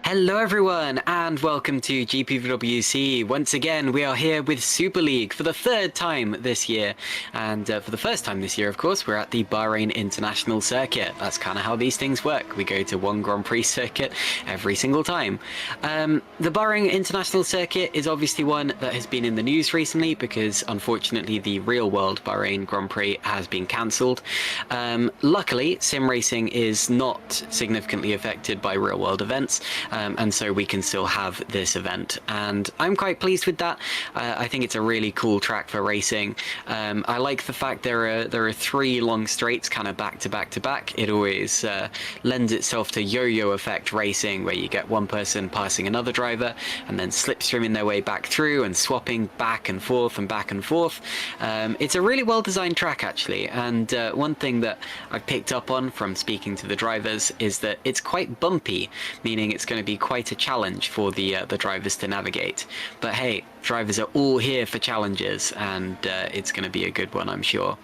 Hello everyone and welcome to GPVWC. Once again we are here with Super League for the third time this year, and for the first time this year of course we're at the Bahrain International Circuit. That's kind of how these things work. We go to one Grand Prix circuit every single time. The Bahrain International Circuit is obviously one that has been in the news recently because unfortunately the real world Bahrain Grand Prix has been cancelled. Luckily sim racing is not significantly affected by real world events, and so we can still have this event, and I'm quite pleased with that. I think it's a really cool track for racing. I like the fact there are three long straights kind of back to back to back. It always lends itself to yo-yo effect racing, where you get one person passing another driver and then slipstreaming their way back through and swapping back and forth and back and forth. It's a really well designed track actually, and one thing that I've picked up on from speaking to the drivers is that it's quite bumpy, meaning it's going to be quite a challenge for the drivers to navigate. But hey, drivers are all here for challenges, and it's going to be a good one, I'm sure.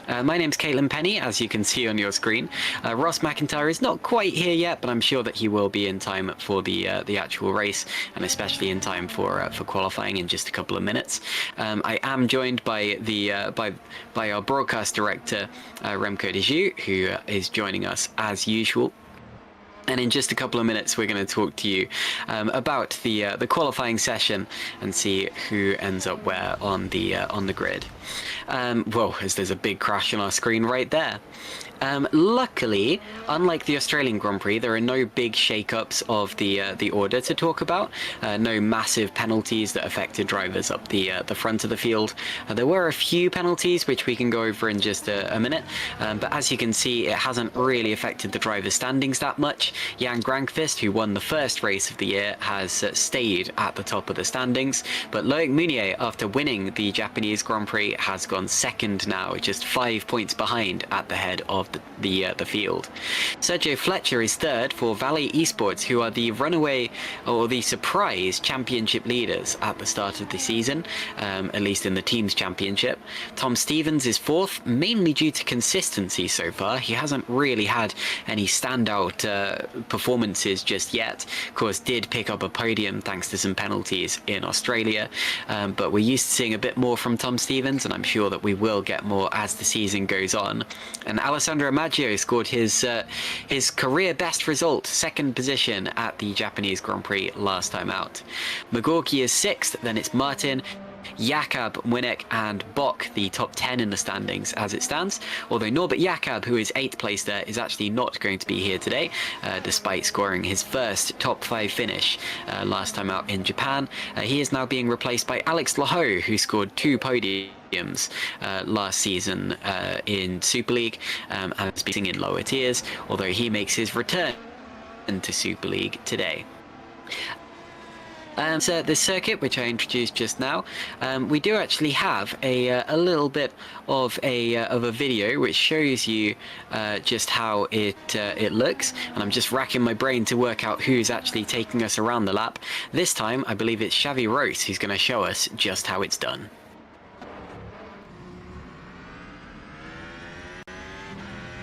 My name's Caitlin Penny, as you can see on your screen. Ross McIntyre is not quite here yet, but I'm sure that he will be in time for the actual race, and especially in time for qualifying in just a couple of minutes. I am joined by by our broadcast director, Remco Zeeuw, who is joining us as usual. And in just a couple of minutes, we're going to talk to you about the qualifying session and see who ends up where on the grid. Well, as there's a big crash on our screen right there. Luckily, unlike the Australian Grand Prix, there are no big shake-ups of the order to talk about. No massive penalties that affected drivers up the front of the field. There were a few penalties which we can go over in just a minute, but as you can see, it hasn't really affected the drivers' standings that much. Jan Grankvist, who won the first race of the year, has stayed at the top of the standings, but Loic Meunier, after winning the Japanese Grand Prix, has gone second now, just 5 points behind at the head of the field. Sergio Fletcher is third for Valley Esports, who are the runaway or the surprise championship leaders at the start of the season, at least in the team's championship. Tom Stevens is fourth, mainly due to consistency so far. He hasn't really had any standout performances just yet. Of course, did pick up a podium thanks to some penalties in Australia, but we're used to seeing a bit more from Tom Stevens, and I'm sure that we will get more as the season goes on. And Alessandro Maggio scored his career best result, second position at the Japanese Grand Prix last time out. Magorki is sixth, then it's Martin, Jakob, Winnick and Bock, the top 10 in the standings as it stands, although Norbert Jakob, who is 8th place there, is actually not going to be here today, despite scoring his first top 5 finish last time out in Japan. He is now being replaced by Alex Laho, who scored 2 podiums last season in Super League and is being in lower tiers, although he makes his return to Super League today. So this circuit, which I introduced just now, we do actually have a little bit of a video which shows you just how it looks, and I'm just racking my brain to work out who's actually taking us around the lap. This time, I believe it's Xavi Rose who's going to show us just how it's done.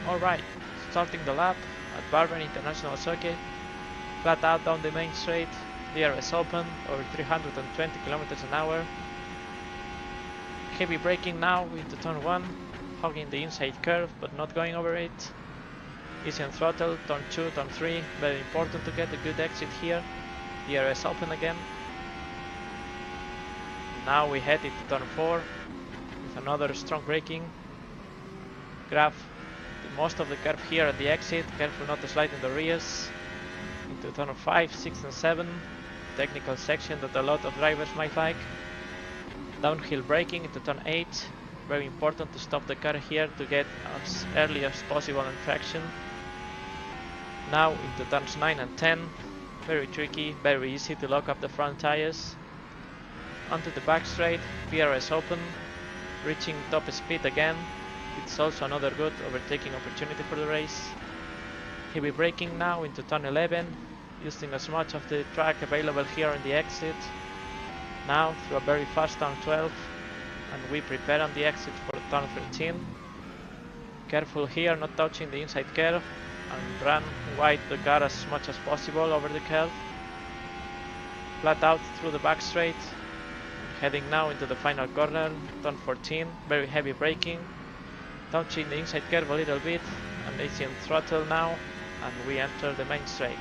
Alright, starting the lap at Bahrain International Circuit, flat out down the main straight. DRS open, over 320 kilometers an hour. Heavy braking now into turn 1, hogging the inside curve but not going over it. Easy on throttle, turn 2, turn 3, very important to get a good exit here. DRS open again. Now we head into turn 4 with another strong braking. Grab most of the curve here at the exit, careful not to slide in the rears. Into turn 5, 6 and 7. Technical section that a lot of drivers might like. Downhill braking into turn 8. Very important to stop the car here to get as early as possible in traction. Now into turns 9 and 10. Very tricky, very easy to lock up the front tires. Onto the back straight, PRS open. Reaching top speed again. It's also another good overtaking opportunity for the race. Heavy braking now into turn 11. Using as much of the track available here on the exit. Now through a very fast turn 12, and we prepare on the exit for turn 13. Careful here not touching the inside curve, and run wide the car as much as possible over the curve. Flat out through the back straight, heading now into the final corner, turn 14, very heavy braking, touching the inside curve a little bit, and easy on throttle now, and we enter the main straight.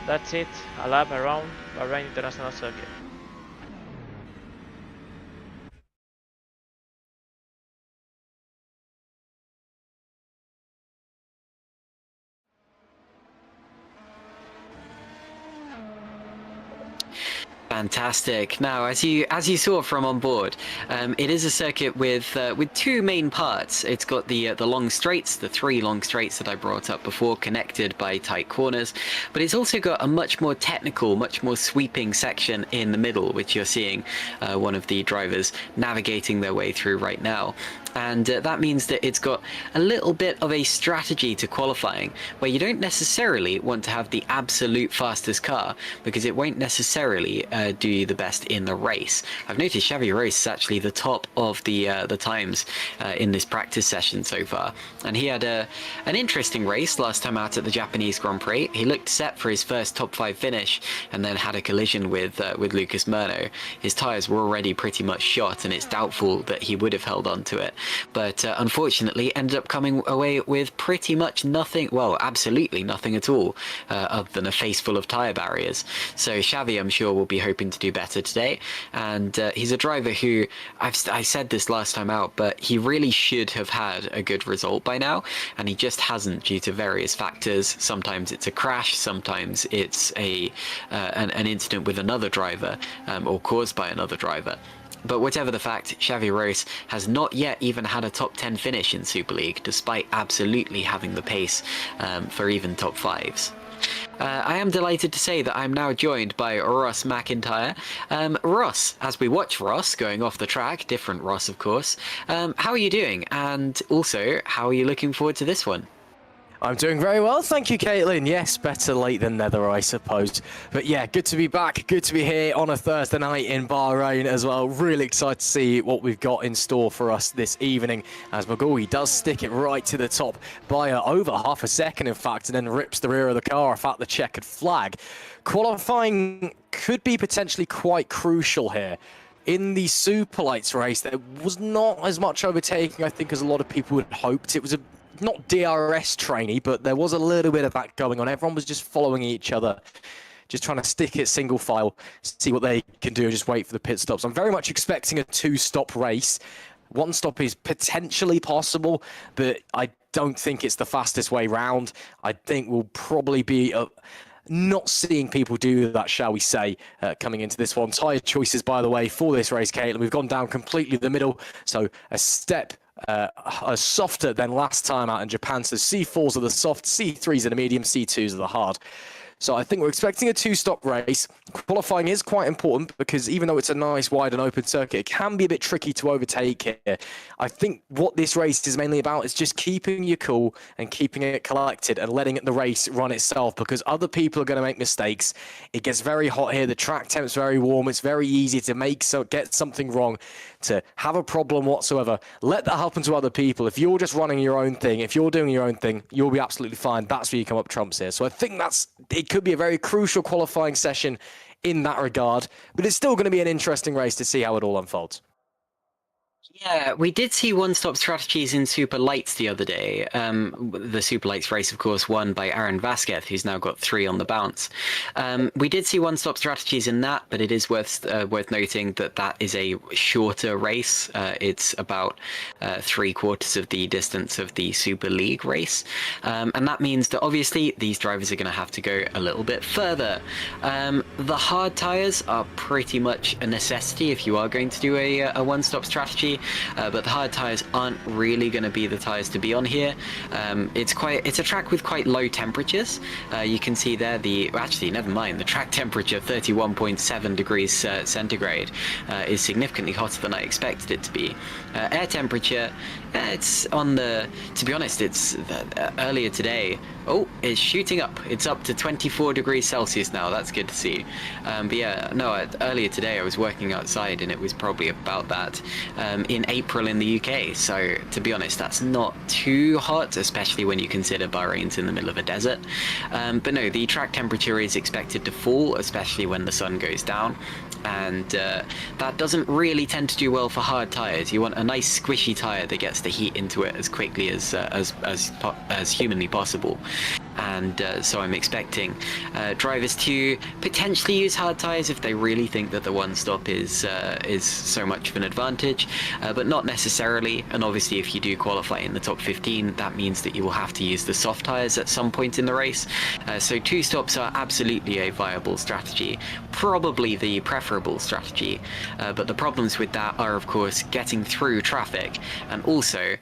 That's it, a lap around Bahrain International Circuit. Fantastic. Now, as you saw from on board, it is a circuit with 2 main parts. It's got the long straights, the 3 long straights that I brought up before, connected by tight corners, but it's also got a much more technical, much more sweeping section in the middle, which you're seeing one of the drivers navigating their way through right now. And that means that it's got a little bit of a strategy to qualifying, where you don't necessarily want to have the absolute fastest car, because it won't necessarily do you the best in the race. I've noticed Xavi Rose is actually the top of the times in this practice session so far, and he had an interesting race last time out at the Japanese Grand Prix. He looked set for his first top 5 finish, and then had a collision with Lucas Murno. His tyres were already pretty much shot, and it's doubtful that he would have held on to it. but unfortunately ended up coming away with pretty much nothing, well, absolutely nothing at all, other than a face full of tyre barriers. So Xavi, I'm sure, will be hoping to do better today, and he's a driver who, I said this last time out, but he really should have had a good result by now, and he just hasn't due to various factors. Sometimes it's a crash, sometimes it's an incident with another driver, or caused by another driver. But whatever the fact, Xavi Rose has not yet even had a top 10 finish in Super League, despite absolutely having the pace for even top 5s. I am delighted to say that I'm now joined by Ross McIntyre. Ross, as we watch Ross going off the track, different Ross of course, how are you doing? And also, how are you looking forward to this one? I'm doing very well, thank you, Caitlin. Yes, better late than never, I suppose. But yeah, good to be back. Good to be here on a Thursday night in Bahrain as well. Really excited to see what we've got in store for us this evening, as Magui does stick it right to the top by over half a second, in fact, and then rips the rear of the car off at the checkered flag. Qualifying could be potentially quite crucial here. In the Superlights race, there was not as much overtaking, I think, as a lot of people had hoped. It was not DRS trainee, but there was a little bit of that going on. Everyone was just following each other, just trying to stick it single file, see what they can do, and just wait for the pit stops. I'm very much expecting a 2-stop race. 1 stop is potentially possible, but I don't think it's the fastest way round. I think we'll probably be not seeing people do that, shall we say, coming into this one. Tyre choices, by the way, for this race, Caitlin, we've gone down completely the middle, so a step softer than last time out in Japan. So C4s are the soft, C3s are the medium, C2s are the hard. So I think we're expecting a 2-stop race. Qualifying is quite important because even though it's a nice, wide and open circuit, it can be a bit tricky to overtake here. I think what this race is mainly about is just keeping your cool and keeping it collected and letting the race run itself, because other people are going to make mistakes. It gets very hot here. The track temp's very warm. It's very easy to get something wrong, to have a problem whatsoever. Let that happen to other people. If you're just running your own thing, if you're doing your own thing, you'll be absolutely fine. That's where you come up trumps here. So I think it could be a very crucial qualifying session in that regard, but it's still going to be an interesting race to see how it all unfolds. Yeah, we did see one-stop strategies in Super Lights the other day. The Super Lights race, of course, won by Aaron Vasquez, who's now got 3 on the bounce. We did see one-stop strategies in that, but it is worth noting that that is a shorter race. It's about 3/4 of the distance of the Super League race, and that means that obviously these drivers are going to have to go a little bit further. The hard tyres are pretty much a necessity if you are going to do a one-stop strategy. But the hard tyres aren't really going to be the tyres to be on here. It's a track with quite low temperatures. You can see there actually, never mind, the track temperature, 31.7 degrees centigrade, is significantly hotter than I expected it to be. Air temperature, it's on to be honest, it's earlier today. Oh, it's shooting up. It's up to 24 degrees Celsius now. That's good to see. But yeah, no, earlier today I was working outside and it was probably about that in April in the UK. So to be honest, that's not too hot, especially when you consider Bahrain's in the middle of a desert. But no, the track temperature is expected to fall, especially when the sun goes down. And that doesn't really tend to do well for hard tyres. You want a nice squishy tyre that gets the heat into it as quickly as humanly possible. And so I'm expecting drivers to potentially use hard tyres if they really think that the one-stop is so much of an advantage, but not necessarily. And obviously if you do qualify in the top 15, that means that you will have to use the soft tyres at some point in the race. So 2 stops are absolutely a viable strategy, probably the preferable strategy, but the problems with that are of course getting through traffic. And also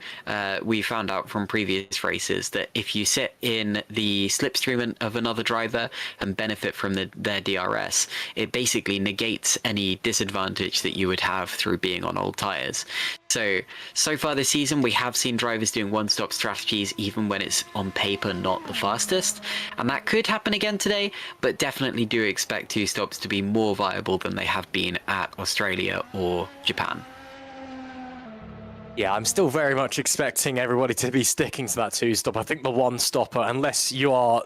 we found out from previous races that if you sit in the slipstream of another driver and benefit from their DRS, it basically negates any disadvantage that you would have through being on old tyres. So far this season we have seen drivers doing one-stop strategies even when it's on paper not the fastest, and that could happen again today, but definitely do expect 2 stops to be more viable than they have been at Australia or Japan. Yeah, I'm still very much expecting everybody to be sticking to that 2-stop. I think the 1-stopper, unless you are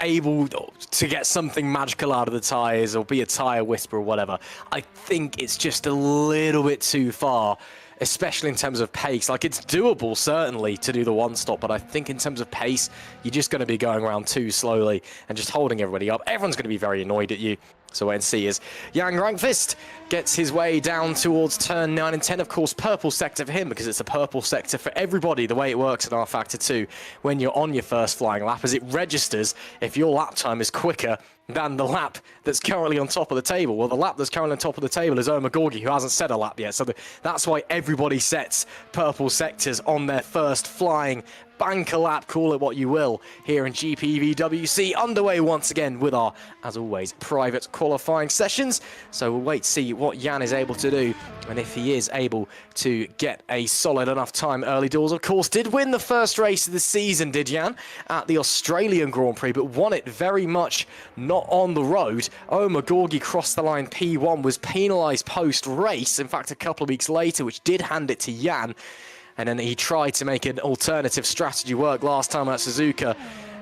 able to get something magical out of the tyres or be a tyre whisperer or whatever, I think it's just a little bit too far. especially in terms of pace. Like, it's doable, certainly, to do the one stop, but I think in terms of pace, you're just going to be going around too slowly and just holding everybody up. Everyone's going to be very annoyed at you. So wait and see as Jan Rankvist gets his way down towards turn 9 and 10. Of course, purple sector for him, because it's a purple sector for everybody, the way it works in R-Factor 2 when you're on your first flying lap, as it registers if your lap time is quicker than the lap that's currently on top of the table. Well, the lap that's currently on top of the table is Omar Gorgi, who hasn't set a lap yet. So that's why everybody sets purple sectors on their first flying banker lap, call it what you will, here in GPVWC. Underway once again with our, as always, private qualifying sessions. So we'll wait to see what Jan is able to do, and if he is able to get a solid enough time early doors. Of course, did win the first race of the season, did Jan, at the Australian Grand Prix, but won it very much not on the road. Omar Gorgi crossed the line P1, was penalised post-race, in fact, a couple of weeks later, which did hand it to Jan. And then he tried to make an alternative strategy work last time at Suzuka.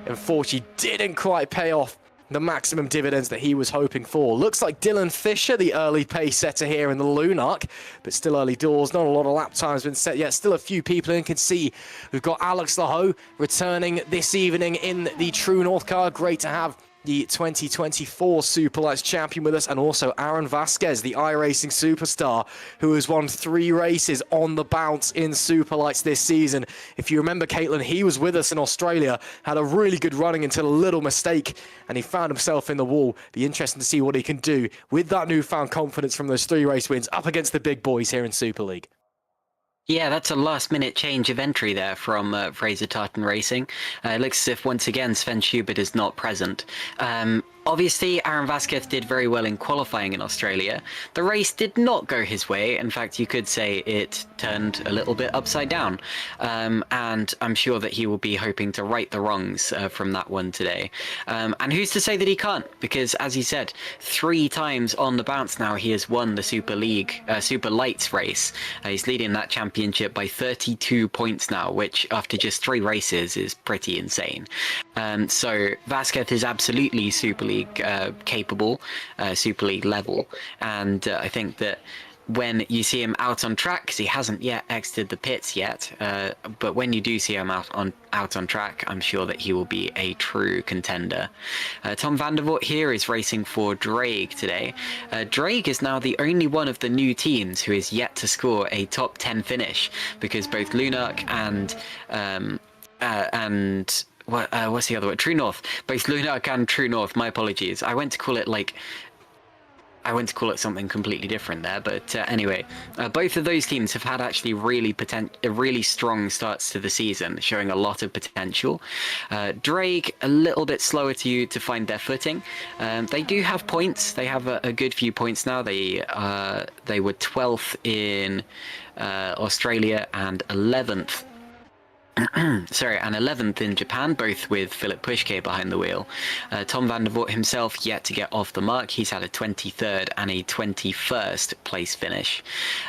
Unfortunately, didn't quite pay off the maximum dividends that he was hoping for. Looks like Dylan Fisher, the early pace setter here in the Lunark, but still early doors. Not a lot of lap times been set yet. Still a few people in. Can see we've got Alex Laho returning this evening in the True North car. Great to have the 2024 Superlights champion with us, and also Aaron Vasquez, the iRacing superstar, who has won 3 races on the bounce in Superlights this season. If you remember, Caitlin, he was with us in Australia, had a really good running until a little mistake, and he found himself in the wall. Be interesting to see what he can do with that newfound confidence from those 3 race wins up against the big boys here in Super League. Yeah, that's a last-minute change of entry there from Fraser Tartan Racing. It looks as if, once again, Sven Schubert is not present. Obviously, Aaron Vasquez did very well in qualifying in Australia. The race did not go his way. In fact, you could say it turned a little bit upside down. And I'm sure that he will be hoping to right the wrongs from that one today. And who's to say that he can't? Because, as he said, 3 times on the bounce now he has won the Super Lights race. He's leading that championship by 32 points now, which after just 3 races is pretty insane. So Vasquez is absolutely Super League capable, Super League level, and I think that when you see him out on track, because he hasn't yet exited the pits yet, but when you do see him out on track, I'm sure that he will be a true contender. Tom van der Voort here is racing for Drake today. Drake is now the only one of the new teams who is yet to score a top 10 finish, because both Lunark and what's the other one? True North. Both Lunark and True North. My apologies. I went to call it something completely different there. But anyway, both of those teams have had actually really strong starts to the season, showing a lot of potential. Drake a little bit slower to find their footing. They do have points. They have a good few points now. They were 12th in Australia and 11th. Sorry, and 11th in Japan, both with Philip Pushke behind the wheel. Tom van der Voort himself yet to get off the mark. He's had a 23rd and a 21st place finish.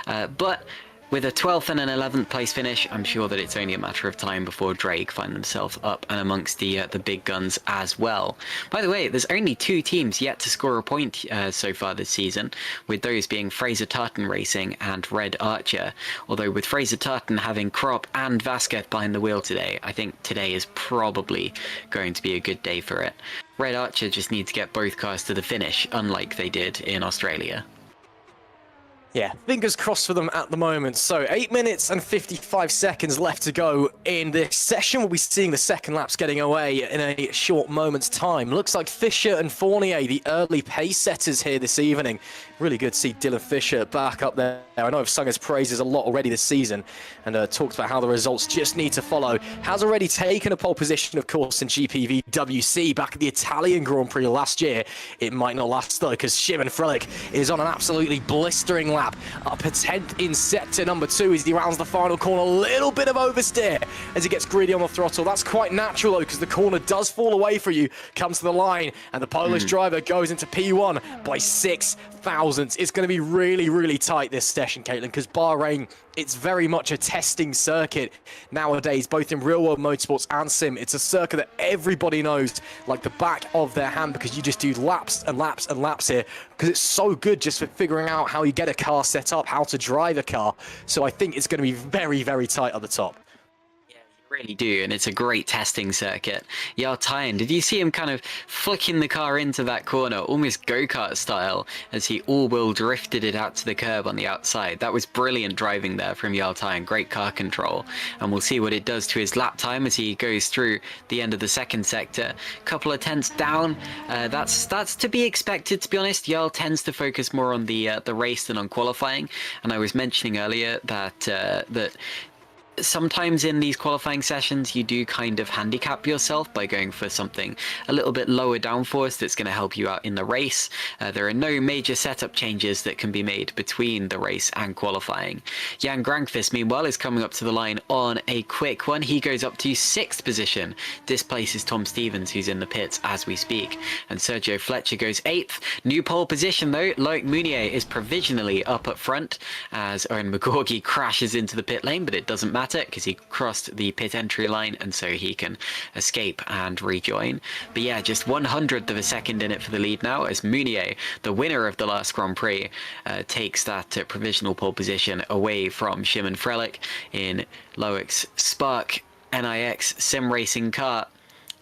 But with a 12th and an 11th place finish, I'm sure that it's only a matter of time before Drake find themselves up and amongst the big guns as well. By the way, there's only 2 teams yet to score a point so far this season, with those being Fraser Tartan Racing and Red Archer. Although with Fraser Tartan having Krop and Vasquez behind the wheel today, I think today is probably going to be a good day for it. Red Archer just need to get both cars to the finish, unlike they did in Australia. Yeah, fingers crossed for them at the moment. So 8 minutes and 55 seconds left to go in this session. We'll be seeing the second laps getting away in a short moment's time. Looks like Fisher and Fournier, the early pace setters here this evening. Really good to see Dylan Fisher back up there. I know I've sung his praises a lot already this season and talked about how the results just need to follow. Has already taken a pole position, of course, in GPVWC back at the Italian Grand Prix last year. It might not last, though, because Shimon Frelich is on an absolutely blistering lap. Up a 10th in sector number 2 as he rounds the final corner. A little bit of oversteer as he gets greedy on the throttle. That's quite natural, though, because the corner does fall away for you. Comes to the line, and the Polish driver goes into P1 by 6 thousandths. It's going to be really, really tight this session, Caitlin, because Bahrain, it's very much a testing circuit nowadays, both in real-world motorsports and sim. It's a circuit that everybody knows like the back of their hand, because you just do laps and laps and laps here, because it's so good just for figuring out how you get a car car set up, how to drive a car. So I think it's going to be very, very tight at the top. Really do, and it's a great testing circuit. Yartayan, did you see him kind of flicking the car into that corner, almost go-kart style, as he all-wheel drifted it out to the curb on the outside? That was brilliant driving there from Yartayan, great car control, and we'll see what it does to his lap time as he goes through the end of the second sector. Couple of tenths down, that's to be expected, to be honest. Yarl tends to focus more on the race than on qualifying, and I was mentioning earlier that sometimes in these qualifying sessions you do kind of handicap yourself by going for something a little bit lower downforce that's going to help you out in the race. There are no major setup changes that can be made between the race and qualifying. Jan Grankvist, meanwhile, is coming up to the line on a quick one. He goes up to 6th position, displaces Tom Stevens, who's in the pits as we speak, and Sergio Fletcher goes 8th. New pole position though, Loic Mounier is provisionally up at front as Owen McGorgy crashes into the pit lane, but it doesn't matter because he crossed the pit entry line and so he can escape and rejoin. But yeah, just 100th of a second in it for the lead now as Mounier, the winner of the last Grand Prix, takes that provisional pole position away from Shimon Frelick in Loic's Spark NIX sim racing car.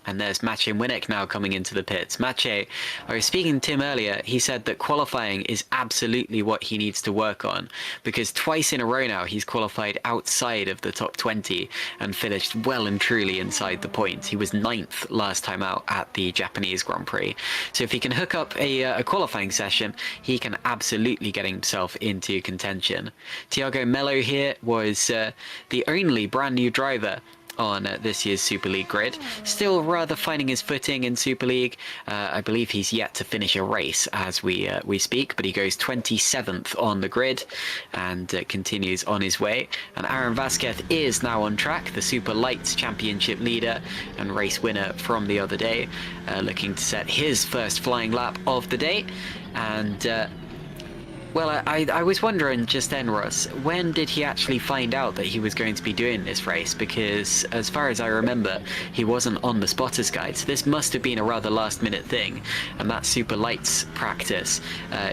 And there's Maciej Winnick now coming into the pits. Maciej, I was speaking to him earlier, he said that qualifying is absolutely what he needs to work on, because twice in a row now he's qualified outside of the top 20 and finished well and truly inside the points. He was 9th last time out at the Japanese Grand Prix. So if he can hook up a qualifying session, he can absolutely get himself into contention. Thiago Melo here was the only brand new driver on this year's Super League grid. Still rather finding his footing in Super League. I believe he's yet to finish a race as we speak, but he goes 27th on the grid and continues on his way. And Aaron Vasquez is now on track, the Super Lights Championship leader and race winner from the other day, looking to set his first flying lap of the day. And well, I was wondering just then, Russ, when did he actually find out that he was going to be doing this race? Because as far as I remember, he wasn't on the spotter's guide. So this must have been a rather last-minute thing. And that Super Lights practice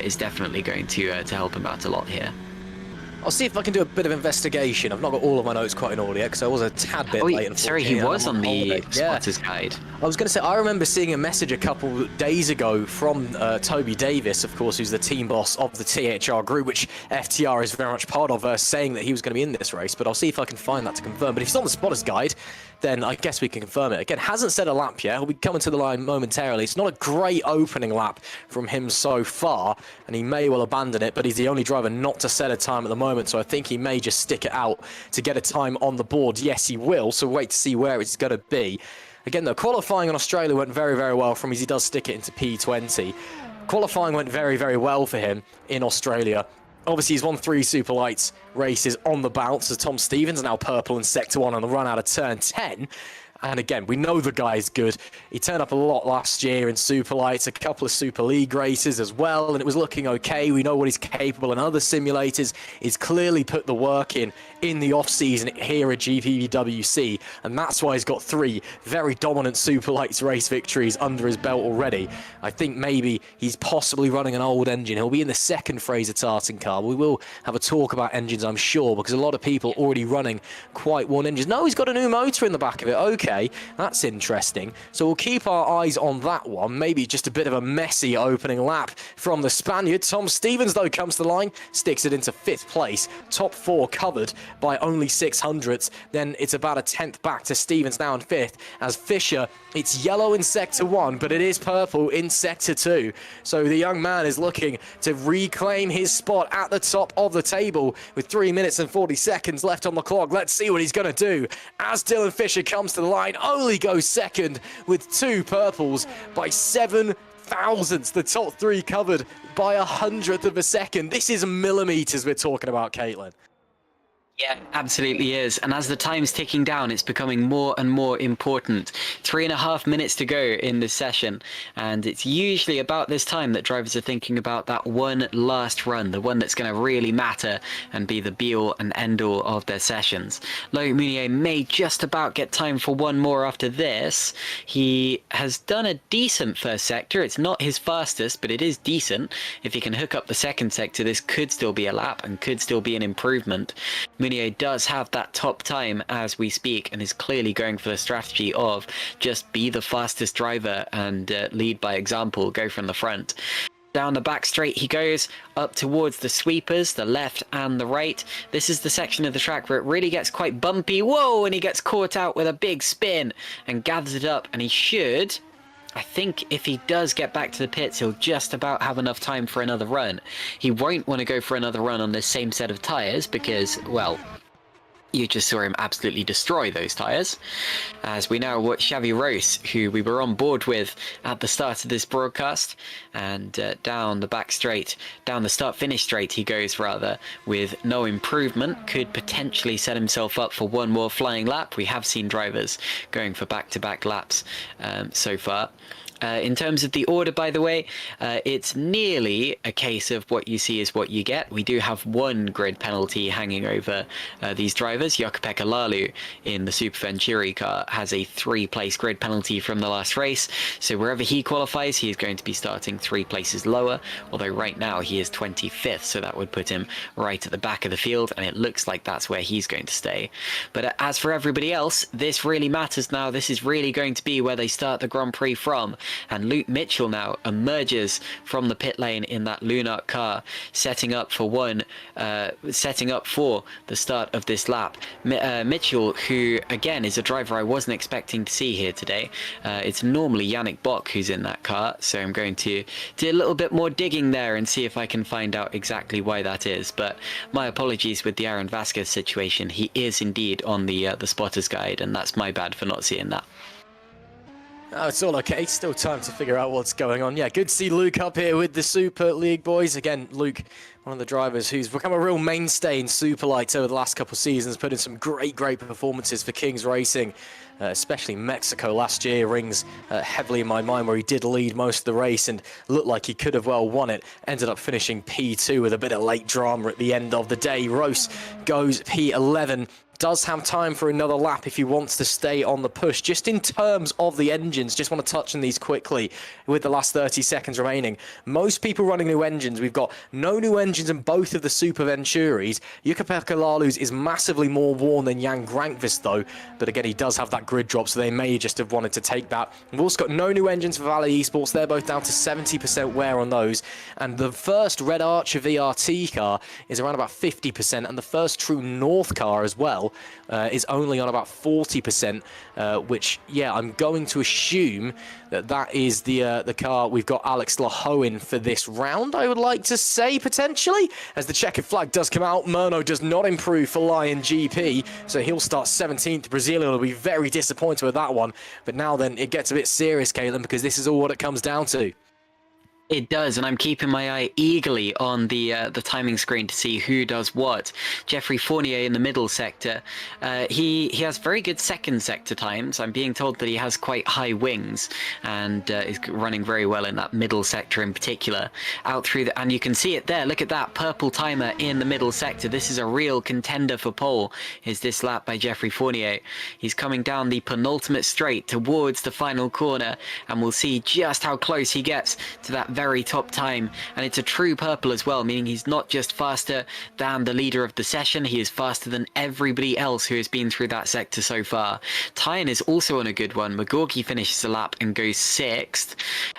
is definitely going to help him out a lot here. I'll see if I can do a bit of investigation. I've not got all of my notes quite in order yet because I was a tad bit late. Sorry, he was on the spotter's guide. I was going to say, I remember seeing a message a couple days ago from Toby Davis, of course, who's the team boss of the THR group, which FTR is very much part of, saying that he was going to be in this race. But I'll see if I can find that to confirm. But if he's on the spotter's guide, then I guess we can confirm it. Again, hasn't set a lap yet. He'll be coming to the line momentarily. It's not a great opening lap from him so far, and he may well abandon it, but he's the only driver not to set a time at the moment, so I think he may just stick it out to get a time on the board. Yes, he will, so wait to see where it's going to be. Again, though, qualifying in Australia went very, very well for him as he does stick it into P20. Qualifying went very, very well for him in Australia. Obviously, he's won 3 Super Lights races on the bounce as Tom Stevens, now purple in Sector 1 on the run out of Turn 10. And again, we know the guy's good. He turned up a lot last year in Super Lights, a couple of Super League races as well, and it was looking okay. We know what he's capable in other simulators. He's clearly put the work in the off-season here at GPVWC, and that's why he's got 3 very dominant Super Lights race victories under his belt already. I think maybe he's possibly running an old engine. He'll be in the second Fraser Tartan car. We will have a talk about engines, I'm sure, because a lot of people already running quite worn engines. No, he's got a new motor in the back of it. Okay, that's interesting. So we'll keep our eyes on that one. Maybe just a bit of a messy opening lap from the Spaniard. Tom Stevens, though, comes to the line, sticks it into 5th place. Top 4 covered by only 600ths. Then it's about a 10th back to Stevens now in 5th. As Fisher, it's yellow in Sector 1, but it is purple in Sector 2. So the young man is looking to reclaim his spot at the top of the table with 3 minutes and 40 seconds left on the clock. Let's see what he's going to do. As Dylan Fisher comes to the line, only goes second with 2 purples by 7 thousandths. The top 3 covered by 100th of a second. This is millimeters we're talking about, Caitlin. Yeah, absolutely is. And as the time's ticking down, it's becoming more and more important. 3.5 minutes to go in this session. And it's usually about this time that drivers are thinking about that one last run, the one that's going to really matter and be the be-all and end-all of their sessions. Loic Meunier may just about get time for one more after this. He has done a decent first sector. It's not his fastest, but it is decent. If he can hook up the second sector, this could still be a lap and could still be an improvement. Meunier does have that top time as we speak and is clearly going for the strategy of just be the fastest driver and lead by example, go from the front. Down the back straight he goes, up towards the sweepers, the left and the right. This is the section of the track where it really gets quite bumpy. Whoa, and he gets caught out with a big spin and gathers it up, and he should... I think if he does get back to the pits, he'll just about have enough time for another run. He won't want to go for another run on this same set of tyres because, well, you just saw him absolutely destroy those tyres. As we now watch Xavi Rose, who we were on board with at the start of this broadcast, and down the back straight, down the start-finish straight he goes rather, with no improvement, could potentially set himself up for one more flying lap. We have seen drivers going for back-to-back laps so far. In terms of the order, by the way, it's nearly a case of what you see is what you get. We do have one grid penalty hanging over these drivers. Jukka-Pekka Laulu in the Super Venturi car has a 3-place grid penalty from the last race. So wherever he qualifies, he is going to be starting 3 places lower, although right now he is 25th, so that would put him right at the back of the field, and it looks like that's where he's going to stay. But as for everybody else, this really matters now. This is really going to be where they start the Grand Prix from. And Luke Mitchell now emerges from the pit lane in that Lunark car, setting up for the start of this lap. Mitchell, who again is a driver I wasn't expecting to see here today. It's normally Yannick Bock who's in that car, so I'm going to do a little bit more digging there and see if I can find out exactly why that is. But my apologies with the Aaron Vasquez situation. He is indeed on the spotter's guide, and that's my bad for not seeing that. Oh, it's all okay. Still time to figure out what's going on. Yeah, good to see Luke up here with the Super League boys. Again, Luke, one of the drivers who's become a real mainstay in Superlights over the last couple of seasons, put in some great performances for Kings Racing, especially Mexico last year. Rings heavily in my mind, where he did lead most of the race and looked like he could have well won it. Ended up finishing P2 with a bit of late drama at the end of the day. Rose goes P11. Does have time for another lap if he wants to stay on the push. Just in terms of the engines, just want to touch on these quickly with the last 30 seconds remaining. Most people running new engines. We've got no new engines in both of the Super Venturis. Jukka-Pekka Laulu's is massively more worn than Jan Grankvist though, but again he does have that grid drop, so they may just have wanted to take that. We've also got no new engines for Valley Esports. They're both down to 70% wear on those, and the first Red Archer VRT car is around about 50%, and the first True North car as well is only on about 40%, which, yeah, I'm going to assume that that is the car we've got Alex Laho in for this round, I would like to say, potentially. As the checkered flag does come out, Murno does not improve for Lion GP, so he'll start 17th. Brazilian will be very disappointed with that one. But now then, it gets a bit serious, Caitlin, because this is all what it comes down to. It does, and I'm keeping my eye eagerly on the timing screen to see who does what. Jeffrey Fournier in the middle sector. He has very good second sector times. I'm being told that he has quite high wings and is running very well in that middle sector in particular. Out through the, and you can see it there. Look at that purple timer in the middle sector. This is a real contender for pole. Is this lap by Jeffrey Fournier? He's coming down the penultimate straight towards the final corner, and we'll see just how close he gets to that very top time. And it's a true purple as well, meaning he's not just faster than the leader of the session, he is faster than everybody else who has been through that sector so far. Tyan is also on a good one. McGorky finishes a lap and goes 6th,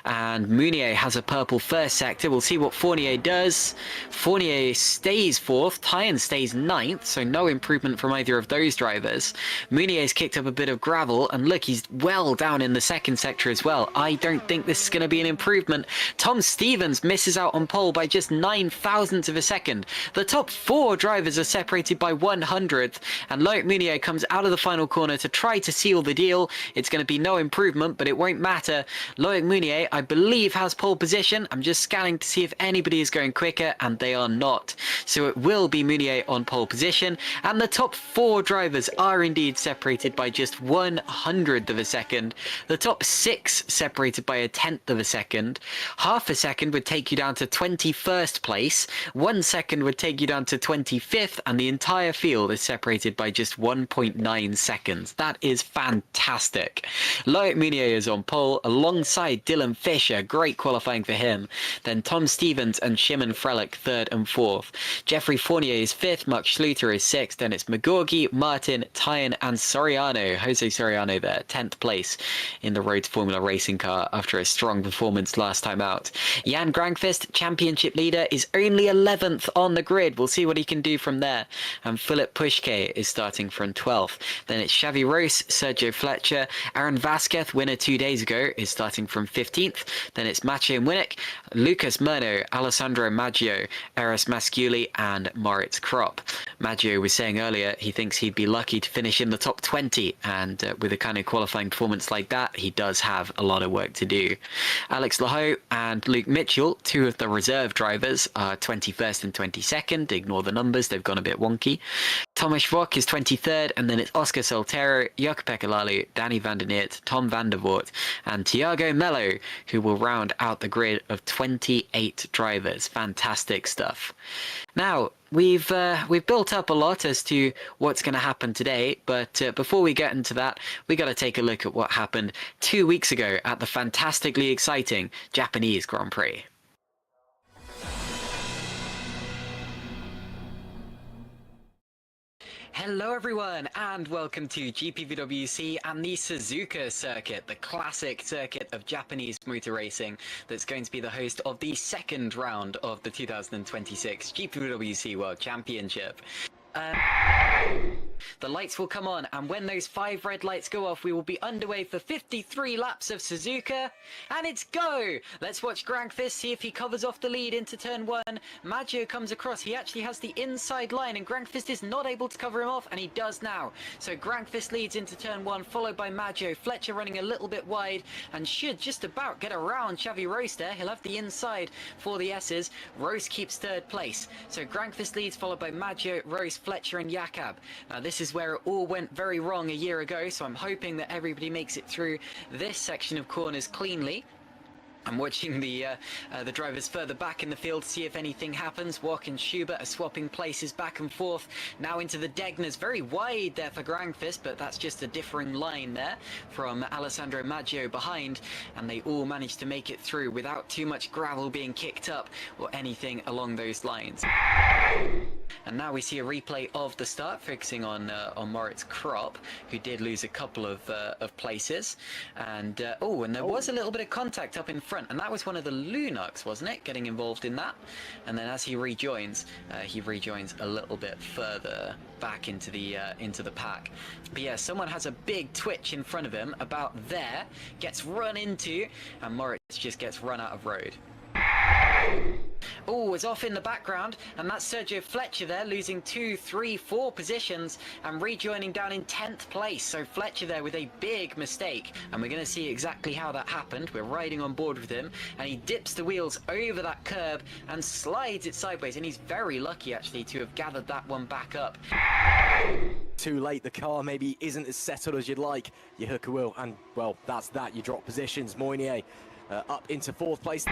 and Meunier has a purple first sector. We'll see what Fournier does. Fournier stays 4th, Tyan stays 9th, so no improvement from either of those drivers. Meunier's kicked up a bit of gravel, and look, he's well down in the second sector as well. I don't think this is going to be an improvement. Tom Stevens misses out on pole by just 9 thousandths of a second. The top 4 drivers are separated by 100th, and Loic Meunier comes out of the final corner to try to seal the deal. It's going to be no improvement, but it won't matter. Loic Meunier, I believe, has pole position. I'm just scanning to see if anybody is going quicker, and they are not. So it will be Meunier on pole position, and the top 4 drivers are indeed separated by just 100th of a second. The top 6 separated by a 10th of a second. Half a second would take you down to 21st place. 1 second would take you down to 25th, and the entire field is separated by just 1.9 seconds. That is fantastic. Loic Meunier is on pole alongside Dylan Fisher. Great qualifying for him. Then Tom Stevens and Shimon Frelick 3rd and 4th. Jeffrey Fournier is 5th. Mark Schluter is 6th. Then it's McGorgy, Martin, Tyan and Soriano. Jose Soriano there, 10th place in the Rhodes Formula Racing car after a strong performance last time out. Jan Grankvist, championship leader, is only 11th on the grid. We'll see what he can do from there. And Philip Pushke is starting from 12th. Then it's Xavi Rose, Sergio Fletcher, Aaron Vasquez, winner 2 days ago, is starting from 15th. Then it's Maciej Winnick, Lucas Murno, Alessandro Maggio, Eris Masculi and Moritz Kropp. Maggio was saying earlier he thinks he'd be lucky to finish in the top 20, and with a kind of qualifying performance like that, he does have a lot of work to do. Alex Laho and Luke Mitchell, 2 of the reserve drivers, are 21st and 22nd. Ignore the numbers, they've gone a bit wonky. Thomas Vogt is 23rd, and then it's Oscar Soltero, Jakob Ekalalu, Danny van der Neert, Tom van der Voort, and Thiago Mello, who will round out the grid of 28 drivers. Fantastic stuff. Now, we've built up a lot as to what's going to happen today, but before we get into that, we got to take a look at what happened 2 weeks ago at the fantastically exciting Japanese Grand Prix. Hello everyone, and welcome to GPVWC and the Suzuka circuit, the classic circuit of Japanese motor racing that's going to be the host of the second round of the 2026 GPVWC World Championship. The lights will come on, and when those 5 red lights go off, we will be underway for 53 laps of Suzuka, and it's go! Let's watch Grankvist see if he covers off the lead into turn 1. Maggio comes across, he actually has the inside line, and Grankvist is not able to cover him off, and he does now. So Grankvist leads into turn 1, followed by Maggio. Fletcher running a little bit wide, and should just about get around Xavi Rose there. He'll have the inside for the S's. Rose keeps 3rd place. So Grankvist leads, followed by Maggio, Rose, Fletcher and Jakob. Now this is where it all went very wrong a year ago, so I'm hoping that everybody makes it through this section of corners cleanly. I'm watching the drivers further back in the field to see if anything happens. Walk and Schubert are swapping places back and forth. Now into the Degners, very wide there for Grankvist, but that's just a differing line there from Alessandro Maggio behind, and they all managed to make it through without too much gravel being kicked up or anything along those lines. And now we see a replay of the start, focusing on Moritz Kropp, who did lose a couple of places. And there was a little bit of contact up in front, and that was one of the Lunuks, wasn't it, getting involved in that? And then as he rejoins a little bit further back into the pack. But yeah, someone has a big twitch in front of him about there, gets run into, and Moritz just gets run out of road. Oh, it's off in the background, and that's Sergio Fletcher there, losing 2, 3, 4 positions and rejoining down in 10th place. So Fletcher there with a big mistake, and we're going to see exactly how that happened. We're riding on board with him, and he dips the wheels over that curb and slides it sideways, and he's very lucky actually to have gathered that one back up. Too late, the car maybe isn't as settled as you'd like. You hook a wheel, and well, that's that. You drop positions. Meunier up into 4th place.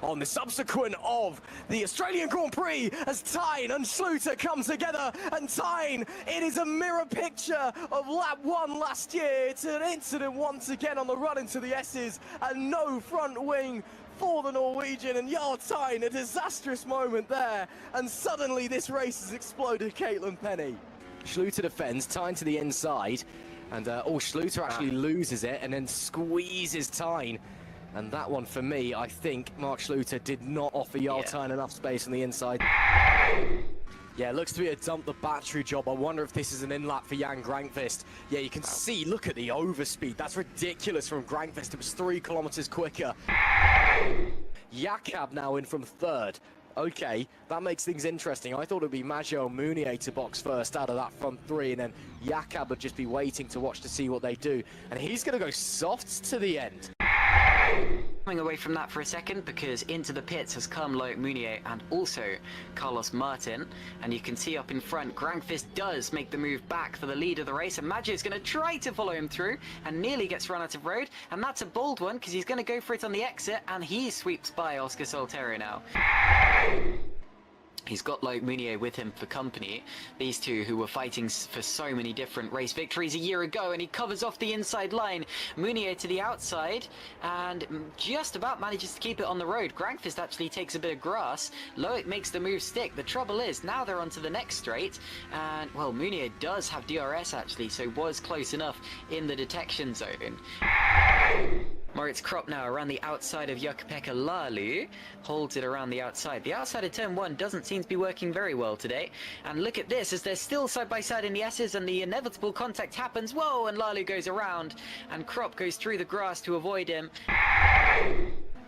On the subsequent of the Australian Grand Prix, as Tyne and Schluter come together, and Tyne, it is a mirror picture of lap 1 last year. It's an incident once again on the run into the S's, and no front wing for the Norwegian, and Jarl Tyne, a disastrous moment there, and suddenly this race has exploded. Caitlin Penny. Schluter defends, Tyne to the inside, and Schluter actually loses it and then squeezes Tyne. And that one, for me, I think Mark Schluter did not offer Jarl Tyne enough space on the inside. Yeah, it looks to be a dump the battery job. I wonder if this is an in-lap for Jan Grankvist. Yeah, you can see, look at the overspeed. That's ridiculous from Grankvist. It was 3 kilometers quicker. Jakob now in from 3rd. Okay, that makes things interesting. I thought it would be Maggio and Mounier to box first out of that front 3, and then Jakob would just be waiting to watch to see what they do. And he's going to go soft to the end. Coming away from that for a second, because into the pits has come Loic Mounier and also Carlos Martin, and you can see up in front Grankvist does make the move back for the lead of the race, and Maggio is going to try to follow him through and nearly gets run out of road, and that's a bold one because he's going to go for it on the exit, and he sweeps by Oscar Soltero now. He's got Loic Mounier with him for company, these two who were fighting for so many different race victories a year ago, and he covers off the inside line. Mounier to the outside and just about manages to keep it on the road. Grankvist actually takes a bit of grass. Loic makes the move stick. The trouble is now they're onto the next straight, and well, Mounier does have DRS actually, so was close enough in the detection zone. Moritz Krop now around the outside of Jukka-Pekka Lalu, holds it around the outside. The outside of turn 1 doesn't seem to be working very well today. And look at this, as they're still side by side in the S's and the inevitable contact happens. Whoa, and Lalu goes around and Krop goes through the grass to avoid him.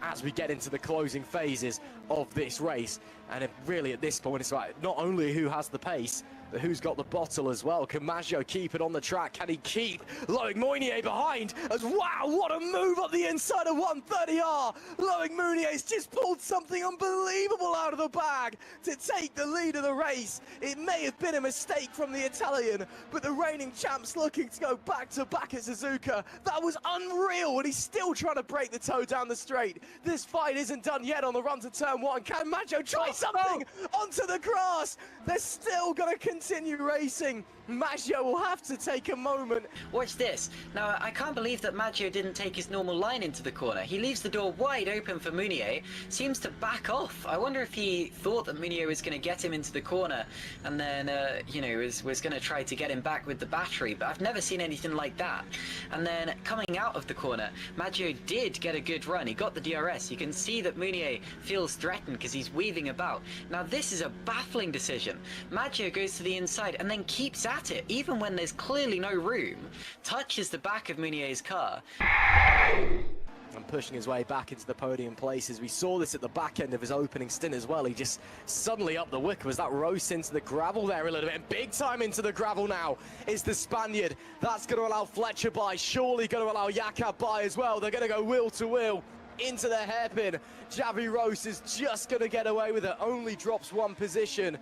As we get into the closing phases of this race, and really at this point it's like not only who has the pace, but who's got the bottle as well. Can Maggio keep it on the track? Can he keep Loic Mounier behind? As wow, what a move up the inside of 130R! Loic Mounier's just pulled something unbelievable out of the bag to take the lead of the race. It may have been a mistake from the Italian, but the reigning champ's looking to go back to back at Suzuka. That was unreal, and he's still trying to break the toe down the straight. This fight isn't done yet on the run to turn 1. Can Maggio try something onto the grass? They're still going to continue racing. Maggio will have to take a moment. Watch this. Now, I can't believe that Maggio didn't take his normal line into the corner. He leaves the door wide open for Mounier, seems to back off. I wonder if he thought that Mounier was going to get him into the corner and then, you know, was going to try to get him back with the battery, but I've never seen anything like that. And then coming out of the corner, Maggio did get a good run. He got the DRS. You can see that Mounier feels threatened because he's weaving about. Now, this is a baffling decision. Maggio goes to the inside and then keeps at it, even when there's clearly no room, touches the back of Mounier's car. And pushing his way back into the podium places. We saw this at the back end of his opening stint as well. He just suddenly up the wick. Was that roast into the gravel there a little bit? Big time into the gravel now is the Spaniard. That's going to allow Fletcher by. Surely going to allow Jakob by as well. They're going to go wheel to wheel into the hairpin. Javi Rose is just going to get away with it. Only drops 1 position.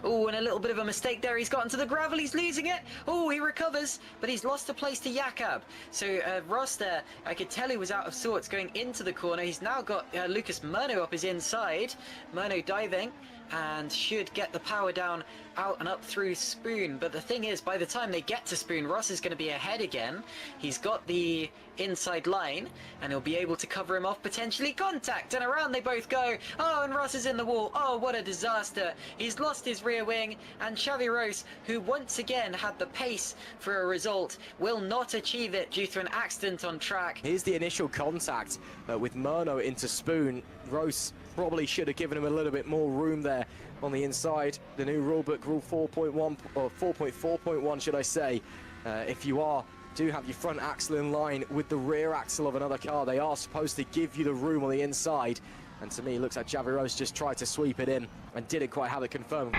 Oh, and a little bit of a mistake there. He's gotten to the gravel. He's losing it. Oh, he recovers, but he's lost a place to Jakob. So Ross there, I could tell he was out of sorts going into the corner. He's now got Lucas Murno up his inside. Murno diving and should get the power down out and up through Spoon. But the thing is, by the time they get to Spoon, Ross is going to be ahead again. He's got the inside line and he'll be able to cover him off, potentially contact, and around they both go. Oh, and Ross is in the wall. Oh, what a disaster. He's lost his rear wing, and Xavi Rose, who once again had the pace for a result, will not achieve it due to an accident on track. Here's the initial contact with Murno into Spoon. Rose probably should have given him a little bit more room there on the inside. The new rulebook, rule 4.1 or 4.4.1 should I say, if you do have your front axle in line with the rear axle of another car, they are supposed to give you the room on the inside. And to me, it looks like Xavi Rose just tried to sweep it in and didn't quite have it confirmed.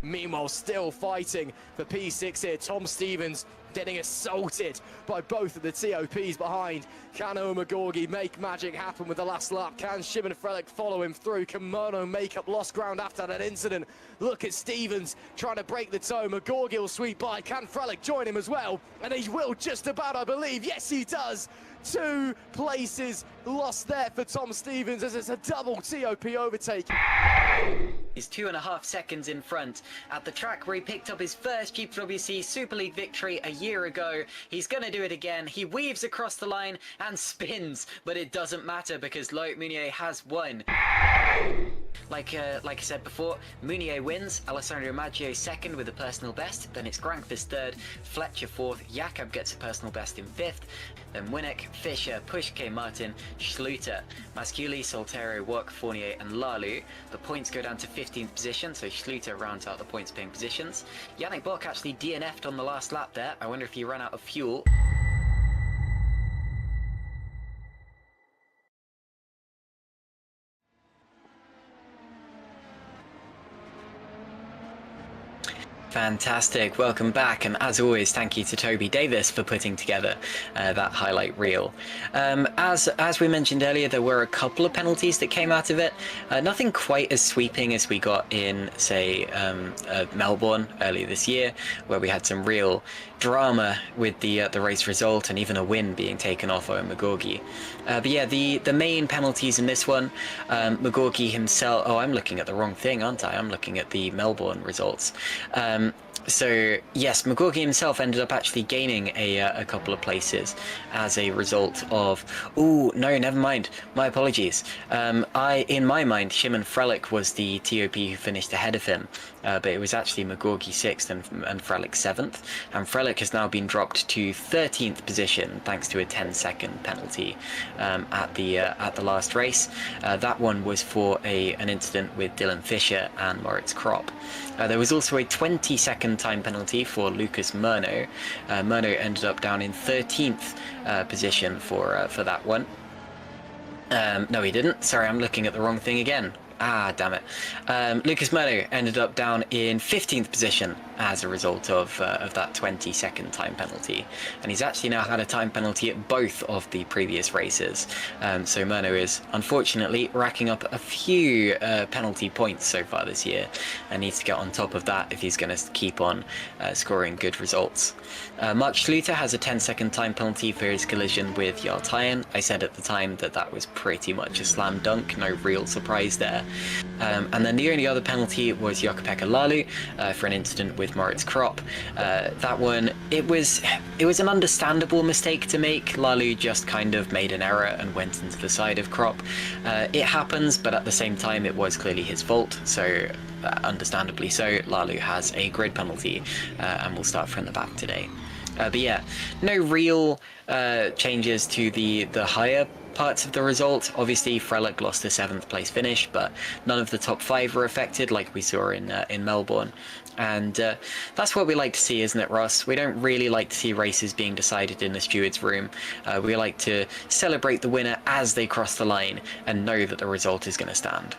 Meanwhile, still fighting for P6 here. Tom Stevens getting assaulted by both of the TOPs behind. Can Omagorgi make magic happen with the last lap? Can Shimon Frelick follow him through? Can Murno make up lost ground after that incident? Look at Stevens trying to break the toe. Magorgi will sweep by. Can Frelick join him as well? And he will just about, I believe. Yes, he does. 2 places lost there for Tom Stevens as it's a double TOP overtake. He's 2.5 seconds in front at the track where he picked up his first GPVWC Super League victory a year ago. He's going to do it again. He weaves across the line and spins, but it doesn't matter because Loic Mounier has won. like I said before, Munier wins, Alessandro Maggio second with a personal best, then it's Grankvist third, Fletcher fourth, Jakob gets a personal best in fifth, then Winnick, Fischer, Pushke, Martin, Schluter, Masculi, Soltero, Wok, Fournier and Lalu. The points go down to 15th position, so Schluter rounds out the points paying positions. Yannick Bock actually DNF'd on the last lap there. I wonder if he ran out of fuel. Fantastic, welcome back, and as always thank you to Toby Davis for putting together that highlight reel. As we mentioned earlier, there were a couple of penalties that came out of it, nothing quite as sweeping as we got in, say, Melbourne earlier this year, where we had some real drama with the race result and even a win being taken off Owen Magorgi. But yeah, the main penalties in this one, Magorgi himself, oh, I'm looking at the wrong thing, aren't I? I'm looking at the Melbourne results. So yes, Magorgi himself ended up actually gaining a couple of places as a result of... Oh, no, never mind. My apologies. In my mind, Shimon Frelick was the TOP who finished ahead of him, but it was actually Magorgi 6th and Frelick 7th. And Frelick has now been dropped to 13th position thanks to a 10-second penalty at the last race. That one was for an incident with Dylan Fischer and Moritz Kropp. There was also a 20-second time penalty for Lucas Murno. Murno ended up down in 13th position for that one. No, he didn't. Sorry, I'm looking at the wrong thing again. Ah, damn it. Lucas Murno ended up down in 15th position as a result of that 20-second time penalty. And he's actually now had a time penalty at both of the previous races. So Murno is unfortunately racking up a few penalty points so far this year and needs to get on top of that if he's going to keep on scoring good results. Mark Schluter has a 10-second time penalty for his collision with Jarl Tyen. I said at the time that was pretty much a slam dunk, no real surprise there. And then the only other penalty was Jakob-Pekka Lalu for an incident with Moritz Kropp. That one, it was an understandable mistake to make. Lalu just kind of made an error and went into the side of Kropp. It happens, but at the same time it was clearly his fault, so understandably so, Lalu has a grid penalty and will start from the back today. But yeah, no real changes to the higher parts of the result. Obviously Frelick lost a 7th place finish, but none of the top 5 were affected like we saw in Melbourne. And that's what we like to see, isn't it, Ross? We don't really like to see races being decided in the steward's room. We like to celebrate the winner as they cross the line and know that the result is going to stand.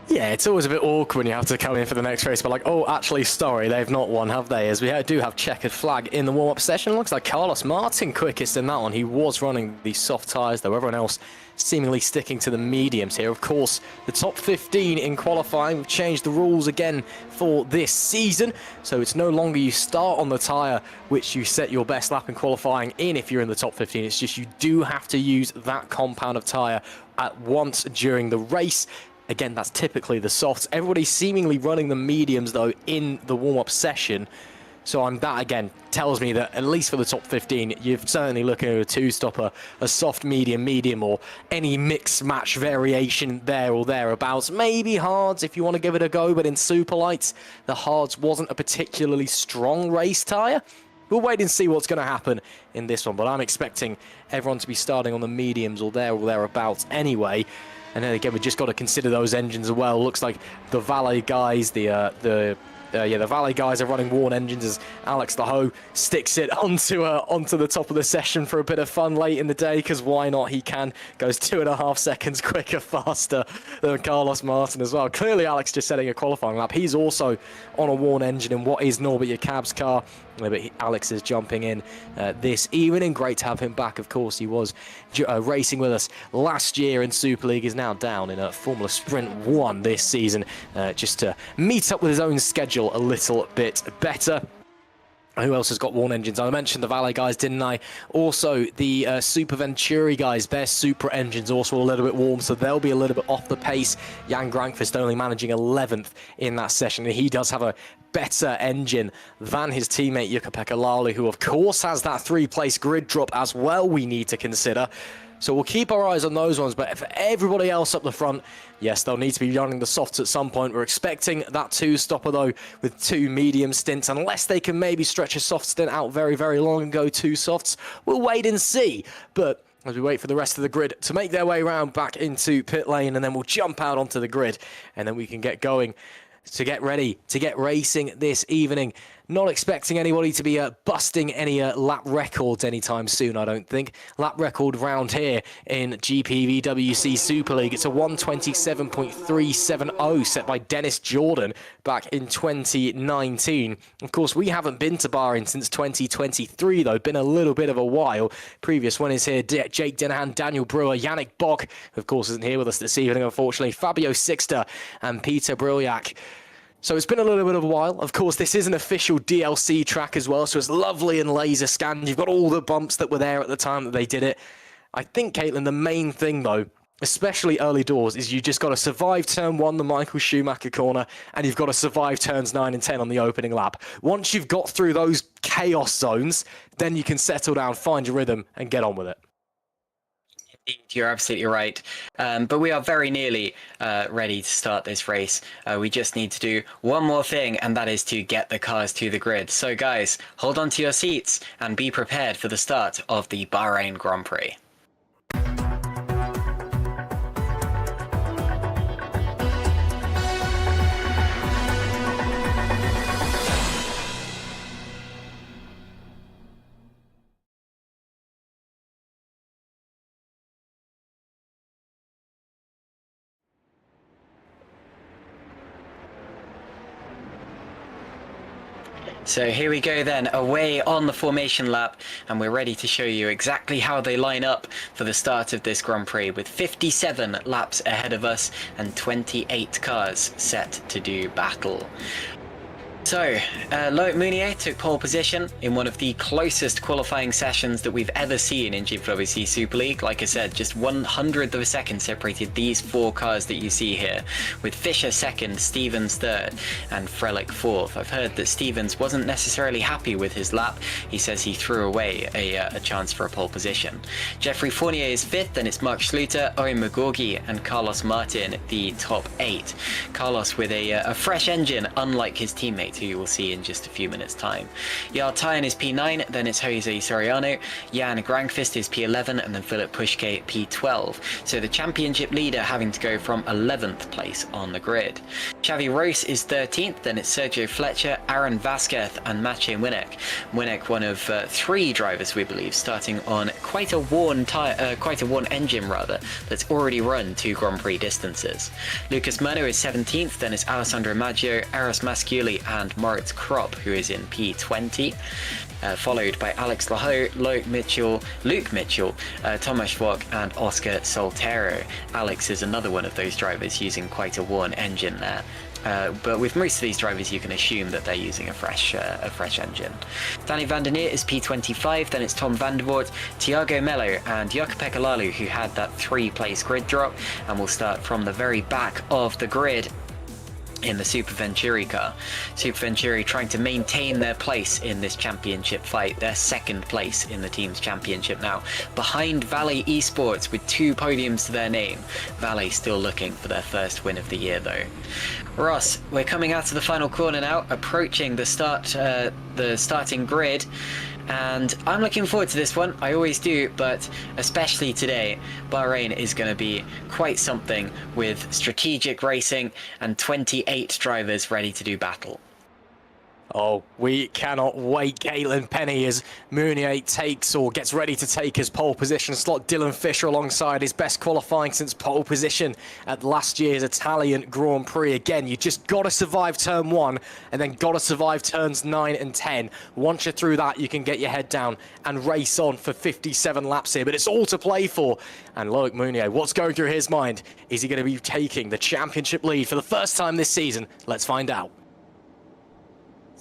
Yeah, it's always a bit awkward when you have to come in for the next race, but like, oh, actually, sorry, they've not won, have they? As we do have checkered flag in the warm-up session. Looks like Carlos Martin quickest in that one. He was running the soft tyres, though everyone else seemingly sticking to the mediums here. Of course, the top 15 in qualifying. We've changed the rules again for this season, so it's no longer you start on the tyre which you set your best lap in qualifying in if you're in the top 15. It's just you do have to use that compound of tyre at once during the race. Again, that's typically the softs. Everybody's seemingly running the mediums, though, in the warm-up session. So that, again, tells me that, at least for the top 15, you're certainly looking at a two-stopper, a soft medium, or any mix-match variation there or thereabouts. Maybe hards if you want to give it a go, but in super lights, the hards wasn't a particularly strong race tyre. We'll wait and see what's going to happen in this one, but I'm expecting everyone to be starting on the mediums or thereabouts anyway. And then again, we've just got to consider those engines as well. Looks like the Valet guys, the Valet guys are running worn engines as Alex the Ho sticks it onto the top of the session for a bit of fun late in the day, because why not? He goes 2.5 seconds quicker, faster than Carlos Martin as well. Clearly, Alex just setting a qualifying lap. He's also on a worn engine in what is Norbert Jakab's car. But Alex is jumping in this evening. Great to have him back, of course. He was racing with us last year in Super League. Is now down in Formula Sprint 1 this season, just to meet up with his own schedule a little bit better. Who else has got worn engines? I mentioned the Valet guys, didn't I? Also, the Super Venturi guys, their Supra engines also a little bit warm, so they'll be a little bit off the pace. Jan Grankvist only managing 11th in that session, and he does have a better engine than his teammate Jakob-Pekka Lalu, who of course has that 3-place grid drop as well we need to consider. So we'll keep our eyes on those ones. But for everybody else up the front, yes, they'll need to be running the softs at some point. We're expecting that 2-stopper, though, with 2 medium stints. Unless they can maybe stretch a soft stint out very, very long and go 2 softs, we'll wait and see. But as we wait for the rest of the grid to make their way around back into pit lane, and then we'll jump out onto the grid, and then we can get going to get ready to get racing this evening. Not expecting anybody to be busting any lap records anytime soon, I don't think. Lap record round here in GPVWC Super League. It's a 127.370 set by Dennis Jordan back in 2019. Of course, we haven't been to Bahrain since 2023, though. Been a little bit of a while. Previous winners here, Jake Dinahan, Daniel Brewer, Yannick Bock, who of course isn't here with us this evening, unfortunately, Fabio Sixter and Peter Brilliak. So it's been a little bit of a while. Of course, this is an official DLC track as well, so it's lovely and laser scanned. You've got all the bumps that were there at the time that they did it. I think, Caitlin, the main thing, though, especially early doors, is you just got to survive turn 1, the Michael Schumacher corner, and you've got to survive turns 9 and 10 on the opening lap. Once you've got through those chaos zones, then you can settle down, find your rhythm, and get on with it. You're absolutely right. But we are very nearly ready to start this race. We just need to do one more thing, and that is to get the cars to the grid. So guys, hold on to your seats and be prepared for the start of the Bahrain Grand Prix. So here we go then, away on the formation lap, and we're ready to show you exactly how they line up for the start of this Grand Prix, with 57 laps ahead of us and 28 cars set to do battle. So, Loic Mounier took pole position in one of the closest qualifying sessions that we've ever seen in GPVWC Super League. Like I said, just 100th of a second separated these 4 cars that you see here, with Fischer second, Stevens third, and Frelick fourth. I've heard that Stevens wasn't necessarily happy with his lap. He says he threw away a chance for a pole position. Jeffrey Fournier is fifth, then it's Mark Schluter, Owen McGorgy, and Carlos Martin, the top 8. Carlos with a fresh engine, unlike his teammate, who you will see in just a few minutes time. Jarl Tyen is P9, then it's Jose Soriano, Jan Grankvist is P11, and then Philip Pushke P12. So the championship leader having to go from 11th place on the grid. Xavi Rose is 13th, then it's Sergio Fletcher, Aaron Vasquez, and Maciej Winnick. Winnick, one of 3 drivers, we believe, starting on quite a worn engine rather, that's already run 2 Grand Prix distances. Lucas Murno is 17th, then it's Alessandro Maggio, Aris Masciuli, and Moritz Kropp, who is in P20, followed by Alex Laho, Luke Mitchell, Thomas Schwach, and Oscar Soltero. Alex is another one of those drivers using quite a worn engine there. But with most of these drivers, you can assume that they're using a fresh engine. Danny van der Neer is P25, then it's Tom van der Voort, Thiago Mello, and Jakob Ekalalu, who had that 3-place grid drop, and will start from the very back of the grid in the Super Venturi car. Super Venturi trying to maintain their place in this championship fight, their 2nd place in the team's championship now, behind Valley Esports with 2 podiums to their name. Valley still looking for their 1st win of the year though. Ross, we're coming out of the final corner now, approaching the starting grid. And I'm looking forward to this one. I always do, but especially today, Bahrain is going to be quite something, with strategic racing and 28 drivers ready to do battle. Oh, we cannot wait, Caitlin Penny, as Mounier takes or gets ready to take his pole position slot. Dylan Fisher alongside his best qualifying since pole position at last year's Italian Grand Prix. Again, you just got to survive turn 1 and then got to survive turns 9 and 10. Once you're through that, you can get your head down and race on for 57 laps here, but it's all to play for. And Loic Mounier, what's going through his mind? Is he going to be taking the championship lead for the first time this season? Let's find out.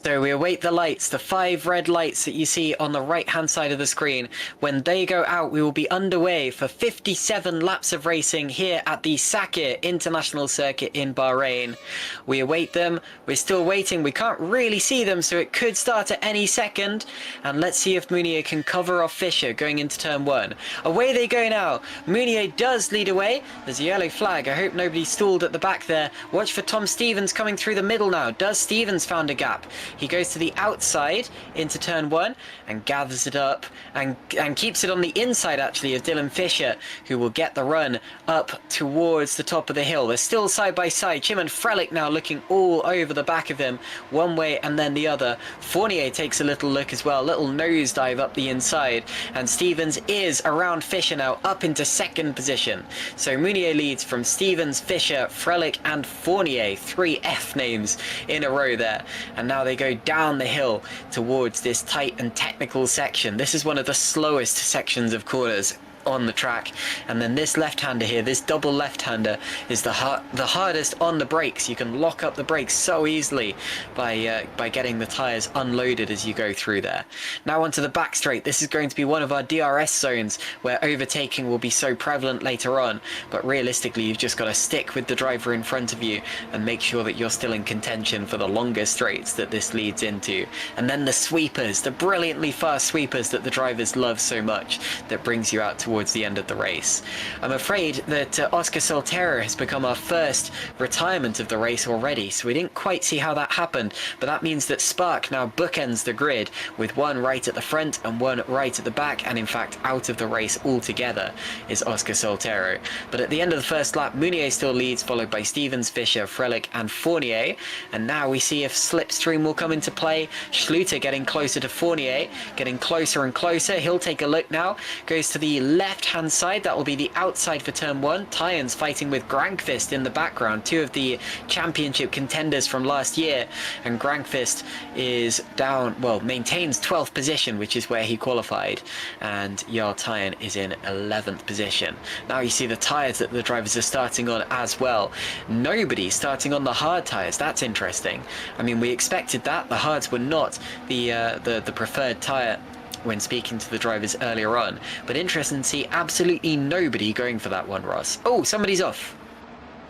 So we await the lights, the 5 red lights that you see on the right-hand side of the screen. When they go out, we will be underway for 57 laps of racing here at the Sakhir International Circuit in Bahrain. We await them. We're still waiting. We can't really see them, so it could start at any second. And let's see if Munier can cover off Fischer going into turn 1. Away they go now. Munier does lead away. There's a yellow flag. I hope nobody stalled at the back there. Watch for Tom Stevens coming through the middle now. Does Stevens found a gap? He goes to the outside into turn 1 and gathers it up and keeps it on the inside actually of Dylan Fischer, who will get the run up towards the top of the hill. They're still side by side. Chim and Frelick now looking all over the back of him, one way and then the other. Fournier takes a little look as well, little nosedive up the inside, and Stevens is around Fischer now, up into second position. So Munier leads from Stevens, Fischer, Frelick and Fournier, 3 F names in a row there. And now they go down the hill towards this tight and technical section. This is one of the slowest sections of corners on the track, and then this left-hander here, this double left-hander, is the hardest on the brakes. You can lock up the brakes so easily by getting the tyres unloaded as you go through there. Now onto the back straight. This is going to be one of our DRS zones where overtaking will be so prevalent later on, but realistically you've just got to stick with the driver in front of you and make sure that you're still in contention for the longer straights that this leads into. And then the sweepers, the brilliantly fast sweepers that the drivers love so much, that brings you out towards the end of the race. I'm afraid that Oscar Soltero has become our first retirement of the race already, so we didn't quite see how that happened, but that means that Spark now bookends the grid with one right at the front and one right at the back, and in fact out of the race altogether is Oscar Soltero. But at the end of the first lap, Munier still leads, followed by Stevens, Fischer, Frelick and Fournier, and now we see if Slipstream will come into play. Schluter getting closer to Fournier, getting closer and closer. He'll take a look now, goes to the left-hand side. That will be the outside for turn 1. Tyens fighting with Grankvist in the background, 2 of the championship contenders from last year, and Grankvist is down, well, maintains 12th position, which is where he qualified, and Jarl Tyen is in 11th position. Now you see the tyres that the drivers are starting on as well. Nobody starting on the hard tyres. That's interesting. I mean, we expected that. The hards were not the preferred tyre when speaking to the drivers earlier on, but interesting to see absolutely nobody going for that one, Ross. Oh, somebody's off.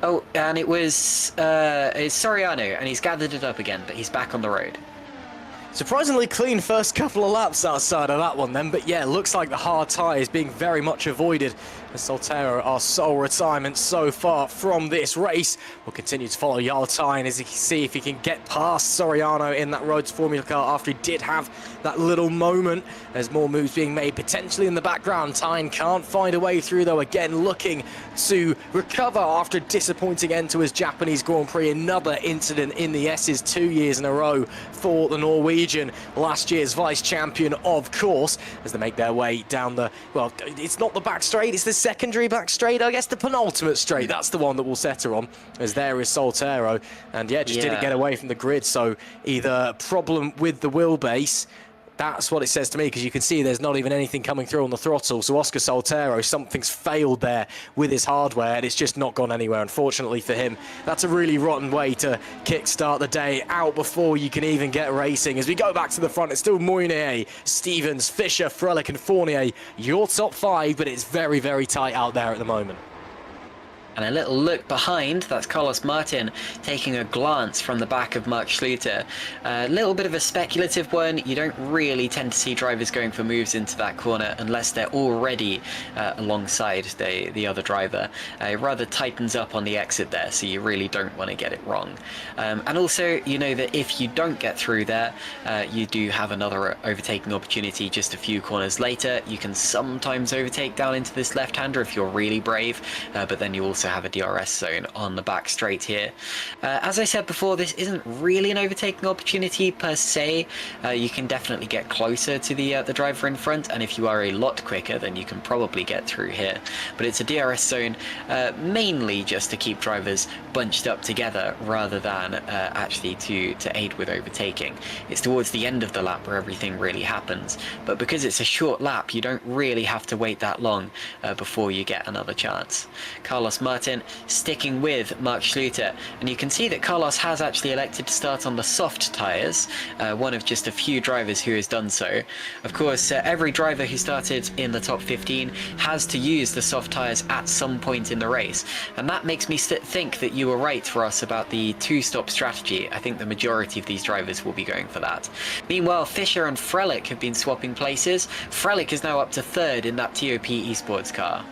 Oh, and it was it's Soriano, and he's gathered it up again, but he's back on the road. Surprisingly clean first couple of laps outside of that one then, but yeah, looks like the hard tyre is being very much avoided. And Soltero, our sole retirement so far from this race, will continue to follow Jarl Tyen as he can see if he can get past Soriano in that Rhodes Formula car after he did have that little moment. There's more moves being made potentially in the background. Tyen can't find a way through though, again looking to recover after a disappointing end to his Japanese Grand Prix. Another incident in the S's 2 years in a row for the Norwegian, last year's vice champion of course, as they make their way down the, well, it's not the back straight, it's the secondary back straight, I guess the penultimate straight. That's the one that will set her on, as there is Soltero, and yeah, just didn't get away from the grid. So either problem with the wheelbase, that's what it says to me, because you can see there's not even anything coming through on the throttle. So Oscar Soltero, something's failed there with his hardware, and it's just not gone anywhere, unfortunately for him. That's a really rotten way to kickstart the day, out before you can even get racing. As we go back to the front, it's still Moynier, Stevens, Fischer, Frelick and Fournier. Your top 5, but it's very, very tight out there at the moment. And a little look behind, that's Carlos Martin taking a glance from the back of Mark Schluter. A little bit of a speculative one. You don't really tend to see drivers going for moves into that corner unless they're already alongside the other driver. It rather tightens up on the exit there, so you really don't want to get it wrong. And also, you know that if you don't get through there, you do have another overtaking opportunity just a few corners later. You can sometimes overtake down into this left-hander if you're really brave, but then you also have a DRS zone on the back straight here. As I said before, this isn't really an overtaking opportunity per se. You can definitely get closer to the driver in front, and if you are a lot quicker, then you can probably get through here. But it's a DRS zone mainly just to keep drivers bunched up together rather than actually to aid with overtaking. It's towards the end of the lap where everything really happens, but because it's a short lap, you don't really have to wait that long before you get another chance. Carlos Martin Martin sticking with Mark Schluter. And you can see that Carlos has actually elected to start on the soft tyres, one of just a few drivers who has done so. Of course, every driver who started in the top 15 has to use the soft tyres at some point in the race. And that makes me think that you were right for us about the two-stop strategy. I think the majority of these drivers will be going for that. Meanwhile, Fischer and Frelick have been swapping places. Frelick is now up to third in that TOP Esports car.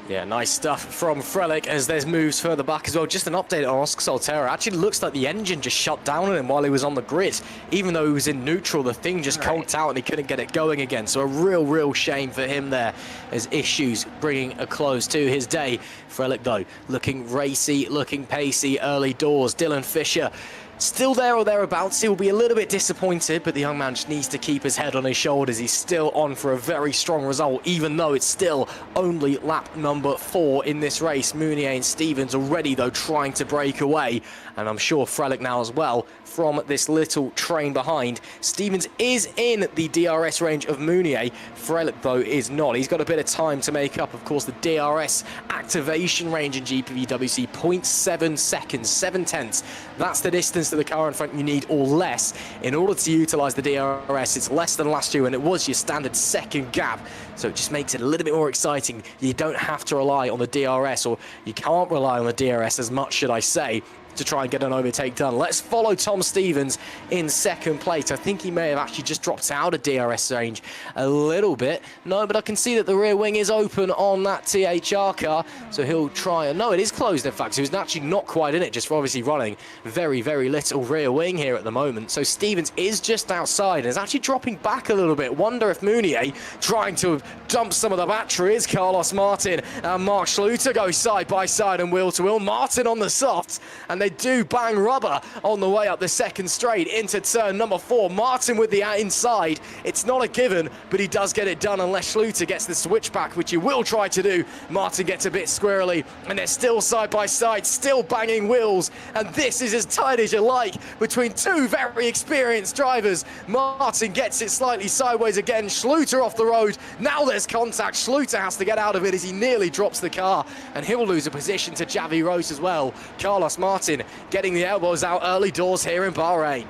Yeah, nice stuff from Frelick as there's moves further back as well. Just an update on Oscar Solterra. Actually looks like the engine just shut down on him while he was on the grid. Even though he was in neutral, the thing just conked out and he couldn't get it going again. So a real shame for him there as issues bringing a close to his day. Frelick though, looking racy, looking pacey early doors. Dylan Fischer still there or thereabouts. He'll be a little bit disappointed, but the young man just needs to keep his head on his shoulders. He's still on for a very strong result, even though it's still only lap number 4 in this race. Mounier and Stevens already, though, trying to break away, and I'm sure Frelick now as well from this little train behind. Stevens is in the DRS range of Mounier. Frelick, though, is not. He's got a bit of time to make up. Of course, the DRS activation range in GPVWC, 0.7 seconds, 7/10. That's the distance to the car in front you need, or less, in order to utilise the DRS. It's less than last year, and it was your standard second gap, so it just makes it a little bit more exciting. You don't have to rely on the DRS, or you can't rely on the DRS as much, should I say, to try and get an overtake done. Let's follow Tom Stevens in second place. I think he may have actually just dropped out of DRS range a little bit. No, but I can see that the rear wing is open on that THR car, so he'll try and... No, it is closed, in fact. So he's actually not quite in it, just for obviously running very little rear wing here at the moment. So Stevens is just outside and is actually dropping back a little bit. Wonder if Mounier, trying to dump some of the batteries, Carlos Martin and Mark Schluter go side by side and wheel to wheel. Martin on the softs, and they do bang rubber on the way up the second straight into turn number 4. Martin with the inside. It's not a given, but he does get it done unless Schluter gets the switchback, which he will try to do. Martin gets a bit squirrely, and they're still side by side, still banging wheels, and this is as tight as you like between two very experienced drivers. Martin gets it slightly sideways again. Schluter off the road. Now there's contact. Schluter has to get out of it as he nearly drops the car, and he'll lose a position to Javi Rose as well. Carlos Martin getting the elbows out early doors here in Bahrain.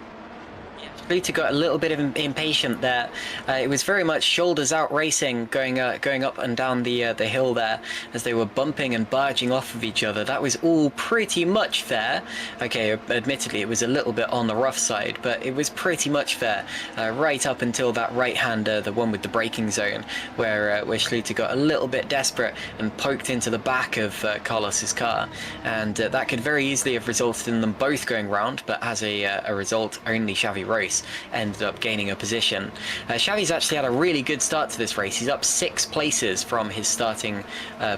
Schluter got a little bit of impatient there. It was very much shoulders out racing, going up and down the hill there as they were bumping and barging off of each other. That was all pretty much fair. Okay, admittedly it was a little bit on the rough side, but it was pretty much fair right up until that right-hander, the one with the braking zone, where Schluter got a little bit desperate and poked into the back of Carlos's car, and that could very easily have resulted in them both going round, but as a result, only Xavi Rose ended up gaining a position. Xavi's actually had a really good start to this race. He's up 6 places from his starting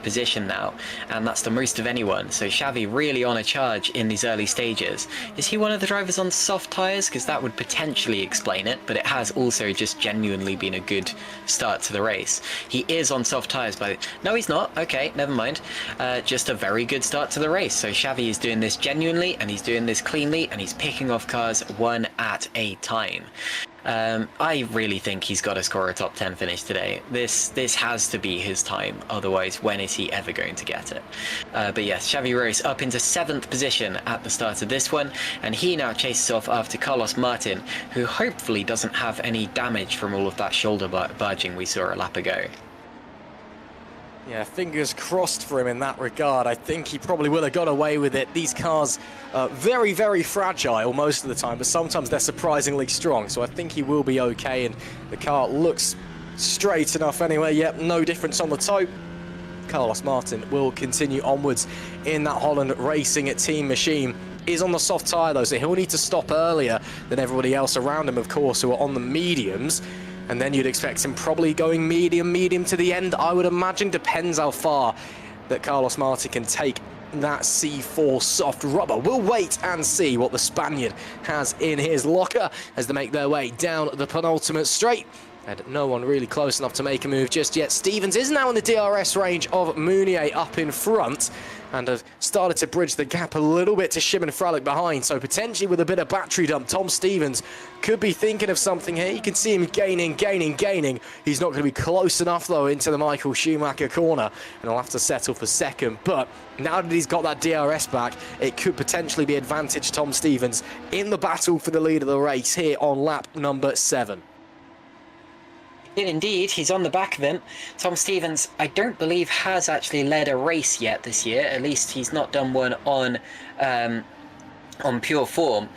position now, and that's the most of anyone. So Xavi really on a charge in these early stages. Is he one of the drivers on soft tyres? Because that would potentially explain it, but it has also just genuinely been a good start to the race. He is on soft tyres, but no, he's not. Okay, never mind. Just a very good start to the race. So Xavi is doing this genuinely, and he's doing this cleanly, and he's picking off cars one at a time. I really think he's got to score a top 10 finish today. This has to be his time, otherwise when is he ever going to get it? But yes, Xavi Rose up into 7th position at the start of this one, and he now chases off after Carlos Martin, who hopefully doesn't have any damage from all of that shoulder barging we saw a lap ago. Yeah, fingers crossed for him in that regard. I think he probably will have got away with it. These cars are very fragile most of the time, but sometimes they're surprisingly strong. So I think he will be okay, and the car looks straight enough anyway. Yep, no difference on the toe. Carlos Martin will continue onwards in that Holland Racing Team machine. Is on the soft tyre though, so he'll need to stop earlier than everybody else around him, of course, who are on the mediums. And then you'd expect him probably going medium to the end, I would imagine. Depends how far that Carlos Martin can take that C4 soft rubber. We'll wait and see what the Spaniard has in his locker as they make their way down the penultimate straight. And no one really close enough to make a move just yet. Stevens is now in the DRS range of Mounier up in front. and have started to bridge the gap a little bit to Shimon Frelick behind. So potentially with a bit of battery dump, Tom Stevens could be thinking of something here. You can see him gaining. He's not going to be close enough, though, into the Michael Schumacher corner, and he'll have to settle for second. But now that he's got that DRS back, it could potentially be advantage Tom Stevens in the battle for the lead of the race here on lap number 7. Indeed, he's on the back of him. Tom Stevens, I don't believe, has actually led a race yet this year. At least he's not done one on pure form.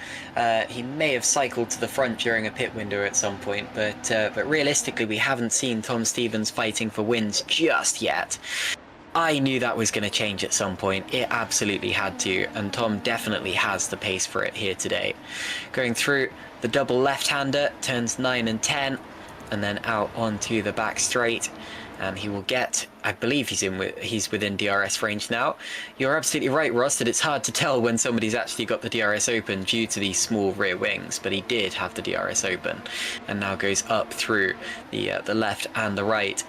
He may have cycled to the front during a pit window at some point, but realistically, we haven't seen Tom Stevens fighting for wins just yet. I knew that was going to change at some point. It absolutely had to, and Tom definitely has the pace for it here today. Going through the double left-hander, turns 9 and 10. And then out onto the back straight, and he will get, I believe he's within DRS range now. You're absolutely right, Ross, that it's hard to tell when somebody's actually got the DRS open due to these small rear wings, but he did have the DRS open, and now goes up through the left and the right.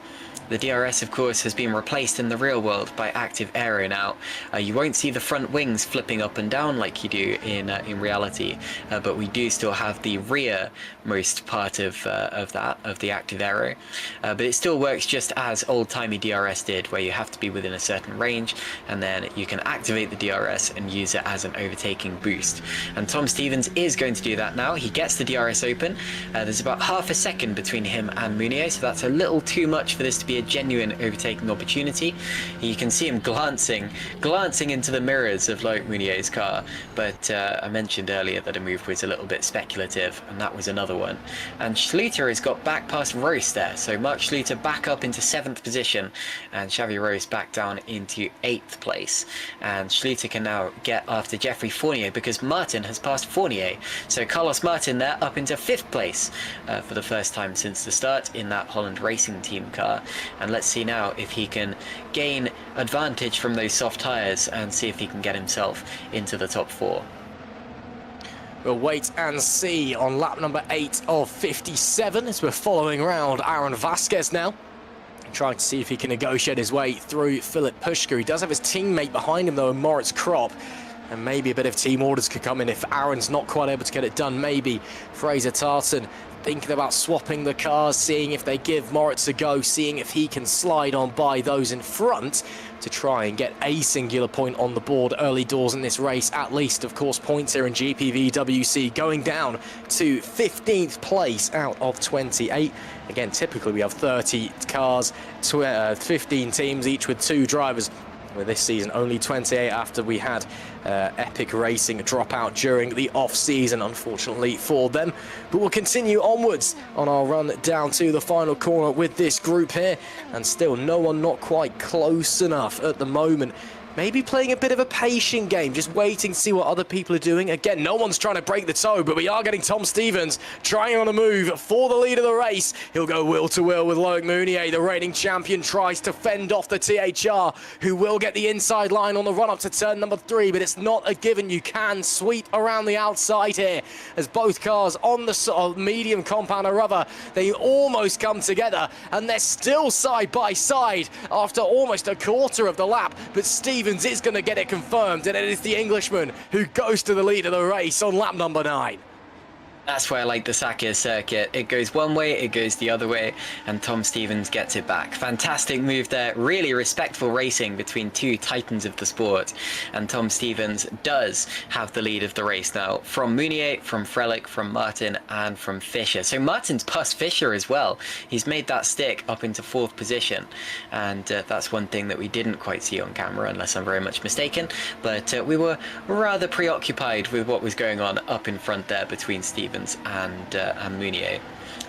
The DRS, of course, has been replaced in the real world by active aero now. You won't see the front wings flipping up and down like you do in reality, but we do still have the rear-most part of the active aero. But it still works just as old-timey DRS did, where you have to be within a certain range, and then you can activate the DRS and use it as an overtaking boost. And Tom Stevens is going to do that now. He gets the DRS open. There's about half a second between him and Mounier, so that's a little too much for this to be a genuine overtaking opportunity. You can see him glancing into the mirrors of Loic Mounier's car, but I mentioned earlier that a move was a little bit speculative, and that was another one. And Schluter has got back past Roos there, so Mark Schluter back up into 7th position, and Xavi Roos back down into 8th place. And Schluter can now get after Jeffrey Fournier, because Martin has passed Fournier. So Carlos Martin there up into 5th place for the first time since the start in that Holland Racing Team car. And let's see now if he can gain advantage from those soft tyres and see if he can get himself into the top 4. We'll wait and see on lap number 8 of 57 as we're following around Aaron Vasquez now, trying to see if he can negotiate his way through Philip Pushka. He does have his teammate behind him, though, Moritz Kropp. And maybe a bit of team orders could come in if Aaron's not quite able to get it done. Maybe Fraser Tartan thinking about swapping the cars, seeing if they give Moritz a go, seeing if he can slide on by those in front to try and get a singular point on the board early doors in this race. At least, of course, points here in GPVWC, going down to 15th place out of 28. Again, typically we have 30 cars, 15 teams, each with 2 drivers. With this season only 28 after we had Epic Racing drop out during the off-season, unfortunately for them. But we'll continue onwards on our run down to the final corner with this group here, and still no one not quite close enough at the moment. Maybe playing a bit of a patient game, just waiting to see what other people are doing. Again, no one's trying to break the toe, but we are getting Tom Stevens trying on a move for the lead of the race. He'll go wheel to wheel with Loic Mounier. The reigning champion tries to fend off the THR, who will get the inside line on the run up to turn number 3, but it's not a given. You can sweep around the outside here as both cars on the sort of medium compound or rubber, they almost come together, and they're still side by side after almost a quarter of the lap, but Stevens is going to get it confirmed, and it is the Englishman who goes to the lead of the race on lap number 9. That's why I like the Sakhir circuit. It goes one way, it goes the other way, and Tom Stevens gets it back. Fantastic move there. Really respectful racing between 2 titans of the sport. And Tom Stevens does have the lead of the race now. From Mounier, from Frelick, from Martin, and from Fischer. So Martin's past Fischer as well. He's made that stick up into 4th position. And that's one thing that we didn't quite see on camera, unless I'm very much mistaken. But we were rather preoccupied with what was going on up in front there between Stevens and Mounier.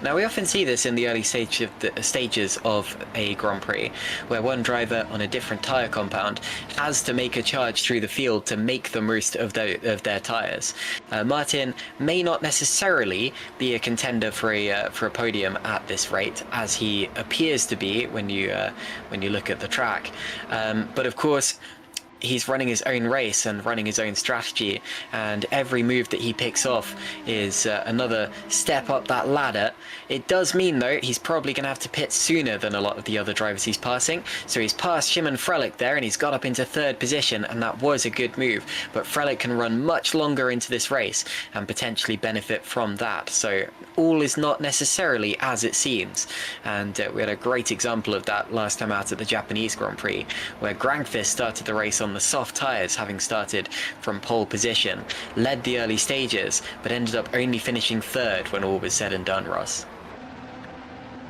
Now, we often see this in the early stages of a Grand Prix, where one driver on a different tyre compound has to make a charge through the field to make the most of their tyres. Martin may not necessarily be a contender for a podium at this rate, as he appears to be when you look at the track. But of course, he's running his own race and running his own strategy, and every move that he picks off is another step up that ladder. It does mean, though, he's probably going to have to pit sooner than a lot of the other drivers he's passing. So he's passed Shimon Frelick there, and he's got up into 3rd position, and that was a good move. But Frelick can run much longer into this race and potentially benefit from that. So all is not necessarily as it seems. And we had a great example of that last time out at the Japanese Grand Prix, where Grangfist started the race on the soft tyres, having started from pole position, led the early stages, but ended up only finishing 3rd when all was said and done, Ross.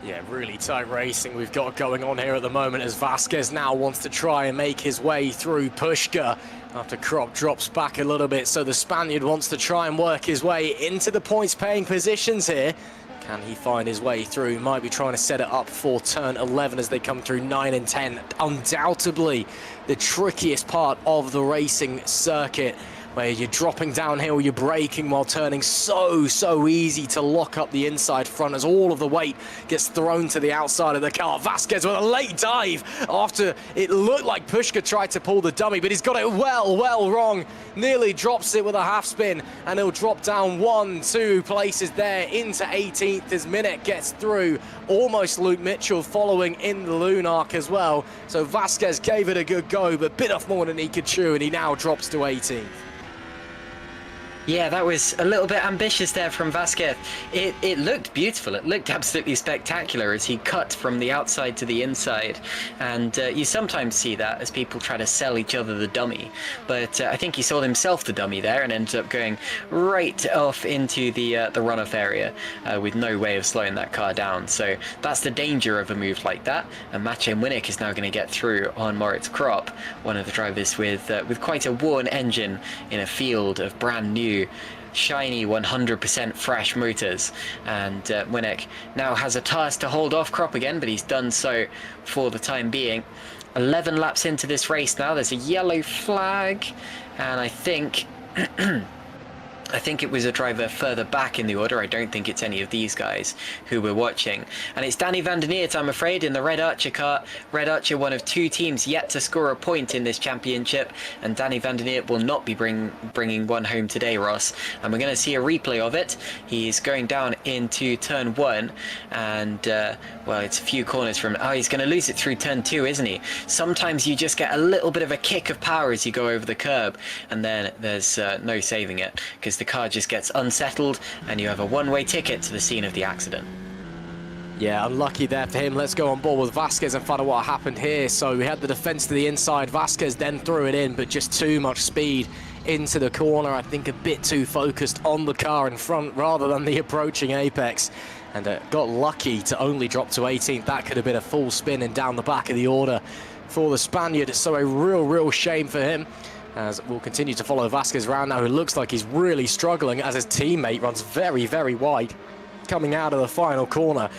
Yeah, really tight racing we've got going on here at the moment, as Vasquez now wants to try and make his way through Pushka after Krop drops back a little bit. So the Spaniard wants to try and work his way into the points paying positions here. Can he find his way through? Might be trying to set it up for turn 11 as they come through 9 and 10. Undoubtedly the trickiest part of the racing circuit, where you're dropping downhill, you're braking while turning. So easy to lock up the inside front as all of the weight gets thrown to the outside of the car. Vasquez with a late dive after it looked like Pushka tried to pull the dummy, but he's got it well wrong. Nearly drops it with a half spin, and he'll drop down 1-2 places there into 18th as Minek gets through. Almost Luke Mitchell following in the Lunark as well. So Vasquez gave it a good go, but bit off more than he could chew, and he now drops to 18th. Yeah, that was a little bit ambitious there from Vasquez. It looked beautiful. It looked absolutely spectacular as he cut from the outside to the inside. And you sometimes see that as people try to sell each other the dummy. But I think he sold himself the dummy there and ended up going right off into the runoff area with no way of slowing that car down. So that's the danger of a move like that. And Maciej Winnick is now going to get through on Moritz Krop, one of the drivers with quite a worn engine in a field of brand new shiny 100% fresh motors. And Winnick now has a task to hold off Krop again, but he's done so for the time being. 11 laps into this race now, there's a yellow flag, and I think it was a driver further back in the order. I don't think it's any of these guys who we're watching. And it's Danny van der Neert, I'm afraid, in the Red Archer car. Red Archer, one of 2 teams yet to score a point in this championship. And Danny van der Neert will not be bringing one home today, Ross. And we're going to see a replay of it. He's going down into turn 1. And, well, it's a few corners from... Oh, he's going to lose it through turn 2, isn't he? Sometimes you just get a little bit of a kick of power as you go over the curb. And then there's no saving it, because the car just gets unsettled and you have a one-way ticket to the scene of the accident. Yeah, unlucky there for him. Let's go on board with Vasquez and find out what happened here. So we had the defense to the inside. Vasquez then threw it in, but just too much speed into the corner. I think a bit too focused on the car in front rather than the approaching apex. And got lucky to only drop to 18th. That could have been a full spin and down the back of the order for the Spaniard. So a real shame for him, as we'll continue to follow Vasquez around now, who looks like he's really struggling as his teammate runs very wide coming out of the final corner.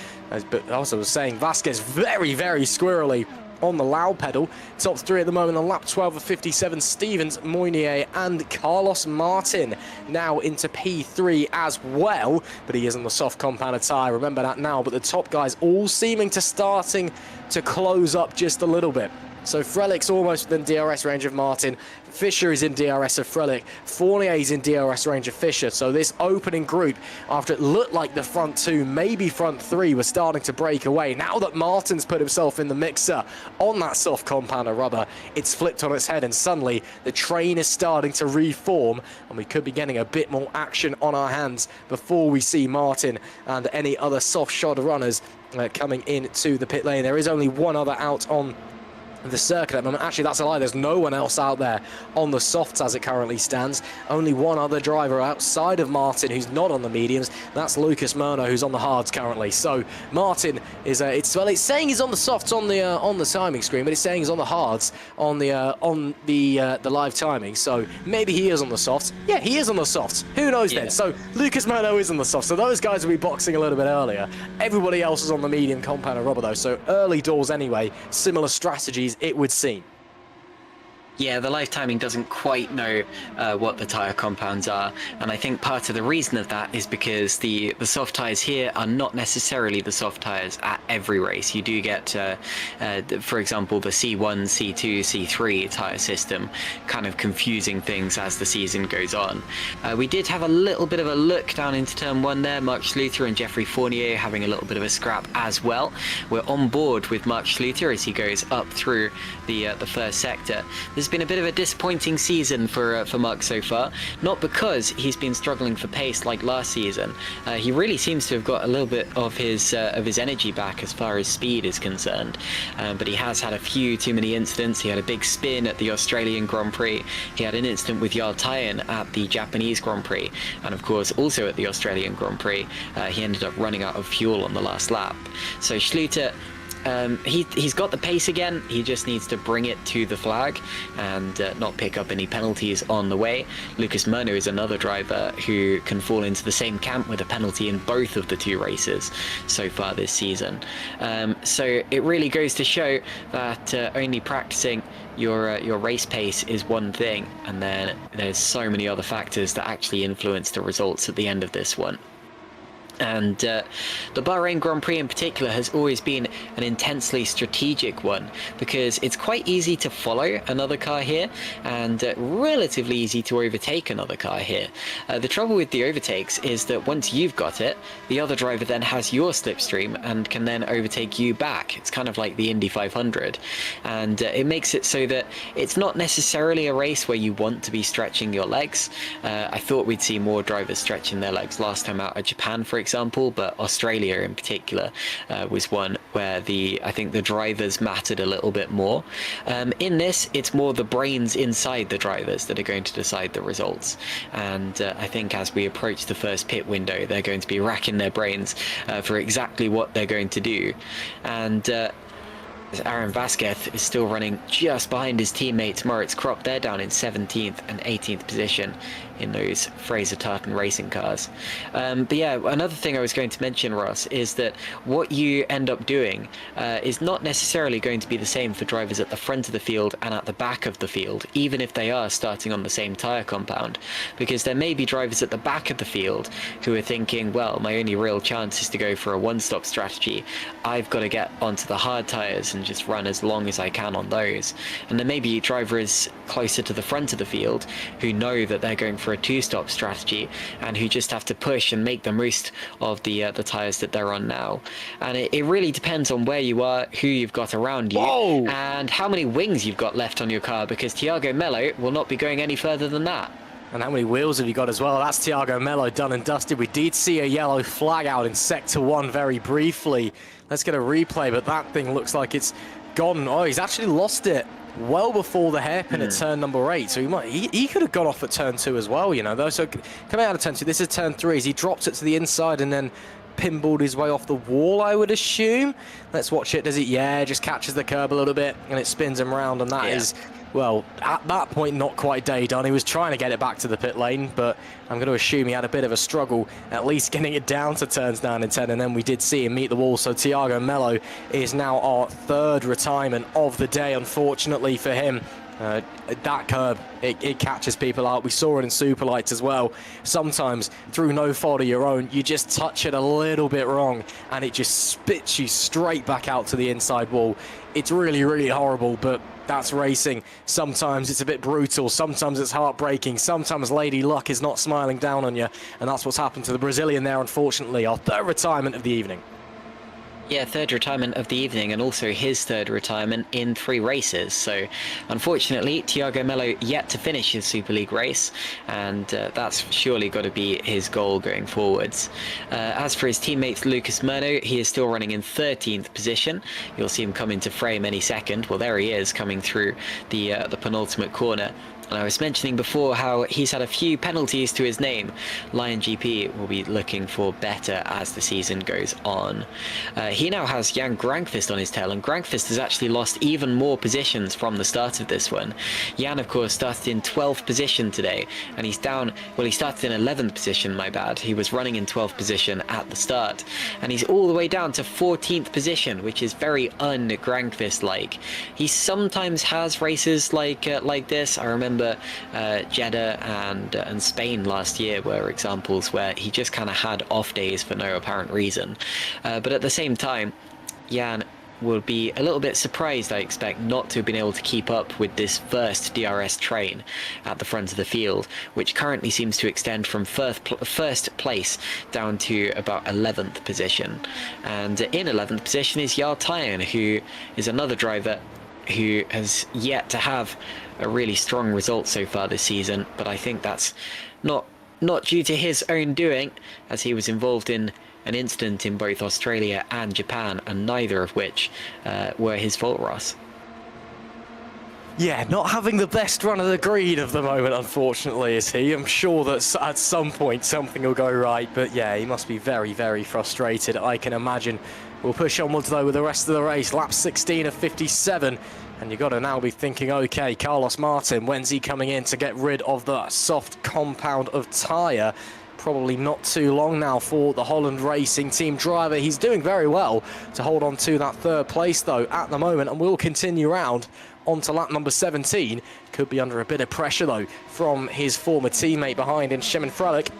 But also was saying, Vasquez very squirrely on the loud pedal. Top 3 at the moment on lap 12 of 57. Stevens, Moynier and Carlos Martin now into P3 as well, but he is on the soft compounded tyre, remember that now. But the top guys all seeming to starting to close up just a little bit. So Frelick's almost within DRS range of Martin. Fisher is in DRS of Frelick. Fournier is in DRS range of Fisher. So this opening group, after it looked like the front 2, maybe front 3, was starting to break away. Now that Martin's put himself in the mixer on that soft compounder rubber, it's flipped on its head, and suddenly the train is starting to reform, and we could be getting a bit more action on our hands before we see Martin and any other soft shod runners coming into the pit lane. There is only one other out on the circuit at the moment. Actually, that's a lie. There's no one else out there on the softs as it currently stands. Only one other driver outside of Martin who's not on the mediums. That's Lucas Murno, who's on the hards currently. So Martin is it's saying he's on the softs on the timing screen, but it's saying he's on the hards on the live timing. So maybe he is on the softs. Yeah, he is on the softs. Who knows then? So Lucas Murno is on the softs. So those guys will be boxing a little bit earlier. Everybody else is on the medium compounder rubber though. So early doors anyway. Similar strategies, it would seem. Yeah, the live timing doesn't quite know what the tyre compounds are, and I think part of the reason of that is because the soft tyres here are not necessarily the soft tyres at every race. You do get, for example, the C1, C2, C3 tyre system kind of confusing things as the season goes on. We did have a little bit of a look down into turn 1 there, Mark Schluter and Jeffrey Fournier having a little bit of a scrap as well. We're on board with Mark Schluter as he goes up through the first sector. There's been a bit of a disappointing season for Mark so far, not because he's been struggling for pace like last season. He really seems to have got a little bit of his energy back as far as speed is concerned, but he has had a few too many incidents. He had a big spin at the Australian Grand Prix, he had an incident with Jarl Tyen at the Japanese Grand Prix, and of course also at the Australian Grand Prix he ended up running out of fuel on the last lap. So Schluter, he's got the pace again, he just needs to bring it to the flag and not pick up any penalties on the way. Lucas Murno is another driver who can fall into the same camp with a penalty in both of the 2 races so far this season. So it really goes to show that only practicing your race pace is one thing, and then there's so many other factors that actually influence the results at the end of this one. And the Bahrain Grand Prix in particular has always been an intensely strategic one, because it's quite easy to follow another car here and relatively easy to overtake another car here. The trouble with the overtakes is that once you've got it, the other driver then has your slipstream and can then overtake you back. It's kind of like the Indy 500, and it makes it so that it's not necessarily a race where you want to be stretching your legs. I thought we'd see more drivers stretching their legs last time out at Japan, for example, but Australia in particular was one where I think the drivers mattered a little bit more. In this, it's more the brains inside the drivers that are going to decide the results, and I think as we approach the first pit window, they're going to be racking their brains for exactly what they're going to do. And Aaron Vasquez is still running just behind his teammates Moritz Kropp. They're down in 17th and 18th position in those Fraser Tartan racing cars. But yeah, another thing I was going to mention, Ross, is that what you end up doing is not necessarily going to be the same for drivers at the front of the field and at the back of the field, even if they are starting on the same tyre compound, because there may be drivers at the back of the field who are thinking, well, my only real chance is to go for a one-stop strategy. I've got to get onto the hard tyres and just run as long as I can on those. And there may be drivers closer to the front of the field who know that they're going for a two-stop strategy and who just have to push and make the most of the tyres that they're on now. And it really depends on where you are, who you've got around you, Whoa! and how many wings you've got left on your car, because Thiago Mello will not be going any further than that. And how many wheels have you got as well? That's Thiago Mello done and dusted. We did see a yellow flag out in Sector 1 very briefly. Let's get a replay, but that thing looks like it's gone. Oh, he's actually lost it well before the hairpin at turn number 8. So he could have gone off at turn 2 as well, you know, though. So coming out of turn 2, this is turn 3. As he drops it to the inside and then pinballed his way off the wall, I would assume. Let's watch it. Does it? Yeah, just catches the curb a little bit and it spins him round, and that is, well, at that point, not quite day done. He was trying to get it back to the pit lane, but I'm going to assume he had a bit of a struggle, at least getting it down to turns 9 and 10, and then we did see him meet the wall. So Thiago Mello is now our 3rd retirement of the day, unfortunately for him. That curb, it catches people out. We saw it in Superlights as well. Sometimes, through no fault of your own, you just touch it a little bit wrong, and it just spits you straight back out to the inside wall. It's really, really horrible, but that's racing. Sometimes it's a bit brutal, sometimes it's heartbreaking, sometimes Lady Luck is not smiling down on you, and that's what's happened to the Brazilian there, unfortunately. Our 3rd retirement of the evening. Yeah, 3rd retirement of the evening, and also his 3rd retirement in 3 races. So, unfortunately, Thiago Mello yet to finish his Super League race, and that's surely got to be his goal going forwards. As for his teammates, Lucas Murno, he is still running in 13th position. You'll see him come into frame any second. Well, there he is, coming through the penultimate corner. And I was mentioning before how he's had a few penalties to his name. Lion GP will be looking for better as the season goes on. He now has Jan Grankvist on his tail, and Grankvist has actually lost even more positions from the start of this one. Jan, of course, started in 12th position today, and he's down, well, he started in 11th position, my bad. He was running in 12th position at the start, and he's all the way down to 14th position, which is very un-Grankvist-like. He sometimes has races like this. I remember Jeddah and Spain last year were examples where he just kind of had off days for no apparent reason. But at the same time, Jan will be a little bit surprised, I expect, not to have been able to keep up with this first DRS train at the front of the field, which currently seems to extend from first place down to about 11th position. And in 11th position is Jarl Tyen, who is another driver who has yet to have a really strong result so far this season, but I think that's not due to his own doing, as he was involved in an incident in both Australia and Japan, and neither of which were his fault, Ross. Yeah, not having the best run of the green of the moment, unfortunately, is he. I'm sure that at some point something will go right, but yeah, he must be very, very frustrated, I can imagine. We'll push onwards, though, with the rest of the race. Lap 16 of 57. And you've got to now be thinking, OK, Carlos Martin, when's he coming in to get rid of the soft compound of tyre? Probably not too long now for the Holland Racing Team driver. He's doing very well to hold on to that third place, though, at the moment. And we'll continue round onto lap number 17. Could be under a bit of pressure, though, from his former teammate behind in Shemin Frelick.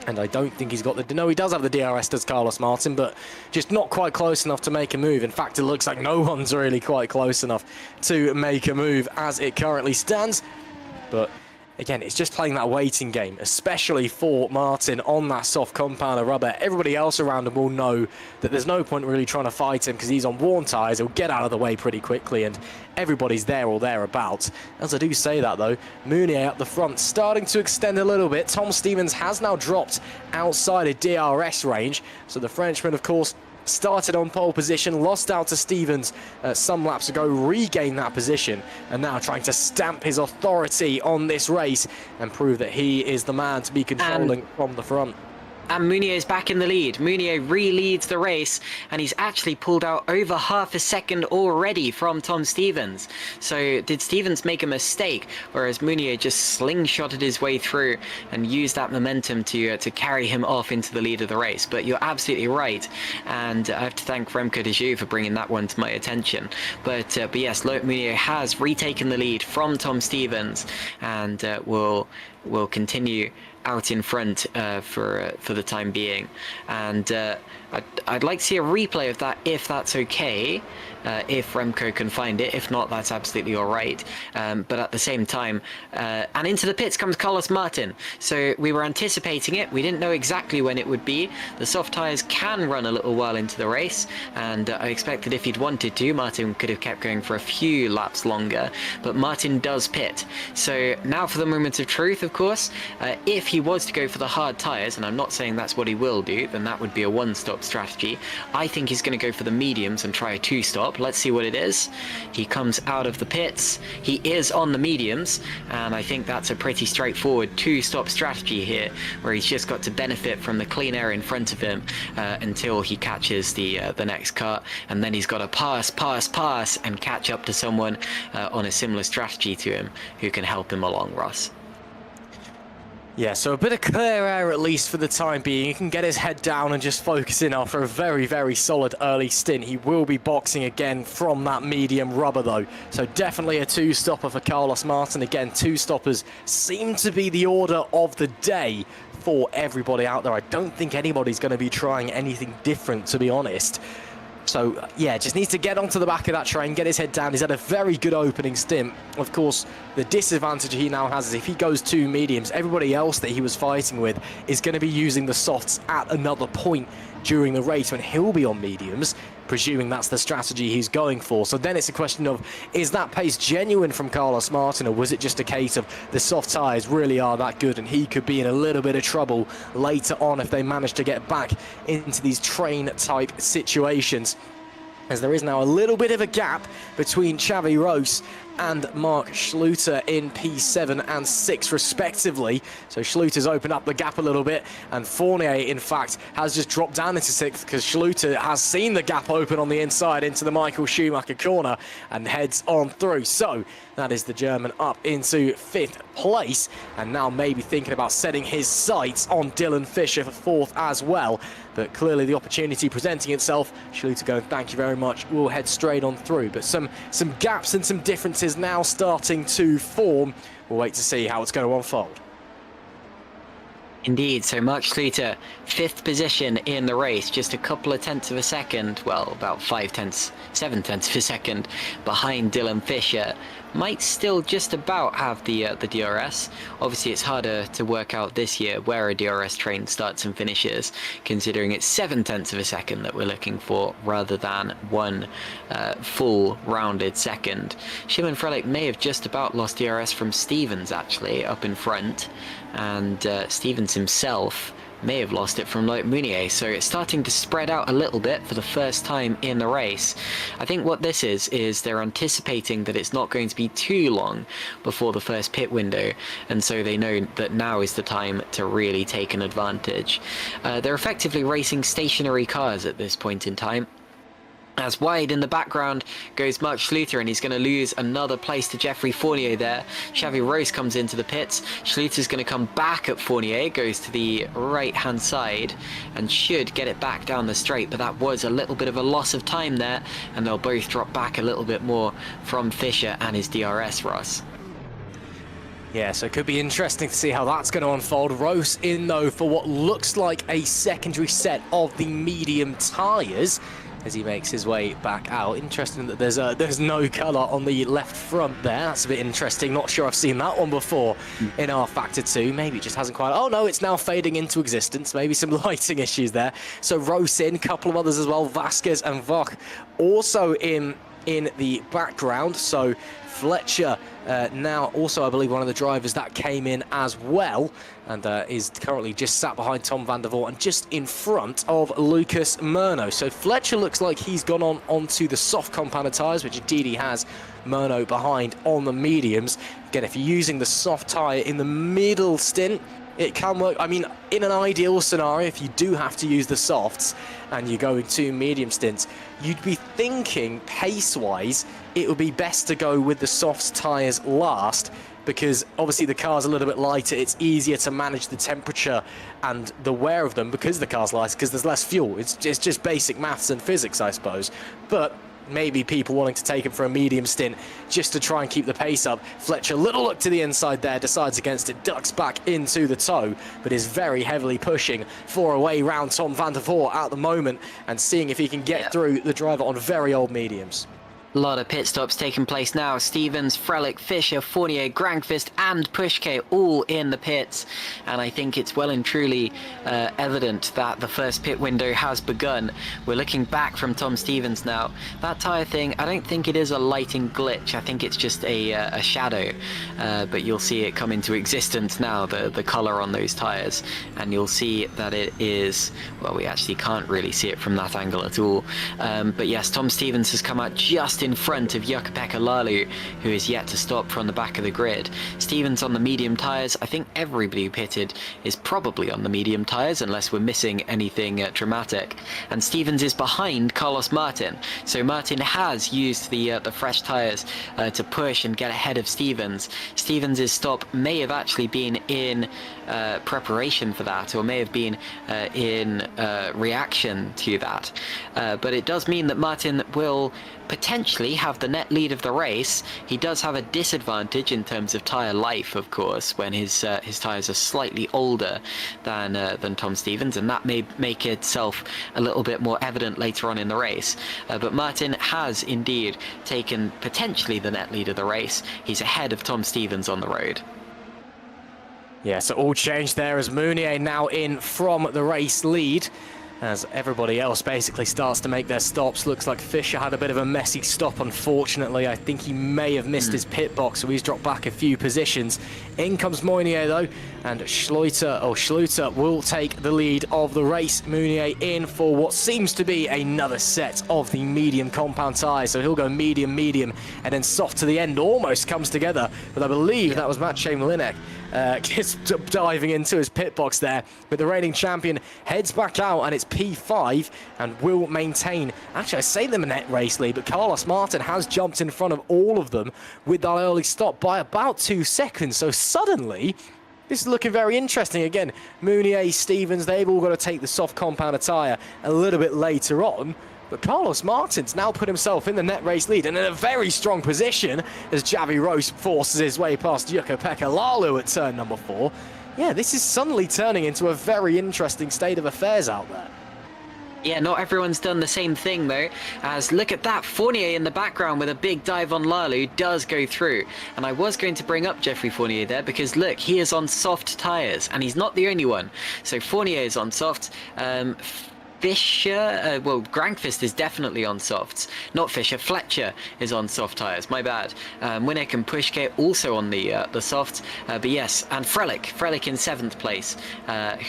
And I don't think he's got the... No, he does have the DRS, does Carlos Martin, but just not quite close enough to make a move. In fact, it looks like no one's really quite close enough to make a move as it currently stands. But again, it's just playing that waiting game, especially for Martin on that soft compound of rubber. Everybody else around him will know that there's no point really trying to fight him because he's on worn tyres. He'll get out of the way pretty quickly, and everybody's there or thereabouts. As I do say that, though, Mounier up the front, starting to extend a little bit. Tom Stevens has now dropped outside of DRS range, so the Frenchman, of course, started on pole position, lost out to Stevens some laps ago, regained that position, and now trying to stamp his authority on this race and prove that he is the man to be controlling from the front. And Mounier is back in the lead. Mounier re-leads the race, and he's actually pulled out over half a second already from Tom Stevens. So did Stevens make a mistake, whereas Mounier just slingshotted his way through and used that momentum to carry him off into the lead of the race? But you're absolutely right, and I have to thank Remco de Zeeuw for bringing that one to my attention. But yes, Mounier has retaken the lead from Tom Stevens, and will continue out in front for the time being. And I'd like to see a replay of that if that's okay, if Remco can find it. If not, that's absolutely all right. But at the same time, and into the pits comes Carlos Martin. So we were anticipating it. We didn't know exactly when it would be. The soft tyres can run a little while into the race, and I expected if he'd wanted to, Martin could have kept going for a few laps longer. But Martin does pit. So now for the moment of truth, of course. If he was to go for the hard tyres, and I'm not saying that's what he will do, then that would be a one-stop strategy. I think he's going to go for the mediums and try a two-stop. Let's see what it is. He comes out of the pits. He is on the mediums, and I think that's a pretty straightforward two-stop strategy here, where he's just got to benefit from the clean air in front of him until he catches the next car, and then he's got to pass, and catch up to someone on a similar strategy to him who can help him along, Ross. Yeah, so a bit of clear air at least for the time being. He can get his head down and just focus in after a very, very solid early stint. He will be boxing again from that medium rubber, though. So definitely a two-stopper for Carlos Martin. Again, two-stoppers seem to be the order of the day for everybody out there. I don't think anybody's going to be trying anything different, to be honest. So, yeah, just needs to get onto the back of that train, get his head down. He's had a very good opening stint. Of course, the disadvantage he now has is if he goes two mediums, everybody else that he was fighting with is going to be using the softs at another point during the race when he'll be on mediums, presuming that's the strategy he's going for. So then it's a question of, is that pace genuine from Carlos Martin, or was it just a case of the soft tyres really are that good and he could be in a little bit of trouble later on if they manage to get back into these train-type situations? As there is now a little bit of a gap between Xavi Rose and Mark Schluter in P7 and 6 respectively. So Schluter's opened up the gap a little bit, and Fournier, in fact, has just dropped down into 6th because Schluter has seen the gap open on the inside into the Michael Schumacher corner and heads on through. So that is the German up into 5th place, and now maybe thinking about setting his sights on Dylan Fisher for 4th as well. But clearly the opportunity presenting itself, Schluter going, thank you very much, we'll head straight on through. But some gaps and some differences now starting to form. We'll wait to see how it's going to unfold. Indeed, so Mark Schluter, 5th position in the race, just a couple of tenths of a second, well, about 7 tenths of a second behind Dylan Fisher. Might still just about have the DRS. Obviously, it's harder to work out this year where a DRS train starts and finishes, considering it's 7 tenths of a second that we're looking for, rather than one full rounded second. Shimon Frelick may have just about lost DRS from Stevens, actually, up in front, and Stevens himself may have lost it from Loic Mounier, so it's starting to spread out a little bit for the first time in the race. I think what this is they're anticipating that it's not going to be too long before the first pit window, and so they know that now is the time to really take an advantage. They're effectively racing stationary cars at this point in time. As wide in the background goes Mark Schluter, and he's going to lose another place to Geoffrey Fournier there. Xavi Rose comes into the pits. Schluter's going to come back at Fournier, goes to the right-hand side, and should get it back down the straight, but that was a little bit of a loss of time there, and they'll both drop back a little bit more from Fisher and his DRS, Ross. Yeah, so it could be interesting to see how that's going to unfold. Rose in, though, for what looks like a secondary set of the medium tyres, as he makes his way back out. Interesting that there's no colour on the left front there. That's a bit interesting. Not sure I've seen that one before in our Factor 2. Maybe it just hasn't quite... Oh, no, it's now fading into existence. Maybe some lighting issues there. So Rose in, a couple of others as well. Vasquez and Voch also in the background. So Fletcher now also, I believe, one of the drivers that came in as well, and is currently just sat behind Tom van der Voort and just in front of Lucas Murno. So Fletcher looks like he's gone onto the soft compounded tyres, which indeed he has. Murno behind on the mediums. Again, if you're using the soft tyre in the middle stint, it can work. I mean, in an ideal scenario, if you do have to use the softs and you're going to medium stints, you'd be thinking pace-wise it would be best to go with the softs tyres last, because obviously the car's a little bit lighter. It's easier to manage the temperature and the wear of them because the car's lighter, because there's less fuel. It's just basic maths and physics, I suppose. But maybe people wanting to take him for a medium stint just to try and keep the pace up. Fletcher, little look to the inside there, decides against it, ducks back into the toe, but is very heavily pushing for a way round Tom van der Voort at the moment, and seeing if he can get through the driver on very old mediums. A lot of pit stops taking place now. Stevens, Frelick, Fisher, Fournier, Granqvist and Pushke all in the pits, and I think it's well and truly evident that the first pit window has begun. We're looking back from Tom Stevens now. That tyre thing, I don't think it is a lighting glitch. I think it's just a shadow, but you'll see it come into existence now, the colour on those tyres, and you'll see that it is, well, we actually can't really see it from that angle at all, but yes, Tom Stevens has come out just in front of Jukka-Pekka Lalu, who is yet to stop from the back of the grid. Stevens on the medium tyres. I think everybody who pitted is probably on the medium tyres, unless we're missing anything dramatic. And Stevens is behind Carlos Martin. So Martin has used the fresh tyres to push and get ahead of Stevens. Stevens' stop may have actually been in preparation for that, or may have been in reaction to that. But it does mean that Martin will potentially have the net lead of the race. He does have a disadvantage in terms of tyre life, of course, when his tyres are slightly older than Tom Stevens, and that may make itself a little bit more evident later on in the race. But Martin has indeed taken potentially the net lead of the race. He's ahead of Tom Stevens on the road. Yeah, so all changed there as Mounier now in from the race lead. as everybody else basically starts to make their stops. Looks like Fischer had a bit of a messy stop, unfortunately. I think he may have missed his pit box, so he's dropped back a few positions. In comes Mounier, though, and Schluter will take the lead of the race. Mounier in for what seems to be another set of the medium compound tyres, so he'll go medium, and then soft to the end. Almost comes together, but I believe that was Maciej Mlinek just diving into his pit box there. But the reigning champion heads back out, and it's P5 and will maintain, actually I say the net race lead, but Carlos Martin has jumped in front of all of them with that early stop by about 2 seconds. So suddenly this is looking very interesting. Again, Mounier, Stevens, they've all got to take the soft compound tyre a little bit later on. But Carlos Martin's now put himself in the net race lead and in a very strong position as Javi Rose forces his way past Jukka-Pekka Lalu at turn number 4. Yeah, this is suddenly turning into a very interesting state of affairs out there. Yeah, not everyone's done the same thing though, as look at that, Fournier in the background with a big dive on Lalu does go through. And I was going to bring up Geoffrey Fournier there because look, he is on soft tyres and he's not the only one. So Fournier is on soft. Fischer, well, Grankvist is definitely on softs. Not Fischer, Fletcher is on soft tyres, my bad. Winnick and Pushke also on the softs. But yes, and Frelick in 7th place,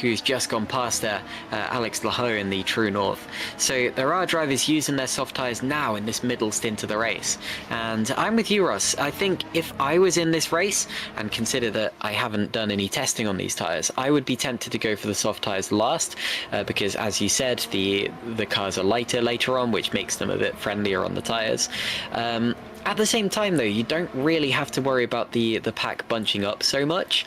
who's just gone past there, Alex Laho in the True North. So there are drivers using their soft tyres now in this middle stint of the race. And I'm with you, Ross. I think if I was in this race, and consider that I haven't done any testing on these tyres, I would be tempted to go for the soft tyres last, because as you said, the cars are lighter later on, which makes them a bit friendlier on the tyres. At the same time, though, you don't really have to worry about the pack bunching up so much.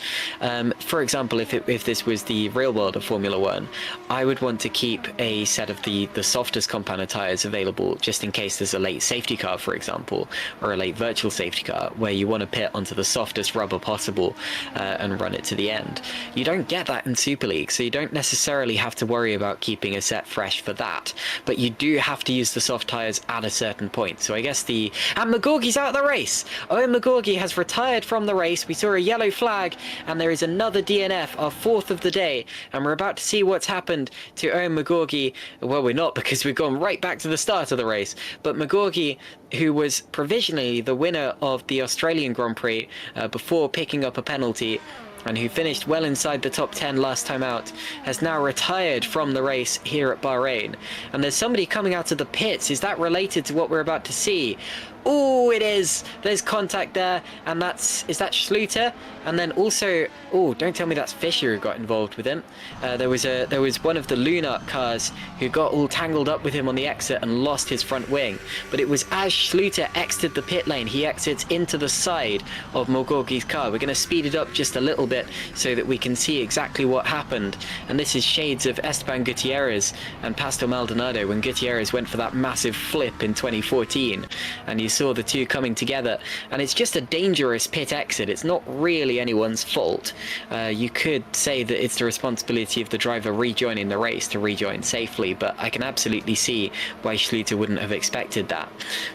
For example, if this was the real world of Formula 1, I would want to keep a set of the softest compound tyres available just in case there's a late safety car, for example, or a late virtual safety car, where you want to pit onto the softest rubber possible and run it to the end. You don't get that in Super League, so you don't necessarily have to worry about keeping a set fresh for that. But you do have to use the soft tyres at a certain point. So I guess and McGorgy's out of the race. Owen McGorgy has retired from the race. We saw a yellow flag, and there is another DNF, our 4th of the day, and we're about to see what's happened to Owen McGorgy. Well, we're not, because we've gone right back to the start of the race. But McGorgy, who was provisionally the winner of the Australian Grand Prix before picking up a penalty, and who finished well inside the top 10 last time out, has now retired from the race here at Bahrain. And there's somebody coming out of the pits. Is that related to what we're about to see? Oh, it is. There's contact there, and is that Schluter? And then also, oh, don't tell me that's Fischer who got involved with him. There was one of the Lunart cars who got all tangled up with him on the exit and lost his front wing. But it was as Schluter exited the pit lane, he exits into the side of Mogorgi's car. We're going to speed it up just a little bit so that we can see exactly what happened. And this is shades of Esteban Gutierrez and Pastor Maldonado when Gutierrez went for that massive flip in 2014. And you saw the two coming together, and it's just a dangerous pit exit. It's not really anyone's fault. You could say that it's the responsibility of the driver rejoining the race to rejoin safely, but I can absolutely see why Schluter wouldn't have expected that.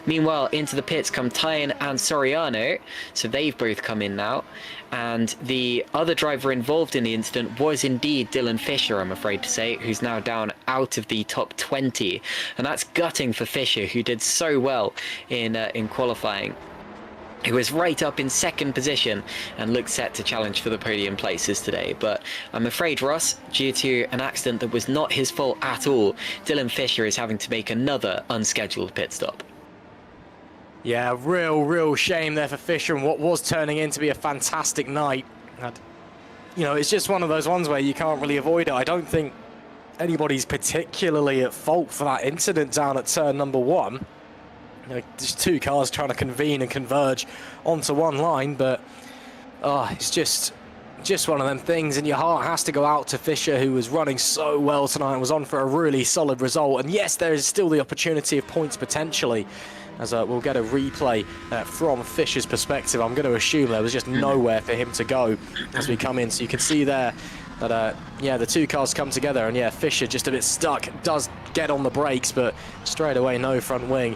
Meanwhile, into the pits come Tyan and Soriano, so they've both come in now. And the other driver involved in the incident was indeed Dylan Fischer, I'm afraid to say, who's now down out of the top 20. And that's gutting for Fischer, who did so well in qualifying. He was right up in 2nd position and looked set to challenge for the podium places today. But I'm afraid, Ross, due to an accident that was not his fault at all, Dylan Fischer is having to make another unscheduled pit stop. Yeah, real shame there for Fischer and what was turning in to be a fantastic night. And, you know, it's just one of those ones where you can't really avoid it. I don't think anybody's particularly at fault for that incident down at turn number 1. You know, there's 2 cars trying to convene and converge onto one line, but it's just one of them things, and your heart has to go out to Fischer, who was running so well tonight and was on for a really solid result. And yes, there is still the opportunity of points potentially, as we'll get a replay from Fischer's perspective. I'm going to assume there was just nowhere for him to go as we come in. So you can see there that, yeah, the 2 cars come together, and yeah, Fischer just a bit stuck, does get on the brakes, but straight away no front wing.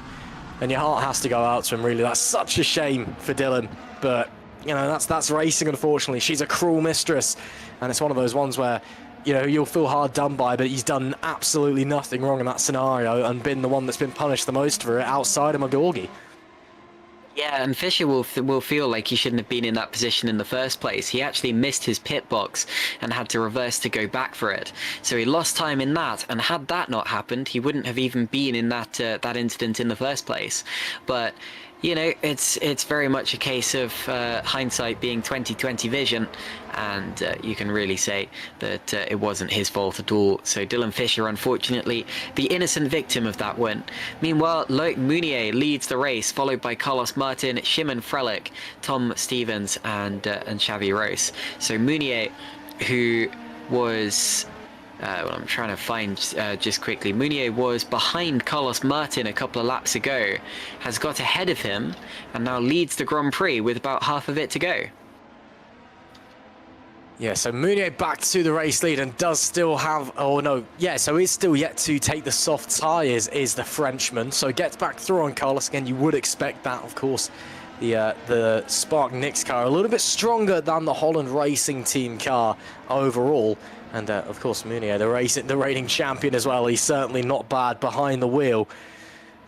And your heart has to go out to him, really. That's such a shame for Dylan, but you know, that's racing, unfortunately. She's a cruel mistress, and it's one of those ones where you know, you'll feel hard done by, but he's done absolutely nothing wrong in that scenario and been the one that's been punished the most for it outside of McGorgy. Yeah, and Fisher will feel like he shouldn't have been in that position in the first place. He actually missed his pit box and had to reverse to go back for it. So he lost time in that, and had that not happened, he wouldn't have even been in that that incident in the first place. But you know, it's very much a case of hindsight being 20/20 vision, and you can really say that it wasn't his fault at all. So Dylan Fisher, unfortunately, the innocent victim of that win. Meanwhile, Loic Mounier leads the race, followed by Carlos Martin, Shimon Frelick, Tom Stevens, and Xavi Rose. So Mounier, who was... well, I'm trying to find just quickly. Mounier was behind Carlos Martin a couple of laps ago, has got ahead of him, and now leads the Grand Prix with about half of it to go. Yeah, so Mounier back to the race lead and does still have, oh no, yeah, so he's still yet to take the soft tyres, is the Frenchman. So gets back through on Carlos again. You would expect that, of course. The Spark Nix car a little bit stronger than the Holland Racing Team car overall. And of course, Mounier, the reigning champion as well. He's certainly not bad behind the wheel.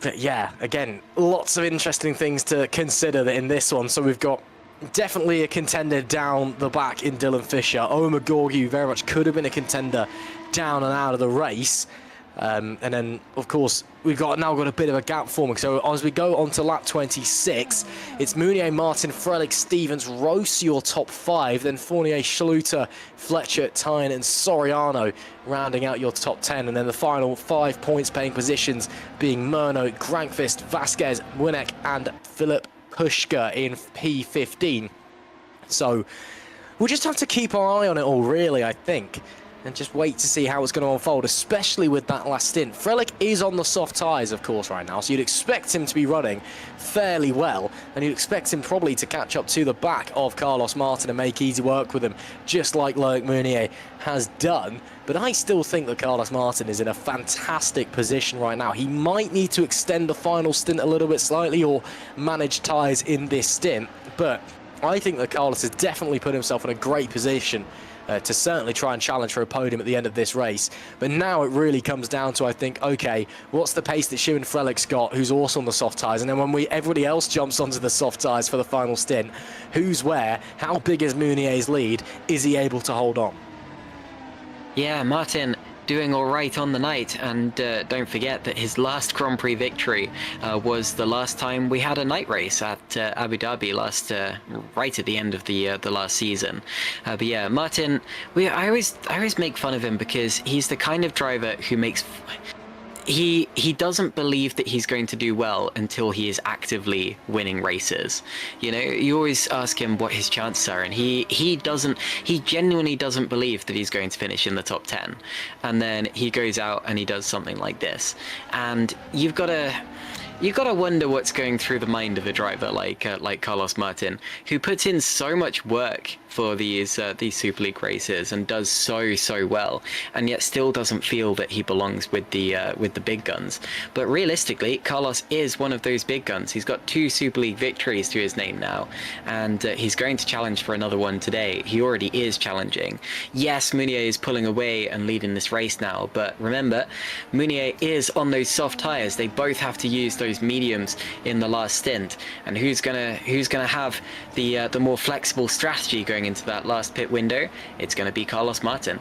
But yeah, again, lots of interesting things to consider in this one. So we've got definitely a contender down the back in Dylan Fisher. Owen McGorgy very much could have been a contender down and out of the race. And then, of course, we've now got a bit of a gap forming. So as we go on to lap 26, it's Mounier, Martin, Frelick, Stevens, Rose, your top 5. Then Fournier, Schluter, Fletcher, Tyne, and Soriano rounding out your top 10. And then the final 5 points paying positions being Murno, Grankvist, Vasquez, Winnick, and Philip Pushka in P15. So we'll just have to keep our eye on it all, really, I think, and just wait to see how it's going to unfold, especially with that last stint. Frelick is on the soft tyres, of course, right now, so you'd expect him to be running fairly well, and you'd expect him probably to catch up to the back of Carlos Martin and make easy work with him, just like Loic Mounier has done. But I still think that Carlos Martin is in a fantastic position right now. He might need to extend the final stint a little bit slightly or manage tyres in this stint, but I think that Carlos has definitely put himself in a great position to certainly try and challenge for a podium at the end of this race. But now it really comes down to, I think, okay, what's the pace that Shimon Frelick's got, who's also on the soft tyres, and then when everybody else jumps onto the soft tyres for the final stint, who's where, how big is Mounier's lead, is he able to hold on? Yeah, Martin doing all right on the night, and don't forget that his last Grand Prix victory was the last time we had a night race at Abu Dhabi right at the end of the last season. But yeah, Martin, I always make fun of him because he's the kind of driver who makes... He doesn't believe that he's going to do well until he is actively winning races. You know, you always ask him what his chances are, and he genuinely doesn't believe that he's going to finish in the top 10. And then he goes out and he does something like this. And you've got to wonder what's going through the mind of a driver like Carlos Martin, who puts in so much work for these Super League races and does so well, and yet still doesn't feel that he belongs with the big guns. But realistically, Carlos is one of those big guns. He's got 2 Super League victories to his name now, and he's going to challenge for another one today. He already is challenging. Yes, Mounier is pulling away and leading this race now, but remember, Mounier is on those soft tyres. They both have to use those mediums in the last stint, and who's gonna have the more flexible strategy going into that last pit window? It's going to be Carlos Martin.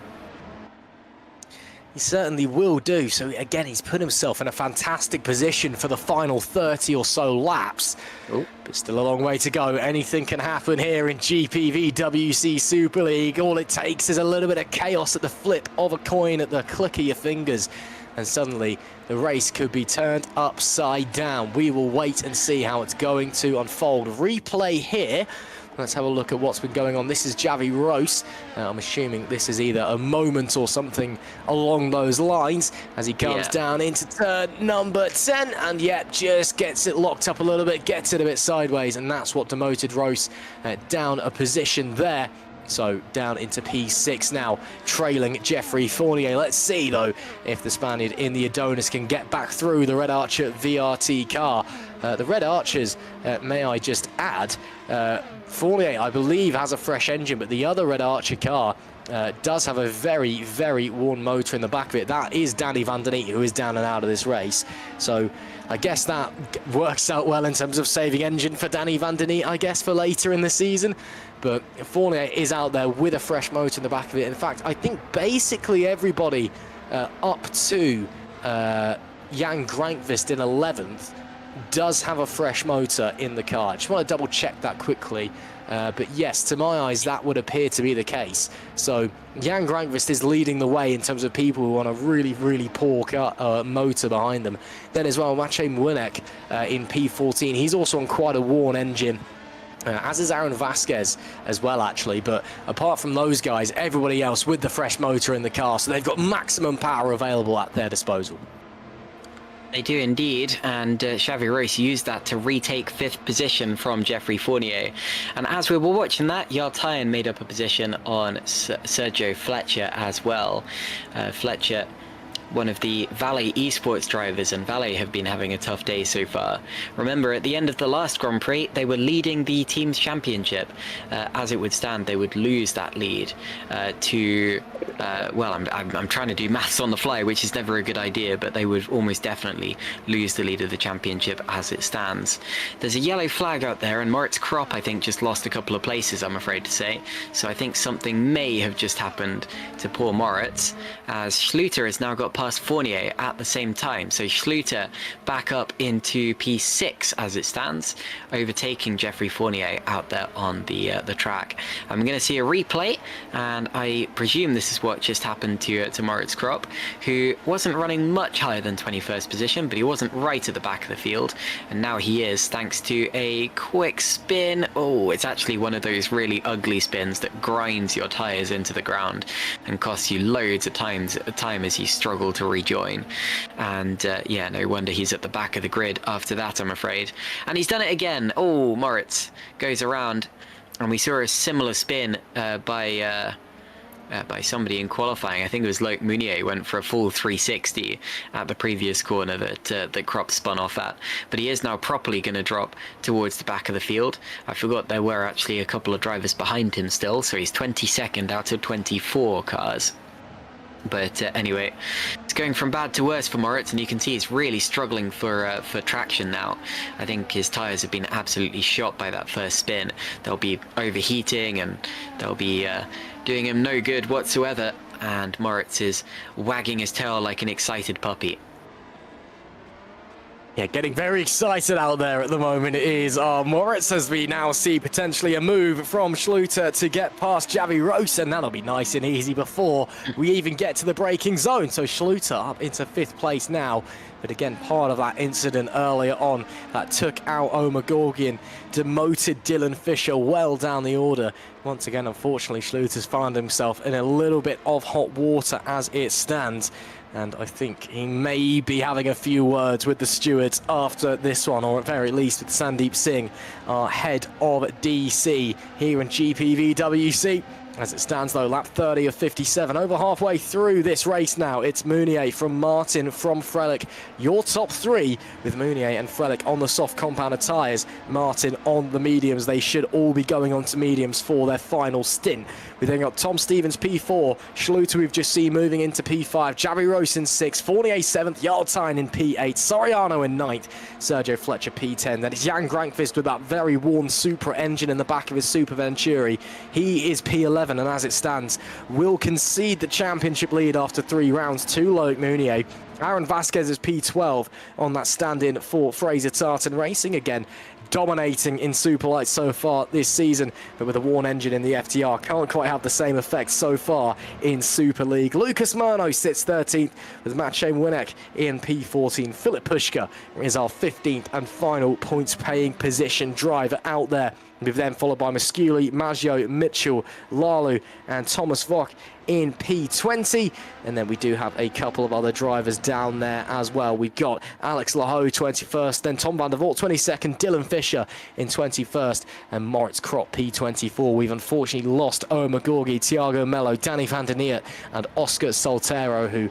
He certainly will do. So again, he's put himself in a fantastic position for the final 30 or so laps. Oh, but still a long way to go. Anything can happen here in GPVWC Super League. All it takes is a little bit of chaos at the flip of a coin, at the click of your fingers, and suddenly the race could be turned upside down. We will wait and see how it's going to unfold. Replay here. Let's have a look at what's been going on. This is Xavi Rose. I'm assuming this is either a moment or something along those lines as he comes down into turn number 10, and yet just gets it locked up a little bit, gets it a bit sideways, and that's what demoted Rose down a position there. So down into P6 now, trailing Jeffrey Fournier. Let's see, though, if the Spaniard in the Adonis can get back through the Red Archer VRT car. The Red Archers, may I just add, Fournier, I believe, has a fresh engine, but the other Red Archer car does have a very, very worn motor in the back of it. That is Danny van der Neet, who is down and out of this race. So I guess that works out well in terms of saving engine for Danny van der Neet, I guess, for later in the season. But Fournier is out there with a fresh motor in the back of it. In fact, I think basically everybody up to Jan Grankvist in 11th does have a fresh motor in the car. I just want to double check that quickly. But yes, to my eyes, that would appear to be the case. So Jan Grankvist is leading the way in terms of people who want a really, really poor car, motor behind them. Then as well, Maciej Młynek in P14. He's also on quite a worn engine. As is Aaron Vasquez as well, actually. But apart from those guys, everybody else with the fresh motor in the car. So they've got maximum power available at their disposal. They do indeed, and Xavi Royce used that to retake 5th position from Geoffrey Fournier. And as we were watching that, Jarl Tyen made up a position on Sergio Fletcher as well. Fletcher, one of the Valet esports drivers, and Valet have been having a tough day so far. Remember, at the end of the last Grand Prix, they were leading the team's championship. As it would stand, they would lose that lead well, I'm trying to do maths on the fly, which is never a good idea, but they would almost definitely lose the lead of the championship as it stands. There's a yellow flag out there, and Moritz Kropp, I think, just lost a couple of places, I'm afraid to say. So I think something may have just happened to poor Moritz, as Schluter has now got past Fournier at the same time. So Schluter back up into P6 as it stands, overtaking Geoffrey Fournier out there on the track. I'm going to see a replay, and I presume this is what just happened to Moritz Kropp, who wasn't running much higher than 21st position, but he wasn't right at the back of the field, and now he is, thanks to a quick spin. Oh, it's actually one of those really ugly spins that grinds your tyres into the ground and costs you loads of time as you struggle to rejoin. And yeah, no wonder he's at the back of the grid after that, I'm afraid. And he's done it again. Oh, Moritz goes around, and we saw a similar spin by somebody in qualifying. I think it was Loic Meunier, went for a full 360 at the previous corner that Kropp spun off at. But he is now properly going to drop towards the back of the field. I forgot there were actually a couple of drivers behind him still, so he's 22nd out of 24 cars. But anyway, it's going from bad to worse for Moritz, and you can see he's really struggling for traction now. I think his tyres have been absolutely shot by that first spin. They'll be overheating, and they'll be doing him no good whatsoever. And Moritz is wagging his tail like an excited puppy. Yeah, getting very excited out there at the moment is Moritz, as we now see potentially a move from Schluter to get past Xavi Royce, and that'll be nice and easy before we even get to the braking zone. So Schluter up into 5th place now. But again, part of that incident earlier on that took out Omar Gorgian, demoted Dylan Fisher well down the order. Once again, unfortunately, Schluter's found himself in a little bit of hot water as it stands. And I think he may be having a few words with the stewards after this one, or at very least with Sandeep Singh, our head of DC here in GPVWC. As it stands though, lap 30 of 57, over halfway through this race now. It's Meunier from Martin from Frelick. Your top three with Meunier and Frelick on the soft compounded tyres. Martin on the mediums. They should all be going on to mediums for their final stint. We then got Tom Stevens P4, Schluter we've just seen moving into P5, Xavi Royce in 6th, Fournier 7th, Jarl Tyen in P8, Soriano in 9th, Sergio Fletcher P10. Then it's Jan Grankvist with that very worn Supra engine in the back of his Super Venturi. He is P11, and as it stands, will concede the championship lead after 3 rounds to Loic Meunier. Aaron Vasquez is P12 on that stand-in for Fraser Tartan Racing. Again, dominating in Superlight so far this season, but with a worn engine in the FTR, can't quite have the same effect so far in Super League. Lucas Murno sits 13th with Maciej Młynek in P14. Filip Puška is our 15th and final points-paying position driver out there. We've then followed by Musculi, Maggio, Mitchell, Lalu and Thomas Vock in P20, and then we do have a couple of other drivers down there as well. We've got Alex Laho 21st, then Tom van der Voort 22nd, Dylan Fisher in 21st, and Moritz Kropp P24. We've unfortunately lost Omar Gorgi, Thiago Mello, Danny van der Neet and Oscar Soltero, who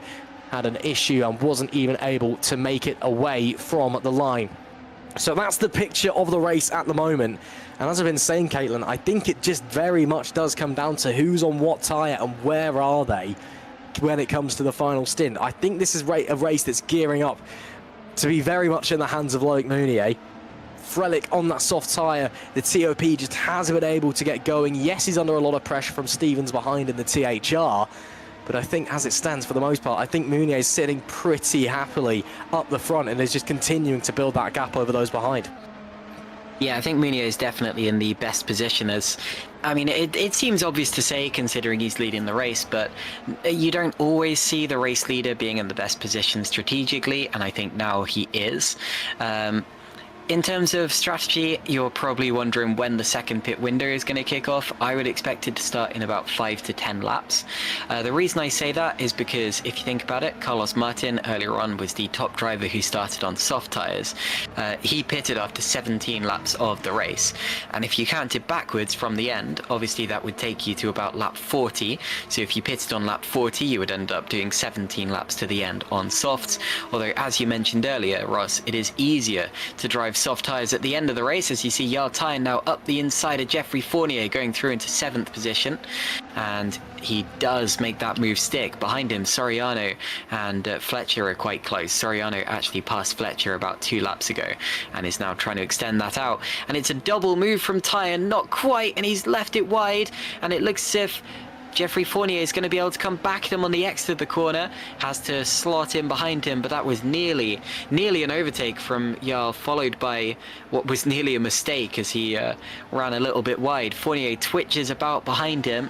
had an issue and wasn't even able to make it away from the line. So that's the picture of the race at the moment. And as I've been saying, Caitlin, I think it just very much does come down to who's on what tyre and where are they when it comes to the final stint. I think this is a race that's gearing up to be very much in the hands of Loic Mounier. Frelick on that soft tyre, the TOP just hasn't been able to get going. Yes, he's under a lot of pressure from Stevens behind in the THR, but I think as it stands for the most part, I think Mounier is sitting pretty happily up the front and is just continuing to build that gap over those behind. Yeah, I think Mounier is definitely in the best position as... I mean, it seems obvious to say considering he's leading the race, but you don't always see the race leader being in the best position strategically, and I think now he is. In terms of strategy, you're probably wondering when the second pit window is going to kick off. I would expect it to start in about 5 to 10 laps. The reason I say that is because if you think about it, Carlos Martin earlier on was the top driver who started on soft tyres. He pitted after 17 laps of the race. And if you counted backwards from the end, obviously that would take you to about lap 40. So if you pitted on lap 40, you would end up doing 17 laps to the end on softs. Although, as you mentioned earlier, Ross, it is easier to drive soft tyres at the end of the race, as you see Jarl Tyne now up the inside of Geoffrey Fournier, going through into 7th position, and he does make that move stick. Behind him, Soriano and Fletcher are quite close. Soriano actually passed Fletcher about 2 laps ago and is now trying to extend that out, and it's a double move from Tyne, not quite, and he's left it wide, and it looks as if Geoffrey Fournier is going to be able to come back at him on the exit of the corner, has to slot in behind him, but that was nearly an overtake from Jarl, followed by what was nearly a mistake as he ran a little bit wide. Fournier twitches about behind him,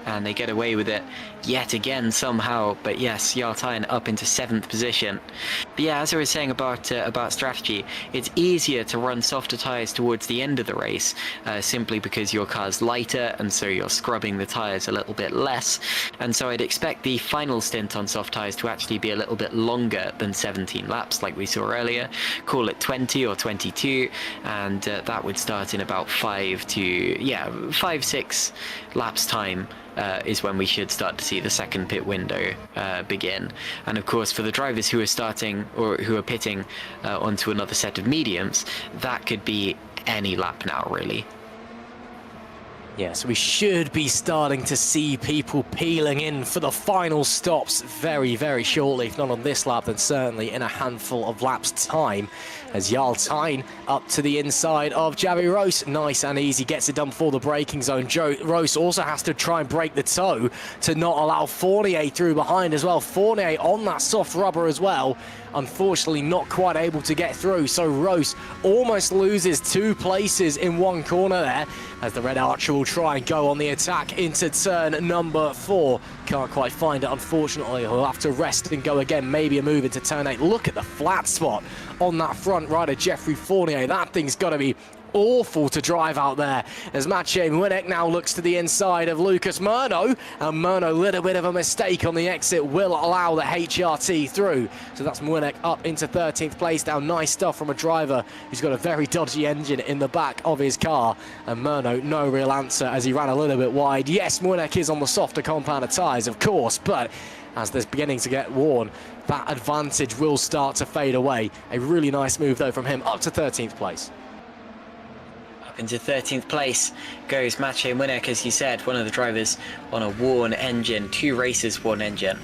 and they get away with it yet again somehow. But yes, Jarl Tyne up into 7th position. But yeah, as I was saying about strategy, it's easier to run softer tyres towards the end of the race, simply because your car's lighter, and so you're scrubbing the tyres a little bit less. And so I'd expect the final stint on soft tyres to actually be a little bit longer than 17 laps like we saw earlier. Call it 20 or 22, and that would start in about 5-6 laps time. Is when we should start to see the second pit window begin. And of course, for the drivers who are starting or who are pitting onto another set of mediums, that could be any lap now, really. Yeah, so we should be starting to see people peeling in for the final stops very, very shortly. If not on this lap, then certainly in a handful of laps' time. As Jarl Tyne up to the inside of Javi Rose. Nice and easy, gets it done for the braking zone. Rose also has to try and break the toe to not allow Fournier through behind as well. Fournier on that soft rubber as well. Unfortunately not quite able to get through, so Rose almost loses 2 places in one corner there, as the Red Archer will try and go on the attack into turn number 4. Can't quite find it, unfortunately. He'll have to rest and go again, maybe a move into turn 8. Look at the flat spot on that front rider, Geoffrey Fournier. That thing's got to be awful to drive out there, as Maciej Młynek now looks to the inside of Lucas Murno, and Murno, little bit of a mistake on the exit, will allow the HRT through. So that's Młynek up into 13th place now. Nice stuff from a driver who's got a very dodgy engine in the back of his car, and Murno, no real answer as he ran a little bit wide. Yes, Młynek is on the softer compound of tyres, of course, but as they're beginning to get worn, that advantage will start to fade away. A really nice move though from him, up to 13th place. Into 13th place goes Maciej Młynek, as you said, one of the drivers on a worn engine, 2 races worn engine.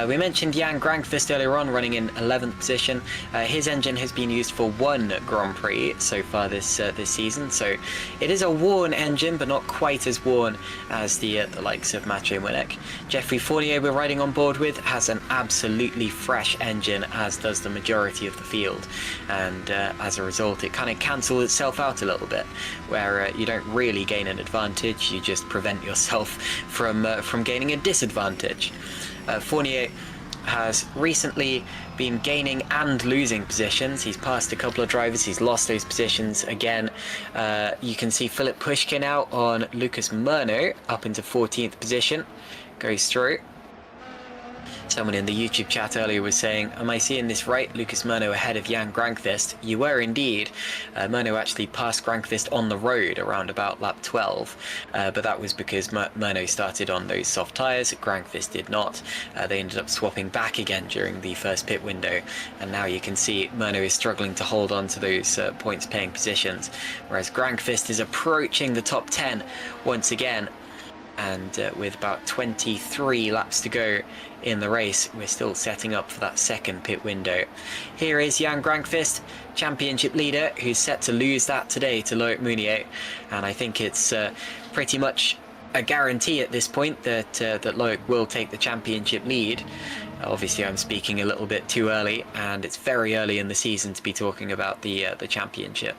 We mentioned Jan Grankvist earlier on, running in 11th position. His engine has been used for 1 Grand Prix so far this season, so it is a worn engine, but not quite as worn as the likes of Maciej Młynek. Geoffrey Fournier, we're riding on board with, has an absolutely fresh engine, as does the majority of the field, and as a result, it kind of cancels itself out a little bit, where you don't really gain an advantage, you just prevent yourself from gaining a disadvantage. Fournier has recently been gaining and losing positions. He's passed a couple of drivers, he's lost those positions again. You can see Philip Pushkin out on Lucas Murno, up into 14th position, goes through. Someone in the YouTube chat earlier was saying, am I seeing this right? Lucas Murno ahead of Jan Grankvist. You were indeed. Murno actually passed Grankvist on the road around about lap 12, but that was because Murno started on those soft tyres. Grankvist did not. They ended up swapping back again during the first pit window, and now you can see Murno is struggling to hold on to those points paying positions, whereas Grankvist is approaching the top 10 once again. And with about 23 laps to go in the race, we're still setting up for that second pit window. Here is Jan Grankvist, championship leader, who's set to lose that today to Loic Mounier, and I think it's pretty much a guarantee at this point that that Loic will take the championship lead. Obviously, I'm speaking a little bit too early, and it's very early in the season to be talking about the championship.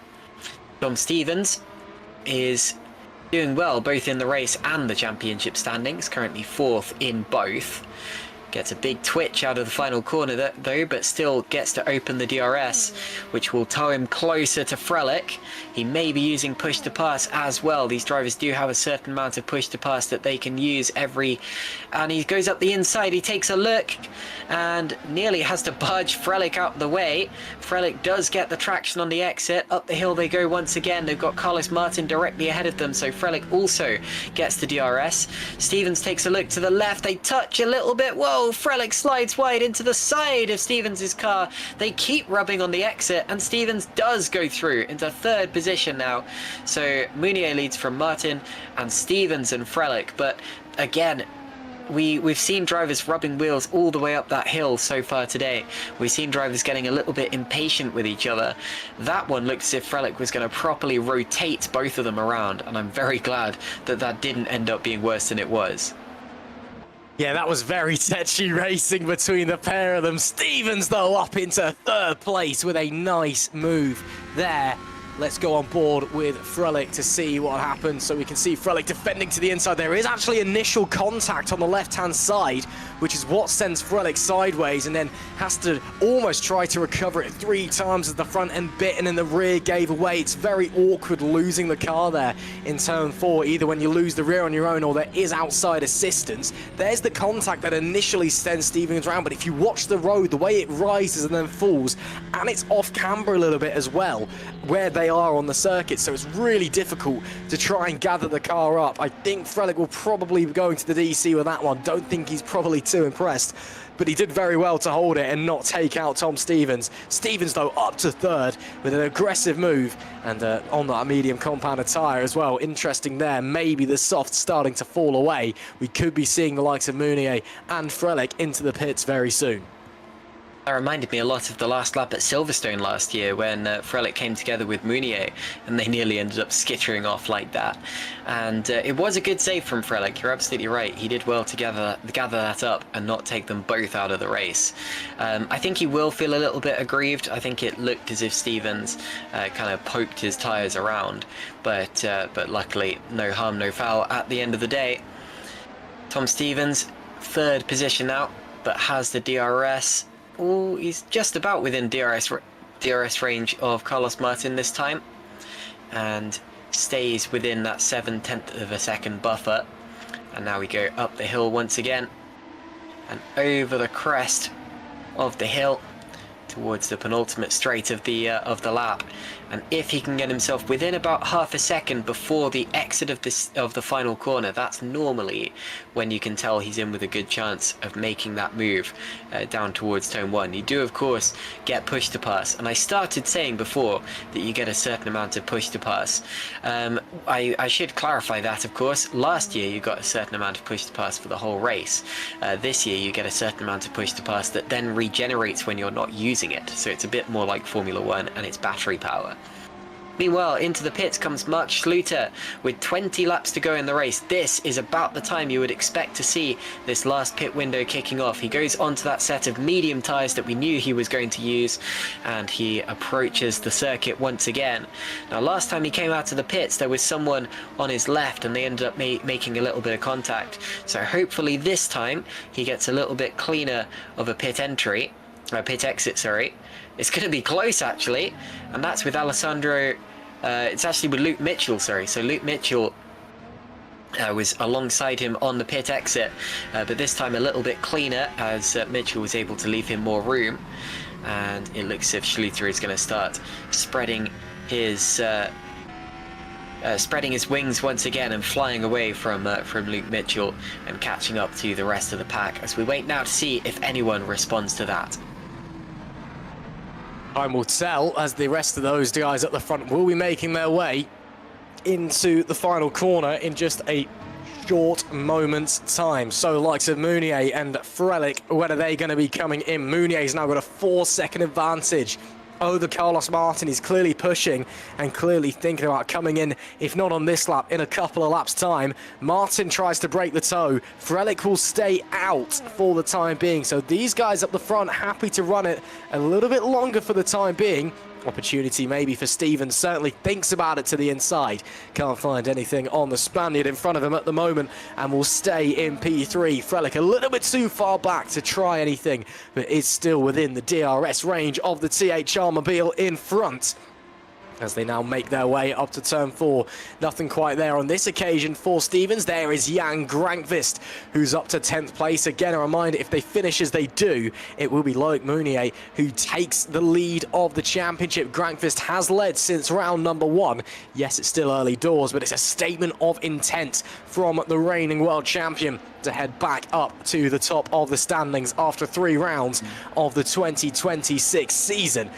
Tom Stevens is doing well both in the race and the championship standings, currently 4th in both. Gets a big twitch out of the final corner though, but still gets to open the DRS, which will tow him closer to Frelick. He may be using push to pass as well. These drivers do have a certain amount of push to pass that they can use and he goes up the inside. He takes a look and nearly has to budge Frelick out the way. Frelick does get the traction on the exit. Up the hill they go once again. They've got Carlos Martin directly ahead of them, so Frelick also gets the DRS. Stevens takes a look to the left. They touch a little bit. Whoa! Frelick slides wide into the side of Stevens' car. They keep rubbing on the exit, and Stevens does go through into 3rd position now. So Mounier leads from Martin and Stevens and Frelick, but again, we've seen drivers rubbing wheels all the way up that hill so far today. We've seen drivers getting a little bit impatient with each other. That one looked as if Frelick was going to properly rotate both of them around, and I'm very glad that that didn't end up being worse than it was. Yeah, that was very touchy racing between the pair of them. Stevens, though, up into 3rd place with a nice move there. Let's go on board with Frelick to see what happens. So we can see Frelick defending to the inside. There is actually initial contact on the left-hand side, which is what sends Frelick sideways, and then has to almost try to recover it 3 times as the front end bit and then the rear gave away. It's very awkward losing the car there in turn 4, either when you lose the rear on your own or there is outside assistance. There's the contact that initially sends Stevens around, but if you watch the road, the way it rises and then falls, and it's off camber a little bit as well, where they are on the circuit, so it's really difficult to try and gather the car up. I think Frelick will probably be going to the DC with that one. Don't think he's probably too impressed, but he did very well to hold it and not take out Tom Stevens. Stevens, though, up to 3rd with an aggressive move, and on that medium compounded tyre as well. Interesting there, maybe the soft starting to fall away. We could be seeing the likes of Mounier and Frelick into the pits very soon. That reminded me a lot of the last lap at Silverstone last year when Frelick came together with Mounier and they nearly ended up skittering off like that. And it was a good save from Frelick, you're absolutely right. He did well to gather that up and not take them both out of the race. I think he will feel a little bit aggrieved. I think it looked as if Stevens kind of poked his tyres around, but luckily no harm, no foul at the end of the day. Tom Stevens, 3rd position now, but has the DRS. Oh, he's just about within DRS range of Carlos Martin this time, and stays within that 7/10 of a second buffer. And now we go up the hill once again and over the crest of the hill towards the penultimate straight of the lap. And if he can get himself within about half a second before the exit of the final corner, that's normally when you can tell he's in with a good chance of making that move down towards turn 1. You do, of course, get push to pass, and I started saying before that you get a certain amount of push to pass. I should clarify that, of course. Last year you got a certain amount of push to pass for the whole race. This year you get a certain amount of push to pass that then regenerates when you're not using it, so it's a bit more like Formula 1 and it's battery power. Meanwhile, into the pits comes Mark Schluter with 20 laps to go in the race. This is about the time you would expect to see this last pit window kicking off. He goes onto that set of medium tyres that we knew he was going to use, and he approaches the circuit once again. Now, last time he came out of the pits, there was someone on his left, and they ended up making a little bit of contact. So hopefully this time he gets a little bit cleaner of a pit exit, sorry. It's going to be close, actually, and that's with Alessandro. It's actually with Luke Mitchell, sorry. So Luke Mitchell was alongside him on the pit exit, but this time a little bit cleaner as Mitchell was able to leave him more room, and it looks as if Schluter is going to start spreading his wings once again and flying away from Luke Mitchell and catching up to the rest of the pack, as we wait now to see if anyone responds to that. Time will tell as the rest of those guys at the front will be making their way into the final corner in just a short moment's time. So likes of Mounier and Frelich, when are they going to be coming in? Mounier's now got a 4-second advantage over Carlos Martin. He's clearly pushing and clearly thinking about coming in, if not on this lap, in a couple of laps' time. Martin tries to break the toe. Frelich will stay out for the time being. So these guys up the front happy to run it a little bit longer for the time being. Opportunity maybe for Stevens, certainly thinks about it to the inside. Can't find anything on the Spaniard in front of him at the moment and will stay in P3. Frelich a little bit too far back to try anything, but is still within the DRS range of the THR Mobile in front, as they now make their way up to turn 4. Nothing quite there on this occasion for Stevens. There is Jan Grankvist, who's up to 10th place. Again, a reminder, if they finish as they do, it will be Loic Mounier who takes the lead of the championship. Grankvist has led since round number 1. Yes, it's still early doors, but it's a statement of intent from the reigning world champion to head back up to the top of the standings after 3 rounds of the 2026 season.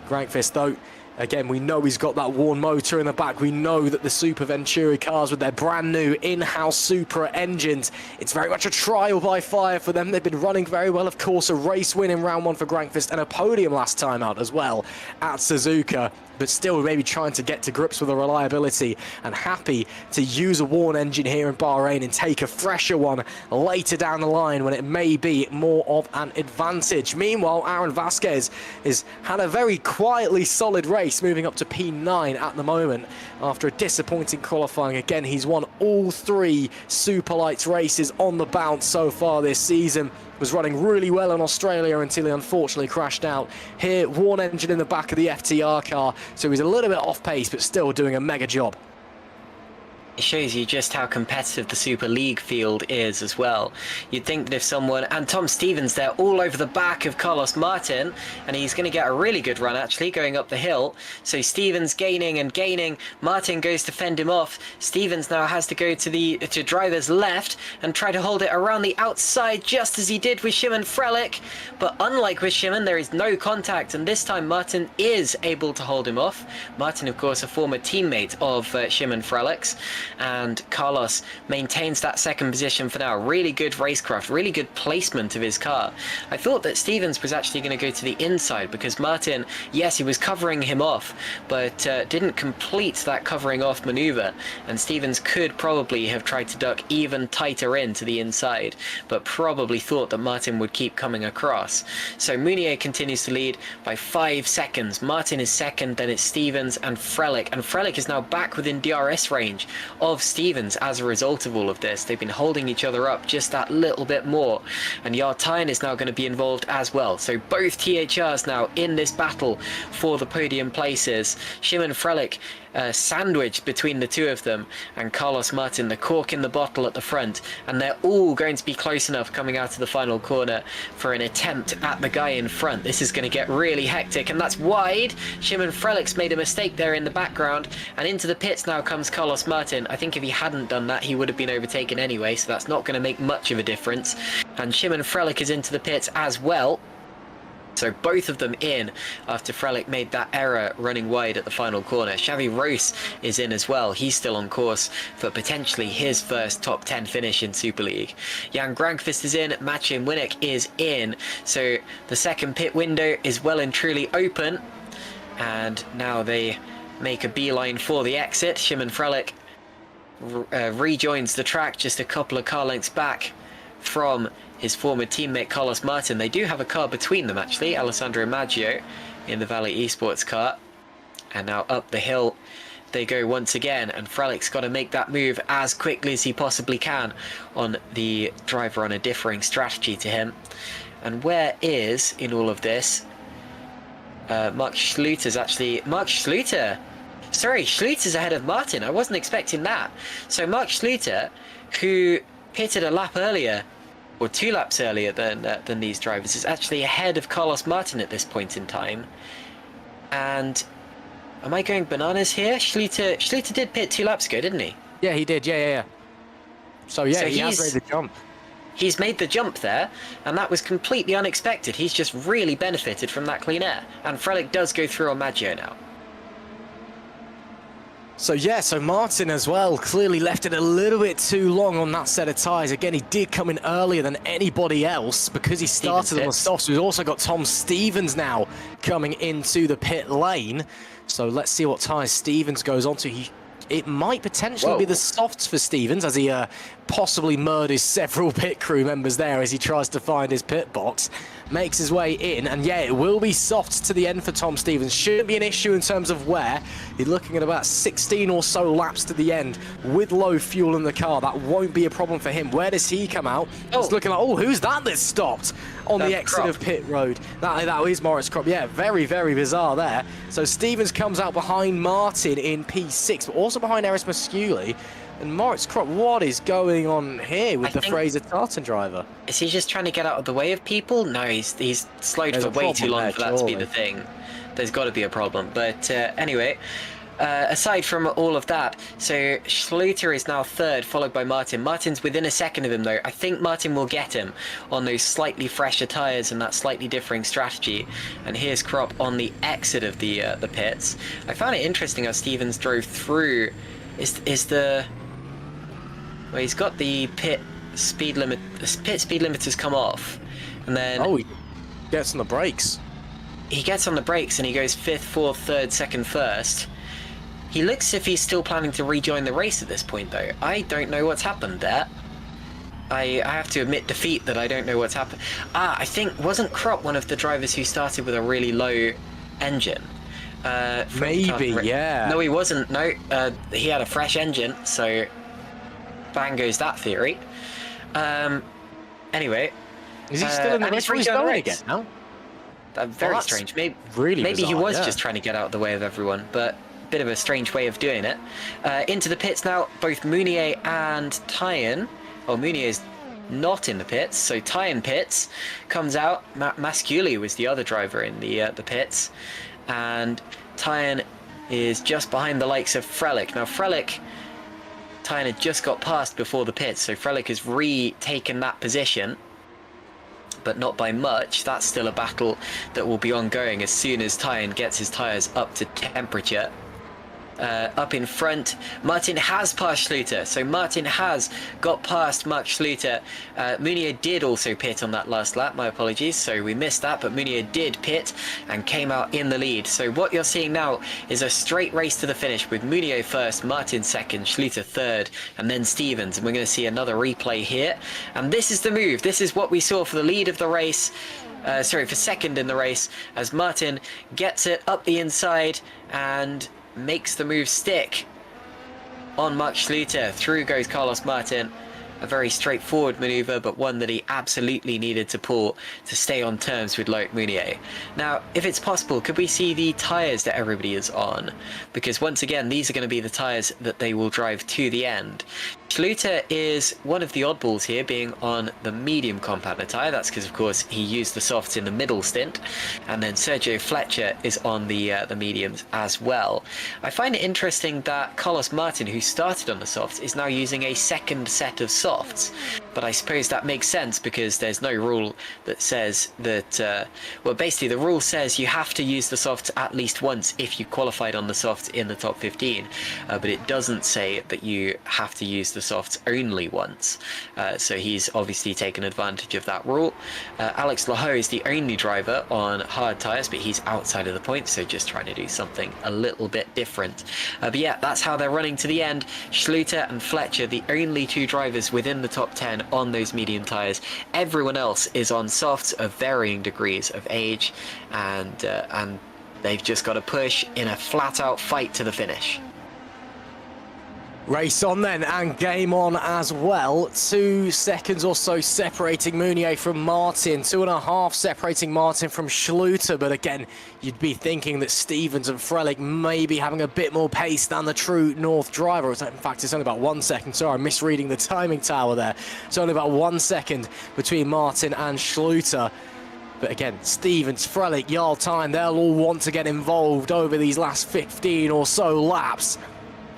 Grankvist, though, again, we know he's got that worn motor in the back. We know that the Super Venturi cars with their brand new in-house Supra engines, it's very much a trial by fire for them. They've been running very well. Of course, a race win in round 1 for Grankvist and a podium last time out as well at Suzuka, but still maybe trying to get to grips with the reliability and happy to use a worn engine here in Bahrain and take a fresher one later down the line when it may be more of an advantage. Meanwhile, Aaron Vasquez has had a very quietly solid race, moving up to P9 at the moment after a disappointing qualifying. Again, he's won all 3 Superlights races on the bounce so far this season. Was running really well in Australia until he unfortunately crashed out. Here, worn engine in the back of the FTR car, so he's a little bit off pace, but still doing a mega job. It shows you just how competitive the Super League field is as well. You'd think that if someone, and Tom Stevens there all over the back of Carlos Martin, and he's going to get a really good run actually going up the hill. So Stevens gaining and gaining, Martin goes to fend him off. Stevens now has to go to driver's left and try to hold it around the outside just as he did with Szymon Frelich. But unlike with Szymon, there is no contact, and this time Martin is able to hold him off. Martin, of course, a former teammate of Szymon Frelich's. And Carlos maintains that second position for now. Really good racecraft, really good placement of his car. I thought that Stevens was actually going to go to the inside because Martin, yes, he was covering him off, but didn't complete that covering off maneuver. And Stevens could probably have tried to duck even tighter into the inside, but probably thought that Martin would keep coming across. So Mounier continues to lead by 5 seconds. Martin is second, then it's Stevens and Frelich is now back within DRS range of Stevens as a result of all of this. They've been holding each other up just that little bit more, and Yartine is now going to be involved as well. So both THRs now in this battle for the podium places. Szymon Frelich sandwiched between the two of them, and Carlos Martin the cork in the bottle at the front, and they're all going to be close enough coming out of the final corner for an attempt at the guy in front. This is going to get really hectic, and that's wide. Szymon Frelich's made a mistake there in the background, and into the pits now comes Carlos Martin. I think if he hadn't done that, he would have been overtaken anyway, so that's not going to make much of a difference. And Szymon Frelich is into the pits as well. So both of them in after Frelich made that error running wide at the final corner. Xavi Rose is in as well. He's still on course for potentially his first top 10 finish in Super League. Jan Grankvist is in. Maciej Winnick is in. So the second pit window is well and truly open. And now they make a beeline for the exit. Szymon Frelich rejoins the track just a couple of car lengths back from his former teammate Carlos Martin. They do have a car between them actually, Alessandro Maggio in the Valley Esports car. And now up the hill they go once again, and Frelich's got to make that move as quickly as he possibly can on the driver on a differing strategy to him. And where is, in all of this, Mark Schluter's actually... Mark Schluter sorry, Schluter's ahead of Martin. I wasn't expecting that. So Mark Schluter, who pitted a lap earlier, or 2 laps earlier than these drivers, is actually ahead of Carlos Martin at this point in time. And am I going bananas here? Schluter did pit 2 laps ago, didn't he? Yeah, he did. Yeah. So yeah, So he has made the jump. He's made the jump there, and that was completely unexpected. He's just really benefited from that clean air. And Frelick does go through on Maggio now. So yeah, so Martin as well clearly left it a little bit too long on that set of tyres. Again, he did come in earlier than anybody else because he started on the softs. We've also got Tom Stevens now coming into the pit lane. So let's see what tyres Stevens goes on to. It might potentially be the softs for Stevens as he possibly murders several pit crew members there as he tries to find his pit box. Makes his way in, and yeah, it will be softs to the end for Tom Stevens. Shouldn't be an issue in terms of wear. You're looking at about 16 or so laps to the end with low fuel in the car. That won't be a problem for him. Where does he come out? It's looking like, who's that stopped on the exit of pit road? That is Moritz Kropp. Yeah, very, very bizarre there. So Stevens comes out behind Martin in P6, but also behind Eris Masciuli. And Moritz Kropp, what is going on here with the Fraser Tartan driver? Is he just trying to get out of the way of people? No, he's slowed for way too long for that to be the thing. There's got to be a problem. But anyway, aside from all of that, so Schluter is now 3rd, followed by Martin. Martin's within a second of him, though. I think Martin will get him on those slightly fresher tyres and that slightly differing strategy. And here's Kropp on the exit of the pits. I found it interesting how Stevens drove through. Well, he's got the pit speed limit. The pit speed limiters come off, and then he gets on the brakes. He gets on the brakes and he goes 5th, 4th, 3rd, 2nd, 1st. He looks as if he's still planning to rejoin the race at this point, though. I don't know what's happened there. I have to admit defeat that I don't know what's happened. I think wasn't Kropp one of the drivers who started with a really low engine? Maybe, yeah. No, he wasn't. No, he had a fresh engine, so bang goes that theory. Anyway, is he still in the race? He's going again now. Very strange. Maybe bizarre, he was just trying to get out of the way of everyone, but a bit of a strange way of doing it. Into the pits now, both Mounier and Tyen. Oh, Mounier's not in the pits, so Tyen pits, comes out. Masciuli was the other driver in the pits, and Tyen is just behind the likes of Frelick. Now Frelick, Tyen had just got past before the pits, so Frelick has retaken that position, but not by much. That's still a battle that will be ongoing as soon as Tyen gets his tyres up to temperature. Up in front, Martin has passed Schluter, so Martin has got past Mark Schluter. Mounier did also pit on that last lap, my apologies, so we missed that, but Mounier did pit and came out in the lead. So what you're seeing now is a straight race to the finish with Mounier 1st, Martin 2nd, Schluter 3rd, and then Stevens, and we're going to see another replay here. And this is the move, this is what we saw for the lead of the race. For 2nd in the race, as Martin gets it up the inside and makes the move stick on Mark Schluter. Through goes Carlos Martin. A very straightforward manoeuvre, but one that he absolutely needed to pull to stay on terms with Loic Mounier. Now, if it's possible, could we see the tyres that everybody is on? Because once again, these are going to be the tyres that they will drive to the end. Schluter is one of the oddballs here, being on the medium compounder tyre. That's because, of course, he used the softs in the middle stint. And then Sergio Fletcher is on the mediums as well. I find it interesting that Carlos Martin, who started on the softs, is now using a second set of softs. But I suppose that makes sense because there's no rule that says that... well, basically, the rule says you have to use the softs at least once if you qualified on the softs in the top 15. But it doesn't say that you have to use the softs only once. So he's obviously taken advantage of that rule. Alex Laho is the only driver on hard tyres, but he's outside of the points, so just trying to do something a little bit different. But yeah, that's how they're running to the end. Schluter and Fletcher, the only 2 drivers within the top 10 on those medium tyres. Everyone else is on softs of varying degrees of age, and they've just got to push in a flat-out fight to the finish. Race on then, and game on as well. 2 seconds or so separating Meunier from Martin, 2.5 separating Martin from Schluter, but again, you'd be thinking that Stevens and Frelick may be having a bit more pace than the true North driver. In fact, it's only about 1 second. Sorry, I'm misreading the timing tower there. It's only about 1 second between Martin and Schluter. But again, Stevens, Frelick, Jarl Tyne, they'll all want to get involved over these last 15 or so laps.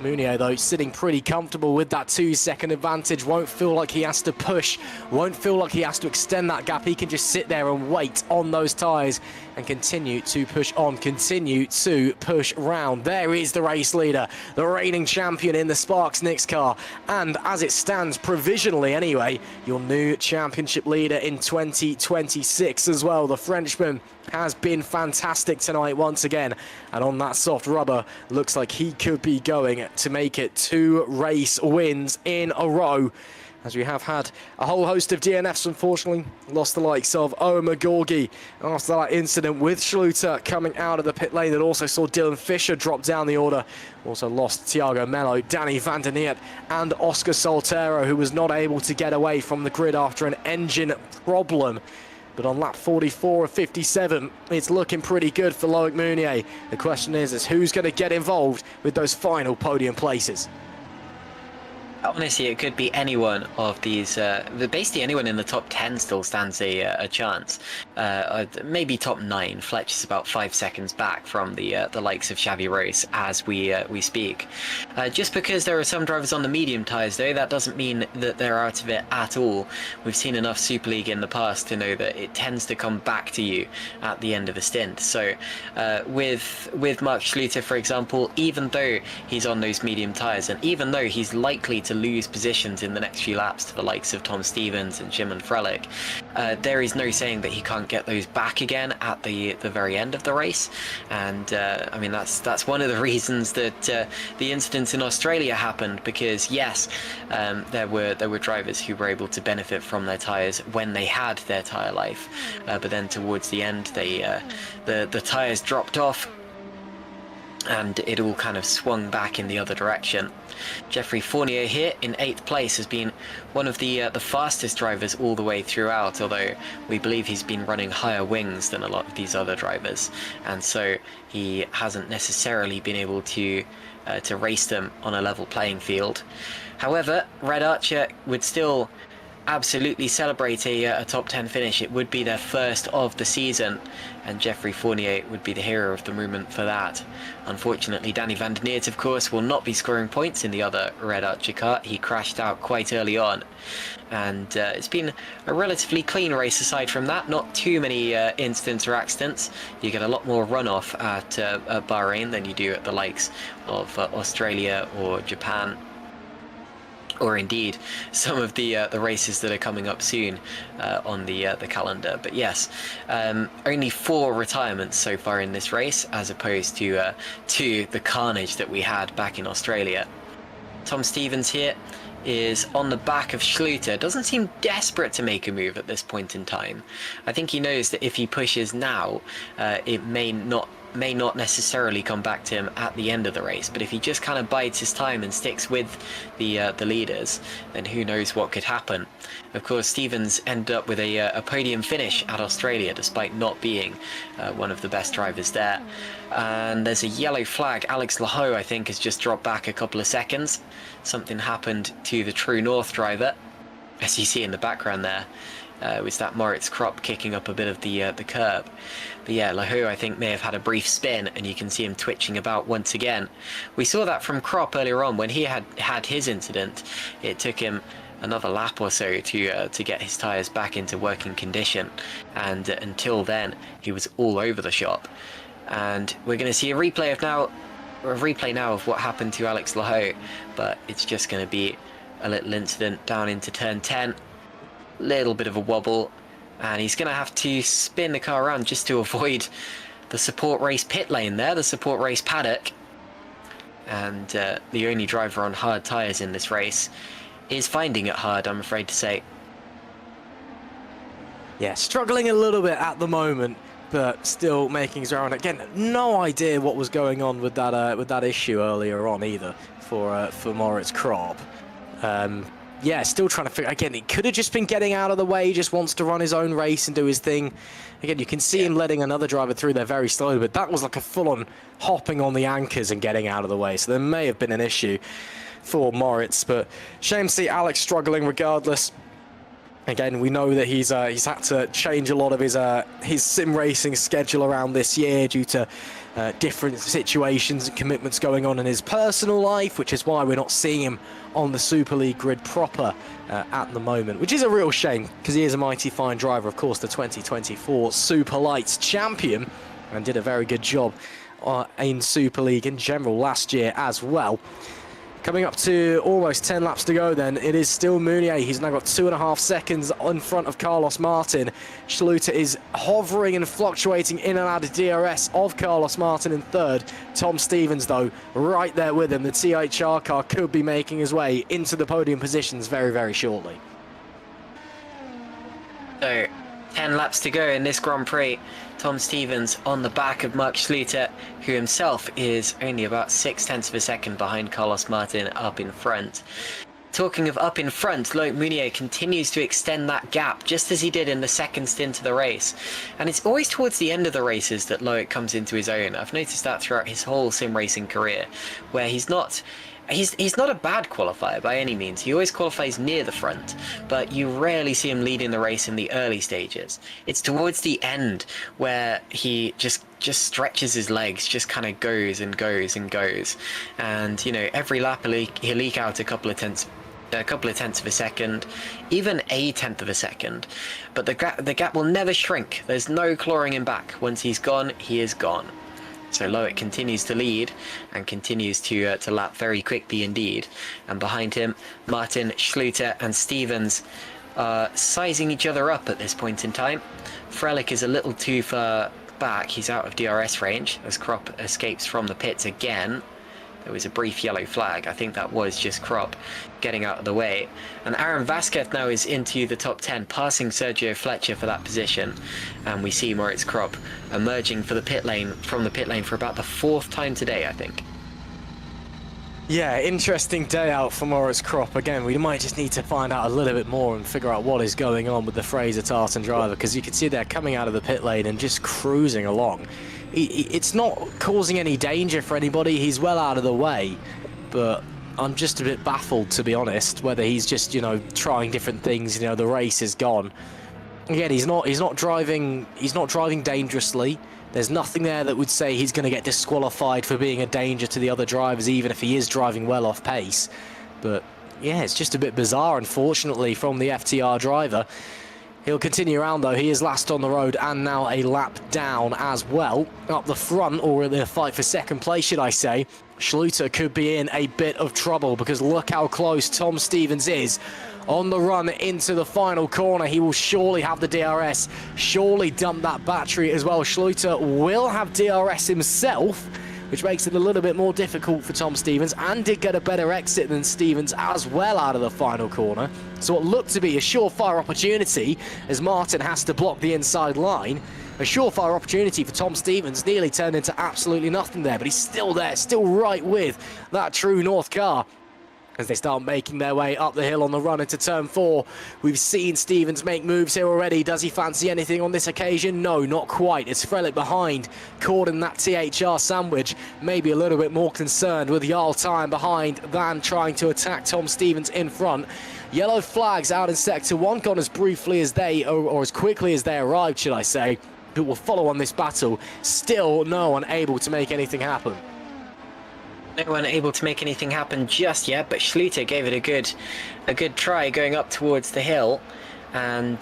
Meunier, though, sitting pretty comfortable with that 2-second advantage. Won't feel like he has to push, won't feel like he has to extend that gap. He can just sit there and wait on those tyres and continue to push on, continue to push round. There is the race leader, the reigning champion in the Sparks Nix car, and as it stands, provisionally anyway, your new championship leader in 2026 as well. The Frenchman has been fantastic tonight once again, and on that soft rubber, looks like he could be going to make it 2 race wins in a row, as we have had a whole host of DNFs. Unfortunately, lost the likes of Omar Gorgi after that incident with Schluter coming out of the pit lane, that also saw Dylan Fisher drop down the order. Also lost Thiago Mello, Danny van der Neert and Oscar Soltero, who was not able to get away from the grid after an engine problem. But on lap 44 of 57, it's looking pretty good for Loic Meunier. The question is who's going to get involved with those final podium places? Honestly, it could be anyone of these. Basically, anyone in the top 10 still stands a chance. Maybe top 9. Fletch is about 5 seconds back from the likes of Xavi Rose as we speak. Just because there are some drivers on the medium tyres, though, that doesn't mean that they're out of it at all. We've seen enough Super League in the past to know that it tends to come back to you at the end of a stint. So with Mark Schluter, for example, even though he's on those medium tyres, and even though he's likely to lose positions in the next few laps to the likes of Tom Stevens and Jim and Frelick, there is no saying that he can't get those back again at the very end of the race. And I mean, that's one of the reasons that the incident in Australia happened, because yes, there were drivers who were able to benefit from their tyres when they had their tyre life, but then towards the end the tyres dropped off and it all kind of swung back in the other direction. Geoffrey Fournier here in 8th place has been one of the fastest drivers all the way throughout, although we believe he's been running higher wings than a lot of these other drivers, and so he hasn't necessarily been able to race them on a level playing field. However, Red Archer would still absolutely celebrate a top 10 finish. It would be their first of the season, and Geoffrey Fournier would be the hero of the moment for that. Unfortunately, Danny van der Neert, of course, will not be scoring points in the other Red Archer car. He crashed out quite early on, and it's been a relatively clean race aside from that. Not too many incidents or accidents. You get a lot more runoff at Bahrain than you do at the likes of Australia or Japan, or indeed some of the races that are coming up soon on the calendar. But yes, only 4 retirements so far in this race, as opposed to the carnage that we had back in Australia. Tom Stevens here is on the back of Schluter. Doesn't seem desperate to make a move at this point in time. I think he knows that if he pushes now, it may not necessarily come back to him at the end of the race, but if he just kind of bides his time and sticks with the leaders, then who knows what could happen. Of course, Stevens ended up with a podium finish at Australia despite not being one of the best drivers there. And there's a yellow flag. Alex Lahoe, I think, has just dropped back a couple of seconds. Something happened to the True North driver, as you see in the background there. Was that Moritz Kropp kicking up a bit of the curb. But yeah, Lahoe, I think, may have had a brief spin, and you can see him twitching about once again. We saw that from Kropp earlier on when he had his incident. It took him another lap or so to get his tyres back into working condition, and until then he was all over the shop. And we're going to see a replay now of what happened to Alex Lahoe, but it's just going to be a little incident down into turn 10. Little bit of a wobble, and he's going to have to spin the car around just to avoid the support race pit lane there, the support race paddock. And the only driver on hard tyres in this race is finding it hard, I'm afraid to say. Yeah, struggling a little bit at the moment but still making his round. Again, no idea what was going on with that issue earlier on either for Moritz Krop. Yeah, still trying to figure. Again, it could have just been getting out of the way. He just wants to run his own race and do his thing. Again, you can see him letting another driver through there very slowly, but that was like a full-on hopping on the anchors and getting out of the way. So there may have been an issue for Moritz, but shame to see Alex struggling regardless. Again, we know that he's had to change a lot of his sim racing schedule around this year due to different situations and commitments going on in his personal life, which is why we're not seeing him on the Super League grid proper at the moment, which is a real shame because he is a mighty fine driver, of course, the 2024 Super Lights champion, and did a very good job in Super League in general last year as well. Coming up to almost 10 laps to go then, it is still Meunier. He's now got 2.5 seconds in front of Carlos Martin. Schluter is hovering and fluctuating in and out of DRS of Carlos Martin in third. Tom Stevens, though, right there with him. The THR car could be making his way into the podium positions very, very shortly. So, 10 laps to go in this Grand Prix. Tom Stevens on the back of Mark Schluter, who himself is only about 0.6 of a second behind Carlos Martin up in front. Talking of up in front, Loic Meunier continues to extend that gap, just as he did in the second stint of the race. And it's always towards the end of the races that Loic comes into his own. I've noticed that throughout his whole sim racing career, where he's not a bad qualifier by any means. He always qualifies near the front, but you rarely see him leading the race in the early stages. It's towards the end where he just stretches his legs, just kind of goes and goes and goes. And, you know, every lap he'll leak out a couple of tenths of a second, even a tenth of a second. But the gap will never shrink. There's no clawing him back. Once he's gone, he is gone. So Loic continues to lead and continues to lap very quickly indeed. And behind him, Martin, Schluter and Stevens are sizing each other up at this point in time. Frelick is a little too far back. He's out of DRS range as Krop escapes from the pits again. There was a brief yellow flag. I think that was just Krop getting out of the way. And Aaron Vasquez now is into the top 10, passing Sergio Fletcher for that position. And we see Moritz Krop emerging from the pit lane for about the 4th time today, I think. Yeah, interesting day out for Moritz Krop. Again, we might just need to find out a little bit more and figure out what is going on with the Fraser Tartan driver, because you can see they're coming out of the pit lane and just cruising along. It's not causing any danger for anybody. He's well out of the way, but I'm just a bit baffled, to be honest, whether he's just, you know, trying different things. You know, the race is gone. Again, he's not driving dangerously. There's nothing there that would say he's going to get disqualified for being a danger to the other drivers, even if he is driving well off pace. But yeah, it's just a bit bizarre, unfortunately, from the FTR driver. He'll continue around though. He is last on the road and now a lap down as well. Up the front, or in the fight for second place, should I say, Schluter could be in a bit of trouble, because look how close Tom Stevens is on the run into the final corner. He will surely have the DRS, surely dump that battery as well. Schluter will have DRS himself, which makes it a little bit more difficult for Tom Stevens, and did get a better exit than Stevens as well out of the final corner. So what looked to be a surefire opportunity, as Martin has to block the inside line, a surefire opportunity for Tom Stevens nearly turned into absolutely nothing there, but he's still there, still right with that True North car. As they start making their way up the hill on the run into turn 4. We've seen Stevens make moves here already. Does he fancy anything on this occasion? No, not quite. It's Frelick behind, caught in that THR sandwich. Maybe a little bit more concerned with Jarl time behind than trying to attack Tom Stevens in front. Yellow flags out in sector 1, gone as briefly as they, or as quickly as they arrived, should I say. Who will follow on this battle. Still no one able to make anything happen. No one able to make anything happen just yet, but Schluter gave it a good try going up towards the hill, and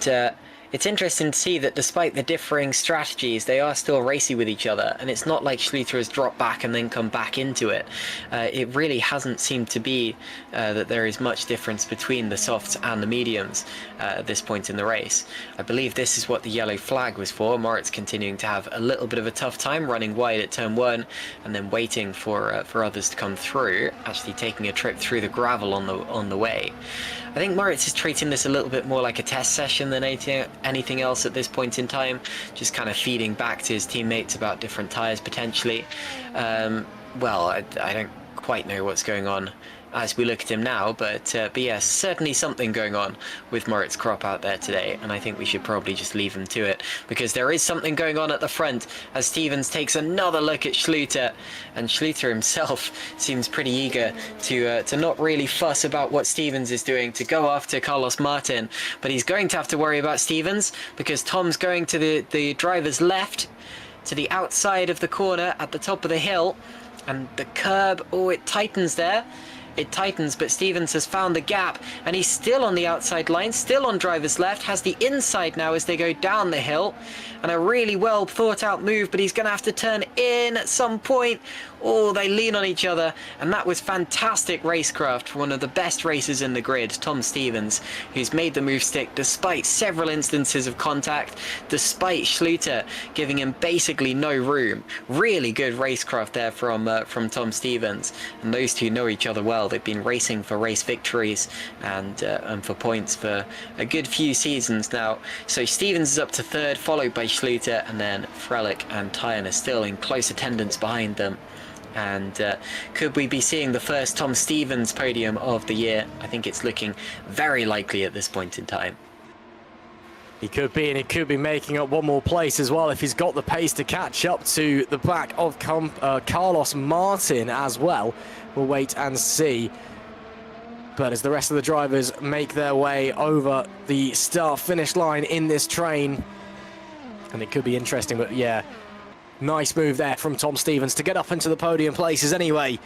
it's interesting to see that despite the differing strategies, they are still racy with each other, and it's not like Schluter has dropped back and then come back into it. It really hasn't seemed to be that there is much difference between the softs and the mediums at this point in the race. I believe this is what the yellow flag was for. Moritz continuing to have a little bit of a tough time running wide at turn 1 and then waiting for others to come through, actually taking a trip through the gravel on the way. I think Moritz is treating this a little bit more like a test session than anything else at this point in time, just kind of feeding back to his teammates about different tyres potentially. Well, I don't quite know what's going on as we look at him now, but yeah, certainly something going on with Moritz Krop out there today, and I think we should probably just leave him to it, because there is something going on at the front as Stevens takes another look at Schluter, and Schluter himself seems pretty eager to not really fuss about what Stevens is doing, to go after Carlos Martin, but he's going to have to worry about Stevens, because Tom's going to the driver's left, to the outside of the corner at the top of the hill, and the curb, oh, it tightens there. It tightens, but Stevens has found the gap, and he's still on the outside line, still on driver's left, has the inside now as they go down the hill, and a really well thought out move, but he's going to have to turn in at some point. Oh, they lean on each other, and that was fantastic racecraft for one of the best racers in the grid, Tom Stevens, who's made the move stick despite several instances of contact, despite Schluter giving him basically no room. Really good racecraft there from Tom Stevens, and those two know each other well. They've been racing for race victories and for points for a good few seasons now. So Stevens is up to third, followed by Schluter, and then Frelick and Tyen are still in close attendance behind them. And could we be seeing the first Tom Stevens podium of the year? I think it's looking very likely at this point in time. He could be, and he could be making up one more place as well if he's got the pace to catch up to the back of Carlos Martin as well. We'll wait and see. But as the rest of the drivers make their way over the start-finish line in this train, and it could be interesting, but yeah, nice move there from Tom Stevens to get up into the podium places anyway.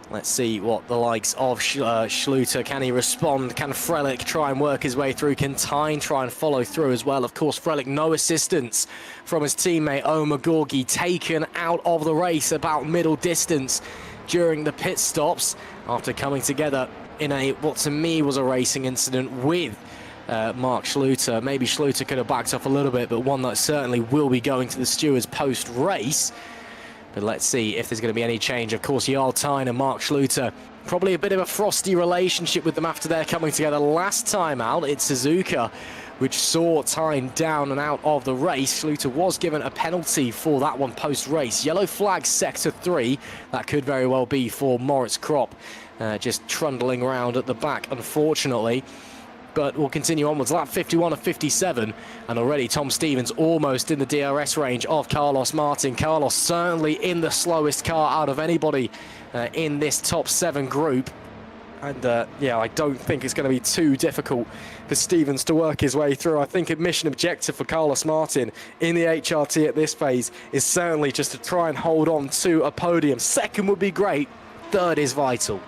Let's see what the likes of Schluter, can he respond? Can Frelick try and work his way through? Can Tyen try and follow through as well? Of course, Frelick, no assistance from his teammate Omar Gorgi, taken out of the race about middle distance during the pit stops after coming together in what to me was a racing incident with Mark Schluter. Maybe Schluter could have backed off a little bit, but one that certainly will be going to the stewards post-race. But let's see if there's going to be any change. Of course, Jarl Tyen and Mark Schluter, probably a bit of a frosty relationship with them after their coming together last time out. It's Suzuka, which saw Tyen down and out of the race. Schluter was given a penalty for that one post-race. Yellow flag sector 3. That could very well be for Moritz Krop, just trundling around at the back, unfortunately. But we'll continue onwards. Lap 51 of 57, and already Tom Stevens almost in the DRS range of Carlos Martin. Carlos certainly in the slowest car out of anybody in this top 7 group. And yeah, I don't think it's going to be too difficult for Stevens to work his way through. I think a mission objective for Carlos Martin in the HRT at this phase is certainly just to try and hold on to a podium. Second would be great, third is vital.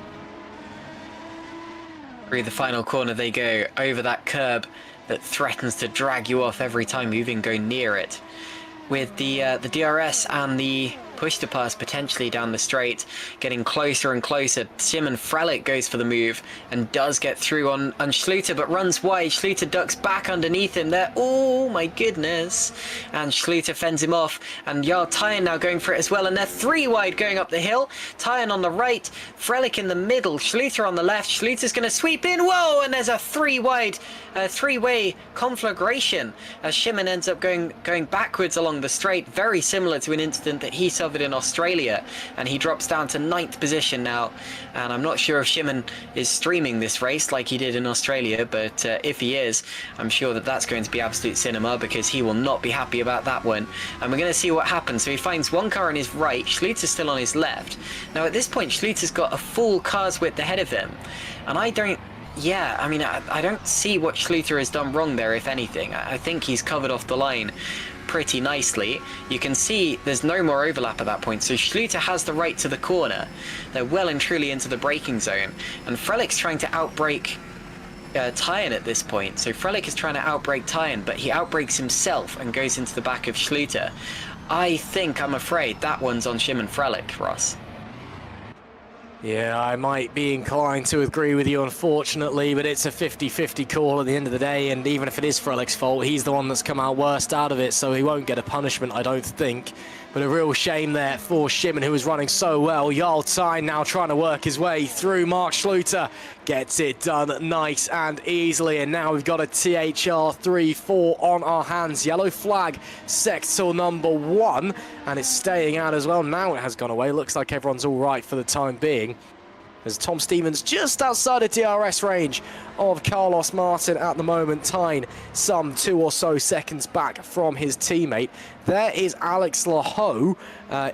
Through the final corner they go, over that curb that threatens to drag you off every time you even go near it. With the DRS and the push to pass potentially down the straight, getting closer and closer. Simon Frelick goes for the move and does get through on Schluter, but runs wide. Schluter ducks back underneath him there. Oh my goodness. And Schluter fends him off, and Jarl Tyen now going for it as well, and they're 3 wide going up the hill. Tyen on the right, Frelick in the middle, Schluter on the left. Schluter's going to sweep in. Whoa, and there's a 3-way conflagration as Shimon ends up going backwards along the straight, very similar to an incident that he suffered in Australia, and he drops down to 9th position now. And I'm not sure if Shimon is streaming this race like he did in Australia, but if he is, I'm sure that that's going to be absolute cinema, because he will not be happy about that one. And we're going to see what happens. So he finds one car on his right, Schluter's still on his left. Now at this point Schluter's got a full car's width ahead of him, and I don't see what Schluter has done wrong there, if anything. I think he's covered off the line pretty nicely. You can see there's no more overlap at that point, so Schluter has the right to the corner. They're well and truly into the braking zone, and Frelick's trying to outbrake Tyen at this point. So Frelick is trying to outbrake Tyen, but he outbrakes himself and goes into the back of Schluter. I'm afraid that one's on Shimon Frelick, Ross. Yeah, I might be inclined to agree with you, unfortunately, but it's a 50-50 call at the end of the day, and even if it is Frelic's fault, he's the one that's come out worst out of it, so he won't get a punishment, I don't think. But a real shame there for Shimon, who was running so well. Jarl Tyne now trying to work his way through. Mark Schluter gets it done nice and easily, and now we've got a THR 3-4 on our hands. Yellow flag, sector number 1, and it's staying out as well. Now it has gone away. Looks like everyone's all right for the time being, as Tom Stevens just outside of DRS range of Carlos Martin at the moment. Tyne some 2 or so seconds back from his teammate. There is Alex Laho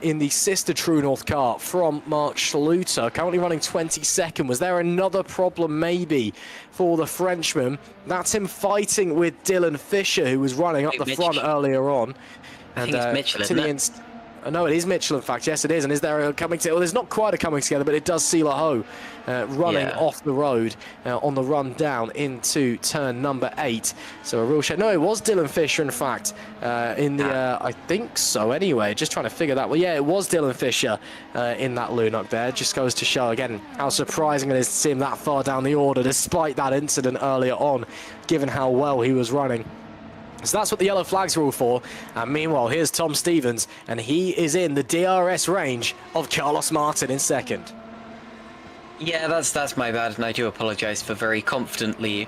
in the sister True North car from Mark Schluter, currently running 22nd. Was there another problem maybe for the Frenchman? That's him fighting with Dylan Fisher, who was running up the front earlier on. I think it's Mitchell, isn't it? No, it is Mitchell, in fact. Yes, it is. And is there a coming together? Well, there's not quite a coming together, but it does see Laho running off the road on the run down into turn number 8. So a real shame. No, it was Dylan Fisher, in fact, in the... I think so, anyway. Just trying to figure that. Well, yeah, it was Dylan Fisher in that Lunok there. Just goes to show, again, how surprising it is to see him that far down the order, despite that incident earlier on, given how well he was running. So that's what the yellow flags are all for. And meanwhile, here's Tom Stevens, and he is in the DRS range of Carlos Martin in second. Yeah, that's my bad, and I do apologise for very confidently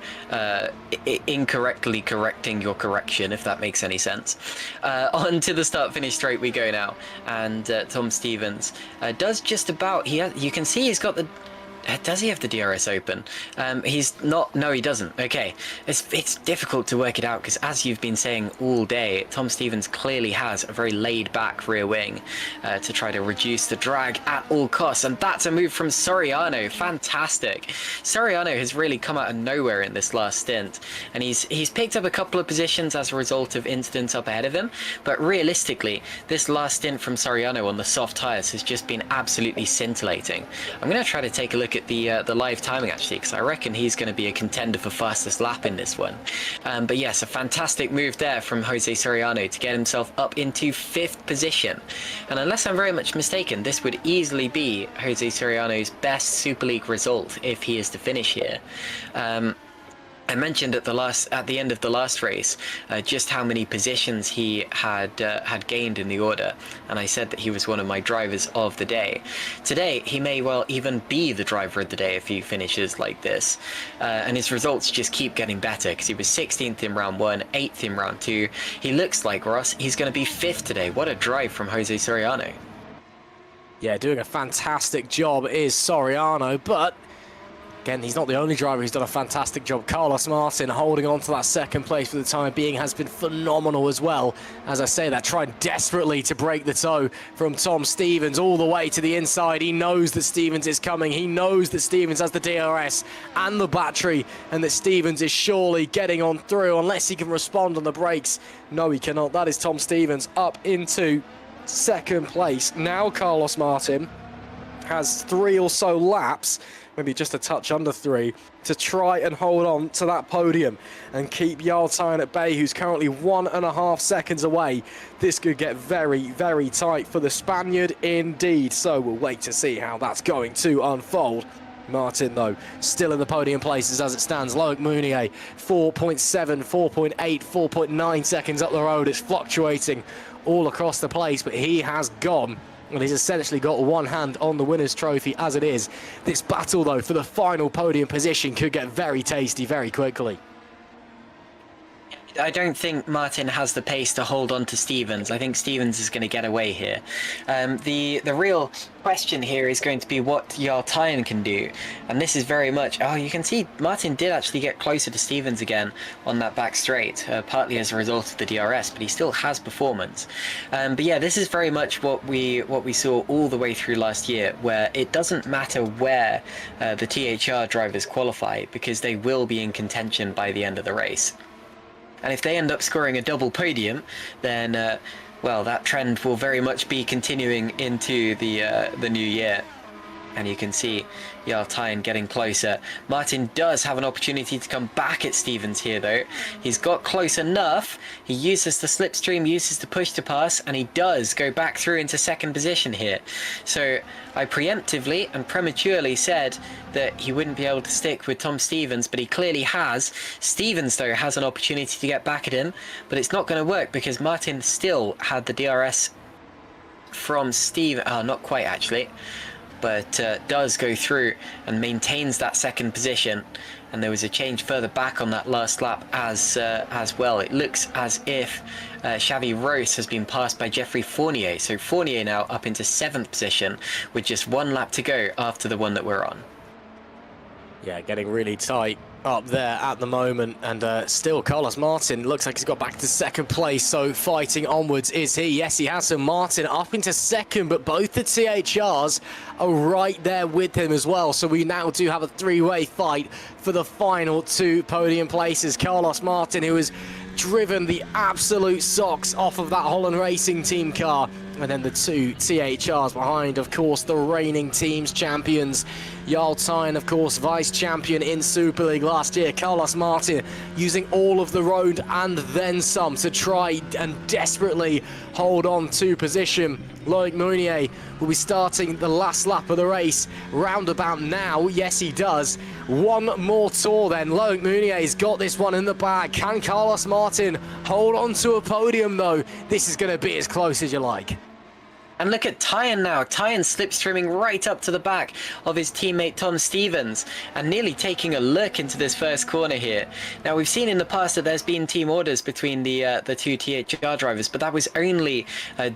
incorrectly correcting your correction, if that makes any sense. On to the start-finish straight we go now, and Tom Stevens does just about... you can see he's got the... Does he have the DRS open? He's not... No, he doesn't. Okay. It's difficult to work it out because, as you've been saying all day, Tom Stevens clearly has a very laid-back rear wing to try to reduce the drag at all costs. And that's a move from Soriano. Fantastic. Soriano has really come out of nowhere in this last stint. And he's picked up a couple of positions as a result of incidents up ahead of him. But realistically, this last stint from Soriano on the soft tyres has just been absolutely scintillating. I'm going to try to take a look at the live timing, actually, because I reckon he's going to be a contender for fastest lap in this one. But yes, a fantastic move there from Jose Soriano to get himself up into 5th position. And unless I'm very much mistaken, this would easily be Jose Soriano's best Super League result if he is to finish here. I mentioned at the end of the last race just how many positions he had gained in the order, and I said that he was one of my drivers of the day. Today he may well even be the driver of the day if he finishes like this, and his results just keep getting better, because he was 16th in round 1, 8th in round 2. He looks like, Ross, he's going to be 5th today. What a drive from Jose Soriano. Yeah, doing a fantastic job is Soriano, but again, he's not the only driver who's done a fantastic job. Carlos Martin holding on to that 2nd place for the time being has been phenomenal as well. As I say that, trying desperately to break the toe from Tom Stevens all the way to the inside. He knows that Stevens is coming. He knows that Stevens has the DRS and the battery, and that Stevens is surely getting on through unless he can respond on the brakes. No, he cannot. That is Tom Stevens up into 2nd place. Now Carlos Martin has 3 or so laps, maybe just a touch under 3, to try and hold on to that podium and keep Jarl Tyne at bay, who's currently 1.5 seconds away. This could get very, very tight for the Spaniard indeed. So we'll wait to see how that's going to unfold. Martin, though, still in the podium places as it stands. Loic Mounier, 4.7, 4.8, 4.9 seconds up the road. It's fluctuating all across the place, but he has gone. And he's essentially got one hand on the winner's trophy as it is. This battle, though, for the final podium position could get very tasty very quickly. I don't think Martin has the pace to hold on to Stevens. I think Stevens is going to get away here. The real question here is going to be what Jarl Tyne can do. And this is very much... Oh, you can see Martin did actually get closer to Stevens again on that back straight, partly as a result of the DRS, but he still has performance. But yeah, this is very much what we saw all the way through last year, where it doesn't matter where the THR drivers qualify, because they will be in contention by the end of the race. And if they end up scoring a double podium, then, well, that trend will very much be continuing into the new year. And you can see Jarl Tyne getting closer. Martin does have an opportunity to come back at Stevens here, though. He's got close enough. He uses the slipstream, uses the push to pass, and he does go back through into second position here. So I preemptively and prematurely said that he wouldn't be able to stick with Tom Stevens, but he clearly has. Stevens, though, has an opportunity to get back at him, but it's not going to work because Martin still had the DRS from Steve. Not quite, actually. But does go through and maintains that second position, and there was a change further back on that last lap as well. It looks as if Xavi Rose has been passed by Jeffrey Fournier, so Fournier now up into 7th position with just 1 lap to go after the one that we're on. Yeah, getting really tight up there at the moment, and still Carlos Martin looks like he's got back to second place, so fighting onwards is he. Yes, he has. So Martin up into second, but both the THRs are right there with him as well, so we now do have a 3-way fight for the final 2 podium places. Carlos Martin, who has driven the absolute socks off of that Holland Racing Team car, and then the 2 THRs behind, of course, the reigning teams champions. Jarl Tyne, of course, vice champion in Super League last year. Carlos Martin using all of the road and then some to try and desperately hold on to position. Loic Meunier will be starting the last lap of the race roundabout now. Yes, he does. One more tour then. Loic Meunier's got this one in the bag. Can Carlos Martin hold on to a podium, though? This is going to be as close as you like. And look at Tyne now. Tyne slipstreaming right up to the back of his teammate Tom Stevens and nearly taking a look into this first corner here. Now, we've seen in the past that there's been team orders between the 2 THR drivers, but that was only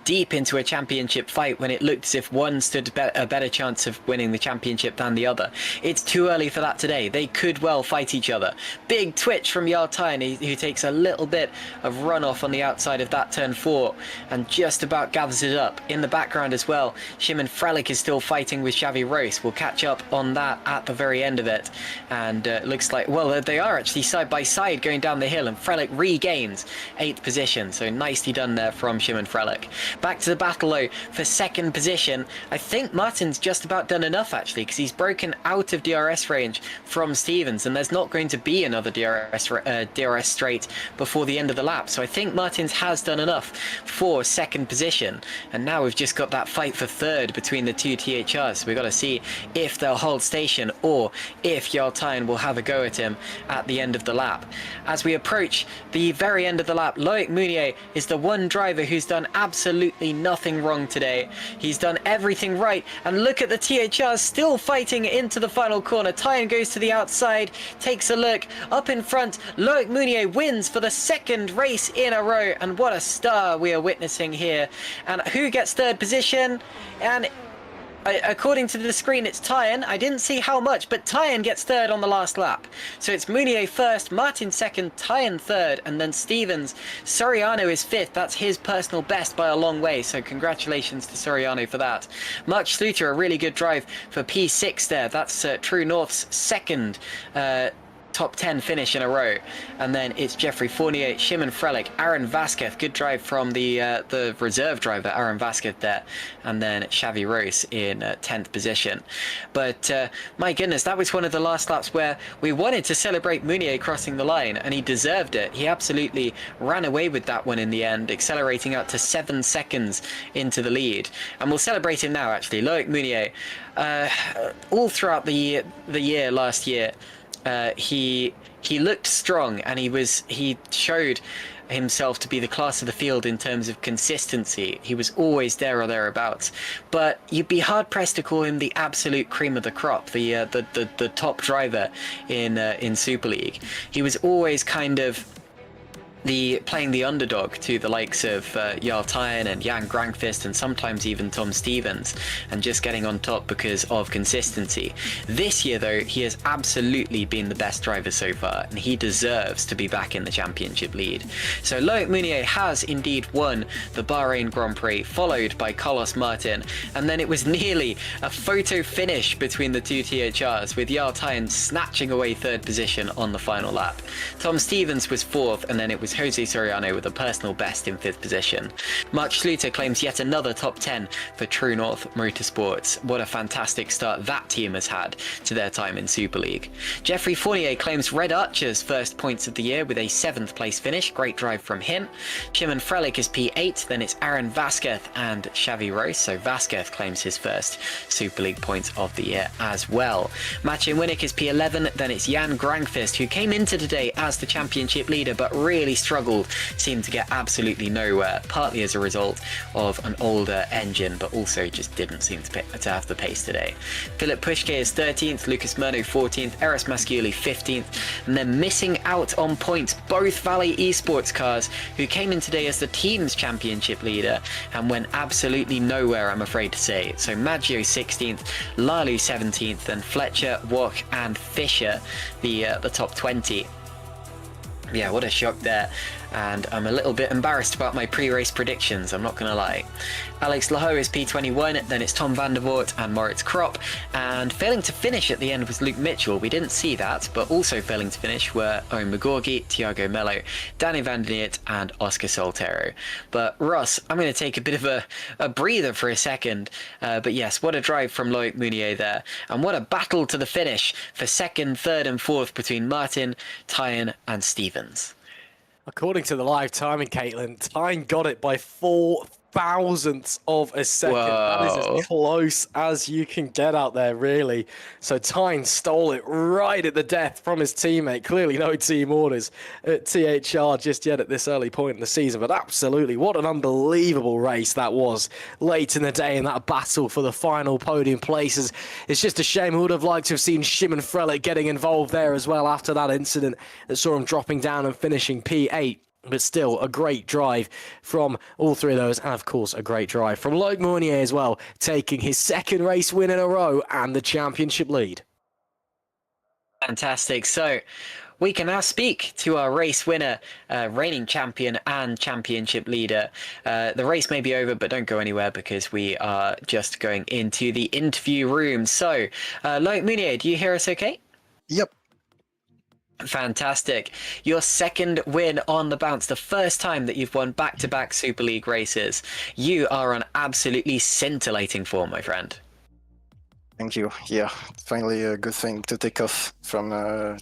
deep into a championship fight when it looked as if one stood a better chance of winning the championship than the other. It's too early for that today. They could well fight each other. Big twitch from Jarl Tyne, who takes a little bit of runoff on the outside of that turn 4 and just about gathers it up. In the background as well, Shimon Frelick is still fighting with Xavi Rose. We'll catch up on that at the very end of it, and looks like, well, they are actually side by side going down the hill, and Frelick regains 8th position, so nicely done there from Shimon Frelick. Back to the battle though for second position. I think Martin's just about done enough actually, because he's broken out of DRS range from Stevens, and there's not going to be another DRS straight before the end of the lap, so I think Martin's has done enough for second position, and now we've just got that fight for third between the 2 THRs. So we've got to see if they'll hold station or if Jarl Tyne will have a go at him at the end of the lap. As we approach the very end of the lap, Loic Meunier is the one driver who's done absolutely nothing wrong today. He's done everything right, and look at the THRs still fighting into the final corner. Tyne goes to the outside, takes a look up in front. Loic Meunier wins for the 2nd race in a row, and what a star we are witnessing here. And who gets third position? And according to the screen, it's Tyne. I didn't see how much, but Tyne gets third on the last lap. So it's Meunier first, Martin second, Tyne third, and then Stevens. Soriano is 5th. That's his personal best by a long way, so congratulations to Soriano for that. Mark Schluter, a really good drive for P6 there. That's True North's 2nd top 10 finish in a row. And then it's Jeffrey Fournier, Shimon Frelick, Aaron Vasquez, good drive from the reserve driver Aaron Vasquez there, and then Xavi Rose in 10th position. But my goodness, that was one of the last laps where we wanted to celebrate Meunier crossing the line, and he deserved it. He absolutely ran away with that one in the end, accelerating out to 7 seconds into the lead. And we'll celebrate him now actually. Loic Meunier, all throughout the year last year, he looked strong, and he showed himself to be the class of the field in terms of consistency. He was always there or thereabouts, but you'd be hard pressed to call him the absolute cream of the crop, the top driver in Super League. He was always kind of playing the underdog to the likes of Jarl Tyne and Jan Grankvist, and sometimes even Tom Stevens, and just getting on top because of consistency. This year though, he has absolutely been the best driver so far, and he deserves to be back in the championship lead. So Loic Meunier has indeed won the Bahrain Grand Prix, followed by Carlos Martin, and then it was nearly a photo finish between the 2 THRs, with Jarl Tyne snatching away 3rd position on the final lap. Tom Stevens was 4th, and then it was leaves Jose Soriano with a personal best in 5th position. Mark Schluter claims yet another top 10 for True North Motorsports. What a fantastic start that team has had to their time in Super League. Jeffrey Fournier claims Red Archer's first points of the year with a 7th place finish. Great drive from him. Shimon Frelich is P8, then it's Aaron Vasquez and Xavi Rose. So Vasquez claims his first Super League points of the year as well. Machin Winnick is P11, then it's Jan Grangfist, who came into today as the championship leader but really struggled, seemed to get absolutely nowhere, partly as a result of an older engine, but also just didn't seem to have the pace today. Philip Pushke is 13th, Lucas Murno 14th, Eris Masciuli 15th, and then missing out on points, both Valley Esports cars, who came in today as the team's championship leader and went absolutely nowhere, I'm afraid to say. So Maggio 16th, Lalu 17th, and Fletcher, Wok and Fisher the top 20. Yeah, what a shock there. And I'm a little bit embarrassed about my pre-race predictions, I'm not going to lie. Alex Laho is P21, then it's Tom van der Voort and Moritz Kropp, and failing to finish at the end was Luke Mitchell. We didn't see that, but also failing to finish were Owen McGorgy, Thiago Mello, Danny van der Neert and Oscar Soltero. But Ross, I'm going to take a bit of a breather for a second, but yes, what a drive from Loic Mounier there, and what a battle to the finish for 2nd, 3rd and 4th between Martin, Tyan and Stevens. According to the live timing, Caitlin, Tyne got it by 4 thousandths of a second. Whoa. That is as close as you can get out there, really. So Tyne stole it right at the death from his teammate. Clearly no team orders at THR just yet at this early point in the season, but absolutely, what an unbelievable race that was late in the day in that battle for the final podium places. It's just a shame. We would have liked to have seen Shimon Frelich getting involved there as well after that incident that saw him dropping down and finishing P8. But still, a great drive from all three of those, and of course, a great drive from Loic Mounier as well, taking his 2nd race win in a row and the championship lead. Fantastic. So we can now speak to our race winner, reigning champion and championship leader. The race may be over, but don't go anywhere because we are just going into the interview room. So, Loic Mounier, do you hear us okay? Yep. Fantastic. Your 2nd win on the bounce, the first time that you've won back-to-back Super League races. You are on absolutely scintillating form, my friend. Thank you. Yeah, finally a good thing to take off from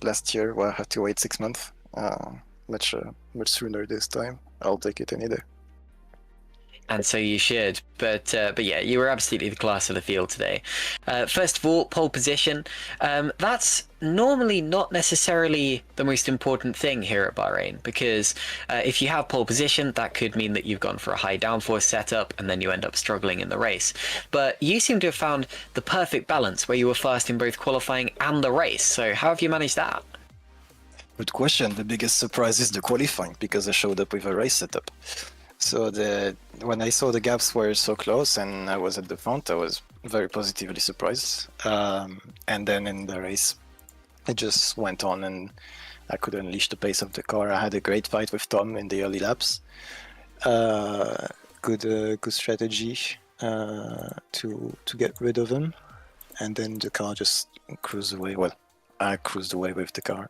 last year where I had to wait 6 months. Much sooner this time. I'll take it any day. And so you should, but yeah, you were absolutely the class of the field today. First of all, pole position. That's normally not necessarily the most important thing here at Bahrain, because if you have pole position, that could mean that you've gone for a high downforce setup and then you end up struggling in the race. But you seem to have found the perfect balance where you were fast in both qualifying and the race. So how have you managed that? Good question. The biggest surprise is the qualifying, because I showed up with a race setup. So when I saw the gaps were so close and I was at the front, I was very positively surprised. And then in the race, it just went on and I could unleash the pace of the car. I had a great fight with Tom in the early laps. Good strategy to get rid of him. And then the car just cruised away. Well, I cruised away with the car.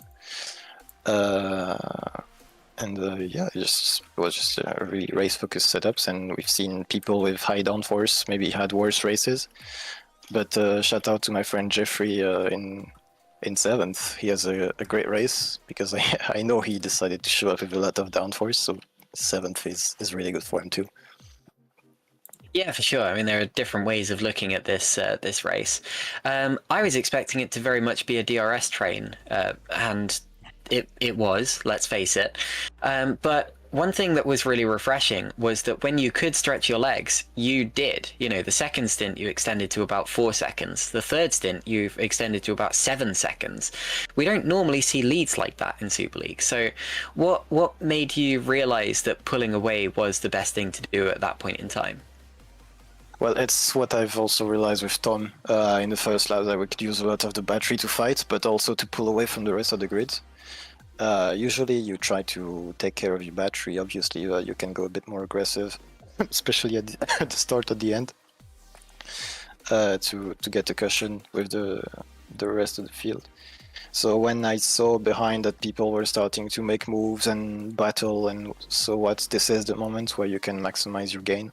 Yeah, it was just a really race-focused setups, and we've seen people with high downforce maybe had worse races. But shout out to my friend Jeffrey in 7th. He has a great race, because I know he decided to show up with a lot of downforce, so 7th is really good for him too. Yeah, for sure. I mean, there are different ways of looking at this this race. I was expecting it to very much be a DRS train, and it was, let's face it. But one thing that was really refreshing was that when you could stretch your legs, you did. You know, the 2nd stint you extended to about 4 seconds. The 3rd stint you've extended to about 7 seconds. We don't normally see leads like that in Super League. So what made you realize that pulling away was the best thing to do at that point in time? Well, it's what I've also realized with Tom. In the first laps, I would use a lot of the battery to fight, but also to pull away from the rest of the grid. Usually you try to take care of your battery. Obviously, you can go a bit more aggressive, especially at the start, at the end, to get a cushion with the rest of the field. So when I saw behind that people were starting to make moves and battle, and so what, this is the moment where you can maximize your gain.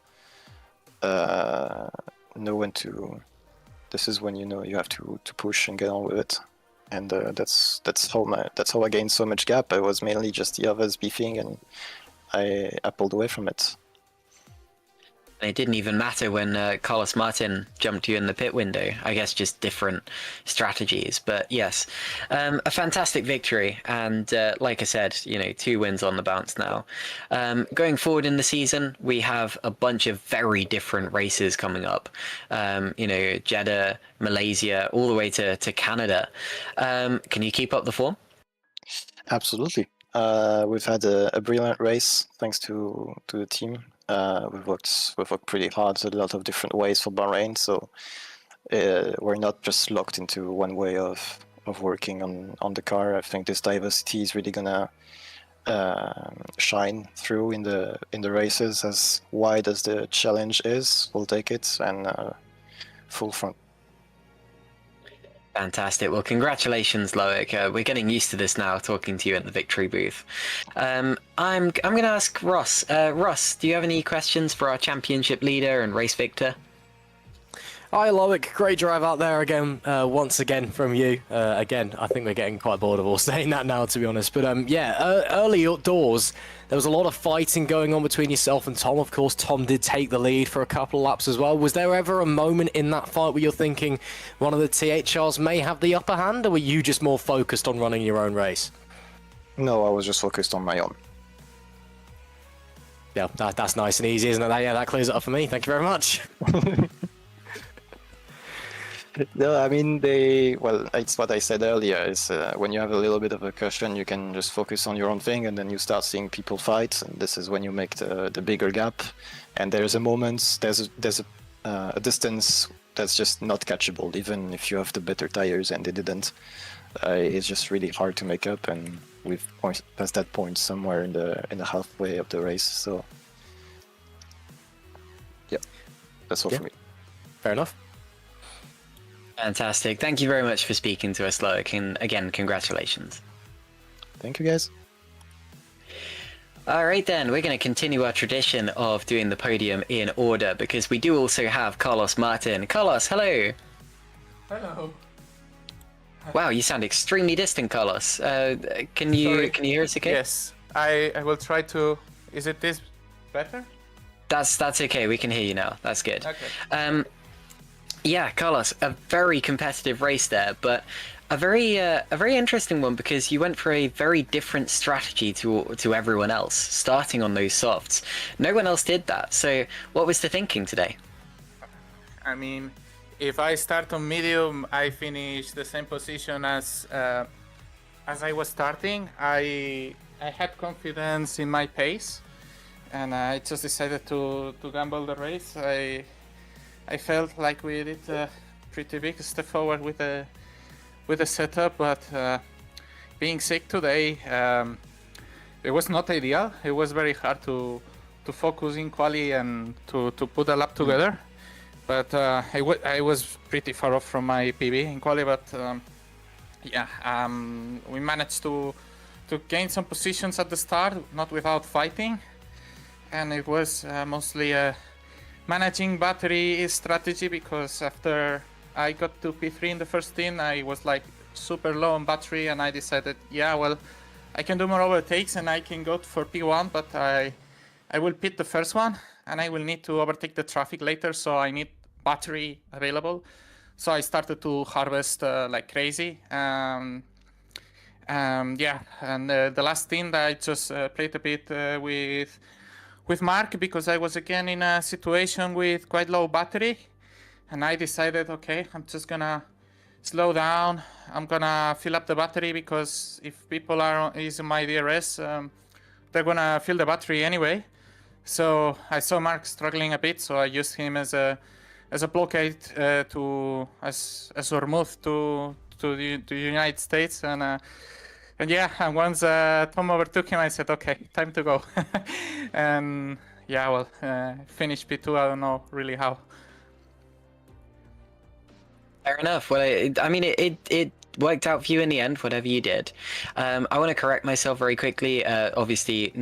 Know when to. This is when you know you have to push and get on with it, and that's how I gained so much gap. I was mainly just the others beefing, and I pulled away from it. It didn't even matter when Carlos Martin jumped you in the pit window. I guess just different strategies. But yes, a fantastic victory. And like I said, 2 wins on the bounce now. Going forward in the season, we have a bunch of very different races coming up. Jeddah, Malaysia, all the way to Canada. Can you keep up the form? Absolutely. We've had a brilliant race thanks to the team. We've worked pretty hard a lot of different ways for Bahrain, so we're not just locked into one way of working on the car. I think this diversity is really gonna shine through in the races. As wide as the challenge is, we'll take it, and full front. Fantastic. Well, congratulations, Loic. We're getting used to this now, talking to you at the victory booth. I'm going to ask Ross. Ross, do you have any questions for our championship leader and race victor? Hi, Loic. Great drive out there again, once again from you. Again, I think we're getting quite bored of all saying that now, to be honest. But early doors, there was a lot of fighting going on between yourself and Tom. Of course, Tom did take the lead for a couple of laps as well. Was there ever a moment in that fight where you're thinking one of the THRs may have the upper hand, or were you just more focused on running your own race? No, I was just focused on my own. Yeah, that's nice and easy, isn't it? Yeah, that clears it up for me. Thank you very much. No, I mean, it's what I said earlier, is when you have a little bit of a cushion, you can just focus on your own thing, and then you start seeing people fight, and this is when you make the bigger gap. And there's a distance that's just not catchable, even if you have the better tires, and they didn't. It's just really hard to make up, and we've passed that point somewhere in the halfway of the race. So, yeah, that's all for me. Fair enough. Fantastic. Thank you very much for speaking to us, Loic, and again, congratulations. Thank you, guys. All right, then, we're going to continue our tradition of doing the podium in order, because we do also have Carlos Martin. Carlos, hello. Hello. Wow, you sound extremely distant, Carlos. Can you hear us okay? Yes, I will try to. Is it this better? That's okay. We can hear you now. That's good. Okay. Yeah, Carlos, a very competitive race there, but a very interesting one, because you went for a very different strategy to everyone else, starting on those softs. No one else did that. So what was the thinking today? I mean, if I start on medium, I finish the same position as I was starting. I had confidence in my pace, and I just decided to gamble the race. I felt like we did a pretty big step forward with the setup, but being sick today, it was not ideal. It was very hard to focus in quali and to put a lap together. But I was pretty far off from my PB in quali, but we managed to gain some positions at the start, not without fighting, and it was mostly managing battery strategy, because after I got to P3 in the first stint, I was like super low on battery, and I decided, yeah, well, I can do more overtakes and I can go for P1, but I will pit the first one, and I will need to overtake the traffic later, so I need battery available. So I started to harvest like crazy. And the last stint I just played a bit with Mark, because I was again in a situation with quite low battery, and I decided, okay, I'm just gonna slow down. I'm gonna fill up the battery, because if people are using my DRS, they're gonna fill the battery anyway. So I saw Mark struggling a bit, so I used him as a blockade as our move to the United States, and once Tom overtook him, I said, okay, time to go. And yeah, well, finished P2, I don't know really how. Fair enough. Well, I mean, it worked out for you in the end, whatever you did. I want to correct myself very quickly. Obviously,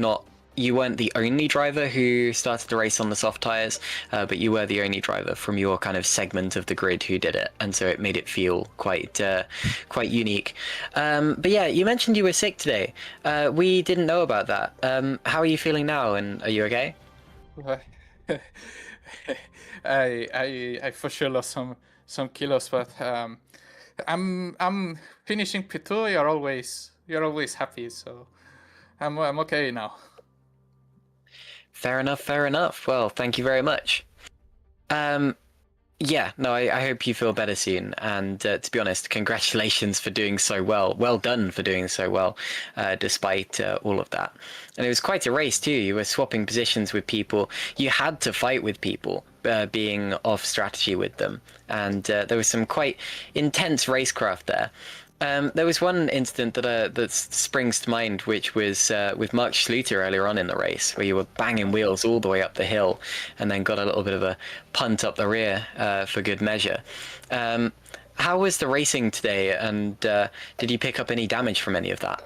you weren't the only driver who started the race on the soft tires, but you were the only driver from your kind of segment of the grid who did it, and so it made it feel quite unique. But yeah, you mentioned you were sick today. We didn't know about that. How are you feeling now, and are you okay? I for sure lost some kilos, but I'm finishing P2. You're always happy, so I'm okay now. Fair enough, fair enough. Well, thank you very much. Yeah, no, I hope you feel better soon. And to be honest, congratulations for doing so well. Well done for doing so well, despite all of that. And it was quite a race too. You were swapping positions with people. You had to fight with people, being off strategy with them. And there was some quite intense racecraft there. There was one incident that springs to mind, which was with Mark Schluter earlier on in the race, where you were banging wheels all the way up the hill and then got a little bit of a punt up the rear for good measure. How was the racing today, and did you pick up any damage from any of that?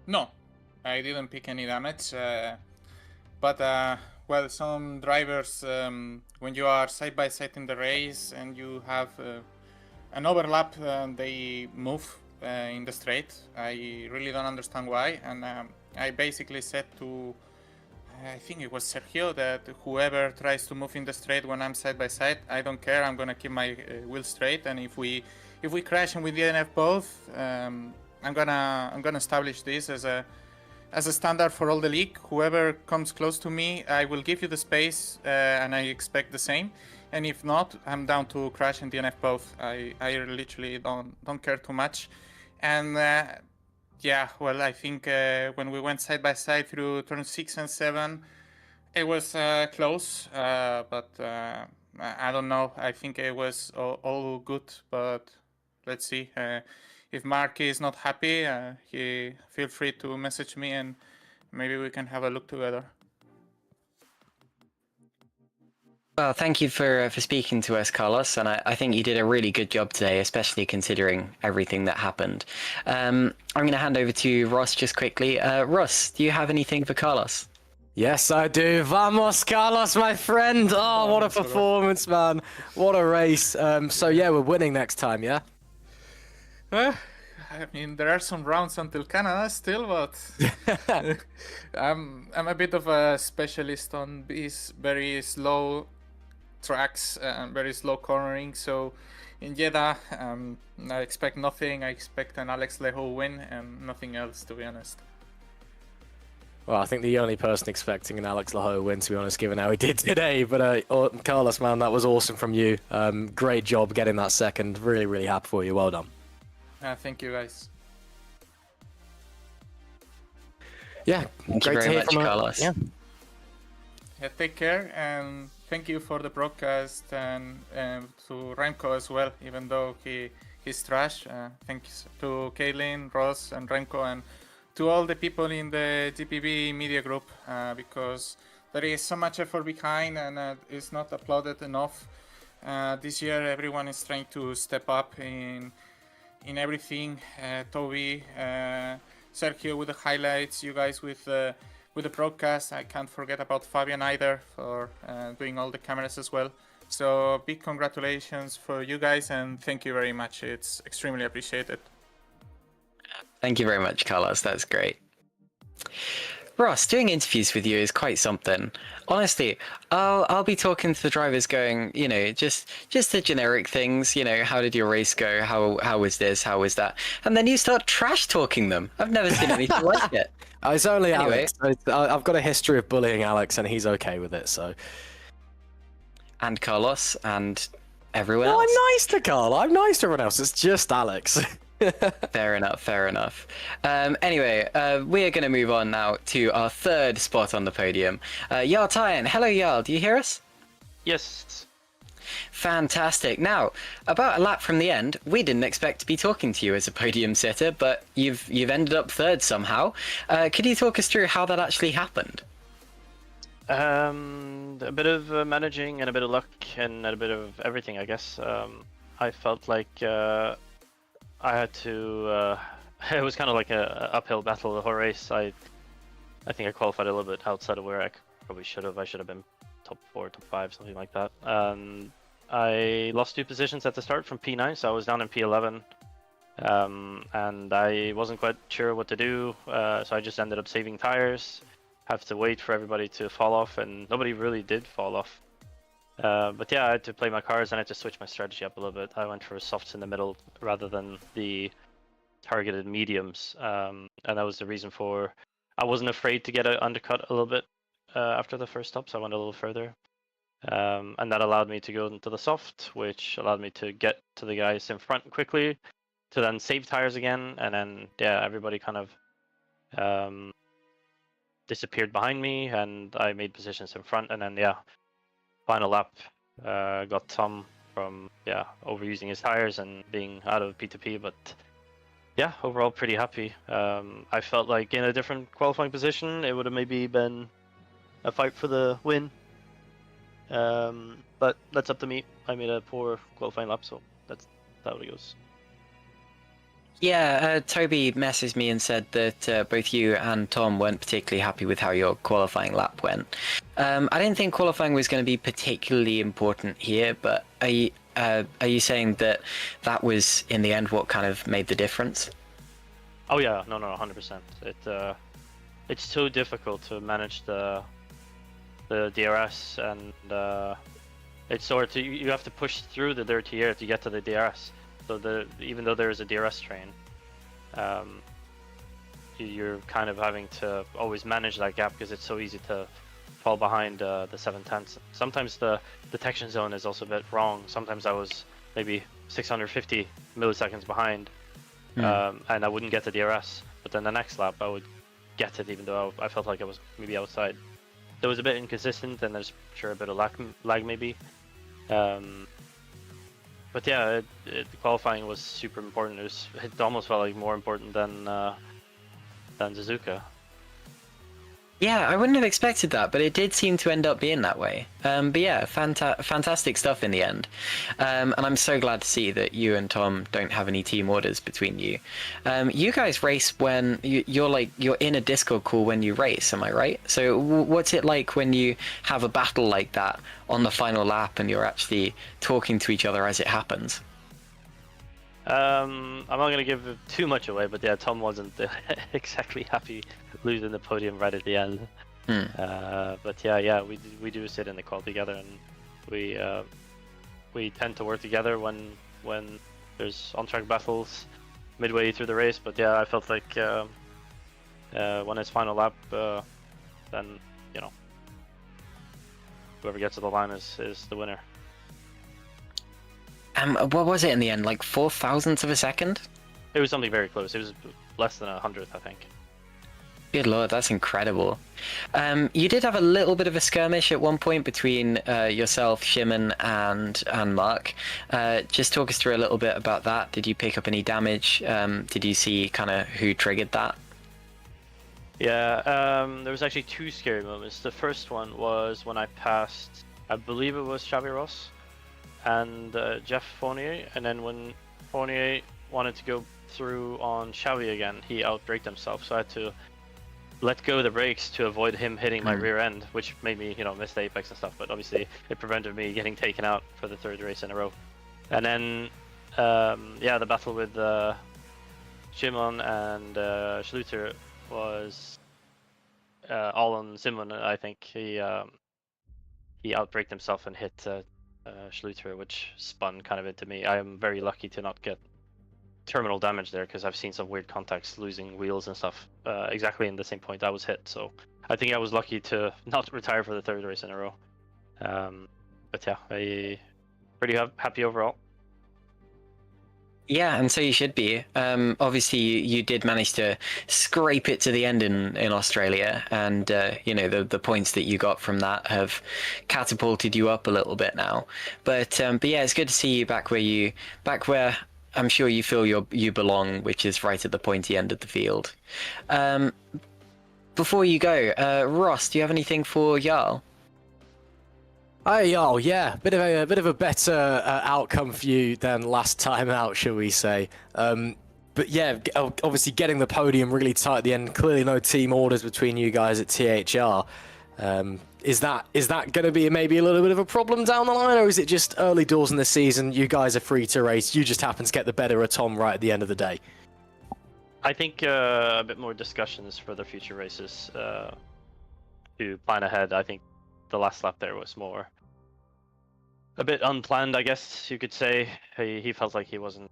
No, I didn't pick any damage, but well, some drivers, when you are side by side in the race and you have an overlap, they move in the straight. I really don't understand why, and I basically said to, I think it was Sergio, that whoever tries to move in the straight when I'm side by side, I don't care. I'm gonna keep my wheel straight, and if we crash and we DNF both, I'm gonna establish this as a standard for all the league. Whoever comes close to me, I will give you the space, and I expect the same. And if not, I'm down to crash and DNF both. I literally don't care too much. And yeah, well, I think when we went side by side through turn 6 and 7, it was close. But I don't know. I think it was all good. But let's see. If Mark is not happy, he feel free to message me and maybe we can have a look together. Well, thank you for speaking to us, Carlos, and I think you did a really good job today, especially considering everything that happened. I'm going to hand over to Ross just quickly. Ross, do you have anything for Carlos? Yes, I do. Vamos, Carlos, my friend. Oh, what a performance, man. What a race. So, yeah, we're winning next time, yeah? I mean, there are some rounds until Canada still, but I'm a bit of a specialist on these very slow tracks and very slow cornering. So in Jeddah, I expect nothing. I expect an Alex Lejo win and nothing else, to be honest. Well, I think the only person expecting an Alex Lejo win, to be honest, given how he did today. But Carlos, man, that was awesome from you. Great job getting that second. Really, really happy for you. Well done. Thank you, guys. Yeah, Thank you very much, Carlos. Yeah, take care, and thank you for the broadcast, and to Remco as well, even though he's trash. Thanks to Kaylin, Ross, and Remco, and to all the people in the GPV media group, because there is so much effort behind, and it's not applauded enough. This year, everyone is trying to step up in everything. Toby, Sergio with the highlights, you guys with the broadcast. I can't forget about Fabian either for doing all the cameras as well. So big congratulations for you guys, and thank you very much. It's extremely appreciated. Thank you very much, Carlos. That's great. Ross, doing interviews with you is quite something. Honestly, I'll be talking to the drivers, going, you know, just the generic things. You know, how did your race go? How was this? How was that? And then you start trash talking them. I've never seen anything like it. It's only Anyway. Alex. I've got a history of bullying Alex, and he's okay with it. So. And Carlos and everyone No, else. I'm nice to Carl. I'm nice to everyone else. It's just Alex. Fair enough, fair enough. Anyway, we are going to move on now to our third spot on the podium. Jarl Tyen. Hello, Jarl. Do you hear us? Yes. Fantastic. Now, about a lap from the end, we didn't expect to be talking to you as a podium sitter, but you've ended up third somehow. Could you talk us through how that actually happened? A bit of managing and a bit of luck and a bit of everything, I guess. I felt like I had to. It was kind of like a uphill battle the whole race. I think I qualified a little bit outside of where I probably should have. I should have been top 4, top 5, something like that. I lost 2 positions at the start from P9, so I was down in P11. And I wasn't quite sure what to do, so I just ended up saving tires. Have to wait for everybody to fall off, and nobody really did fall off. But yeah, I had to play my cards and I had to switch my strategy up a little bit. I went for softs in the middle rather than the targeted mediums, and that was the reason for. I wasn't afraid to get an undercut a little bit after the first stop, so I went a little further. And that allowed me to go into the soft, which allowed me to get to the guys in front quickly, to then save tires again, and then yeah, everybody kind of disappeared behind me, and I made positions in front, and then yeah, final lap got Tom from overusing his tires and being out of P2P, but yeah, overall pretty happy. I felt like in a different qualifying position, it would have maybe been a fight for the win. But that's up to me. I made a poor qualifying lap, so that's how it goes. Yeah, Toby messaged me and said that both you and Tom weren't particularly happy with how your qualifying lap went. I didn't think qualifying was going to be particularly important here, but are you saying that was in the end what kind of made the difference? Oh yeah, no, 100%. It's so difficult to manage the DRS, and it's sort of, you have to push through the dirty air to get to the DRS. So even though there is a DRS train, you're kind of having to always manage that gap because it's so easy to fall behind the 710s. Sometimes the detection zone is also a bit wrong. Sometimes I was maybe 650 milliseconds behind, and I wouldn't get the DRS. But then the next lap I would get it, even though I felt like I was maybe outside. So it was a bit inconsistent, and there's sure a bit of lag maybe. But yeah, the qualifying was super important. It almost felt like more important than Suzuka. Yeah, I wouldn't have expected that, but it did seem to end up being that way. But yeah, fantastic stuff in the end. And I'm so glad to see that you and Tom don't have any team orders between you. You guys race when you're in a Discord call when you race, am I right? So what's it like when you have a battle like that on the final lap and you're actually talking to each other as it happens? I'm not going to give too much away, but yeah, Tom wasn't exactly happy losing the podium right at the end. But yeah, we do sit in the call together, and we tend to work together when there's on-track battles midway through the race. But yeah, I felt like when it's final lap, then whoever gets to the line is the winner. What was it in the end? Like 0.004 of a second? It was something very close. It was less than 100th, I think. Good lord, that's incredible. You did have a little bit of a skirmish at one point between yourself, Shimon, and Mark. Just talk us through a little bit about that. Did you pick up any damage? Did you see kind of who triggered that? Yeah, there was actually 2 scary moments. The first one was when I passed, I believe it was Xavi Ross and Jeff Fournier, and then when Fournier wanted to go through on Xavi again, he outbraked himself, so I had to let go of the brakes to avoid him hitting my rear end, which made me, miss the apex and stuff, but obviously it prevented me getting taken out for the 3rd race in a row. And then, the battle with Shimon and Schluter was all on Simon. I think he outbraked himself and hit Schluter, which spun kind of into me. I am very lucky to not get terminal damage there, because I've seen some weird contacts losing wheels and stuff exactly in the same point I was hit. So I think I was lucky to not retire for the 3rd race in a row. But yeah, I pretty happy overall. Yeah, and so you should be. Obviously, you did manage to scrape it to the end in Australia, and the points that you got from that have catapulted you up a little bit now. But yeah, it's good to see you back where I'm sure you feel you belong, which is right at the pointy end of the field. Before you go, Ross, do you have anything for Jarl? Oh yeah, bit of a better outcome for you than last time out, shall we say? But yeah, obviously getting the podium really tight at the end. Clearly, no team orders between you guys at THR. Is that going to be maybe a little bit of a problem down the line, or is it just early doors in the season? You guys are free to race. You just happen to get the better of Tom right at the end of the day. I think a bit more discussions for the future races to plan ahead. I think the last lap there was more a bit unplanned, I guess you could say. He felt like he wasn't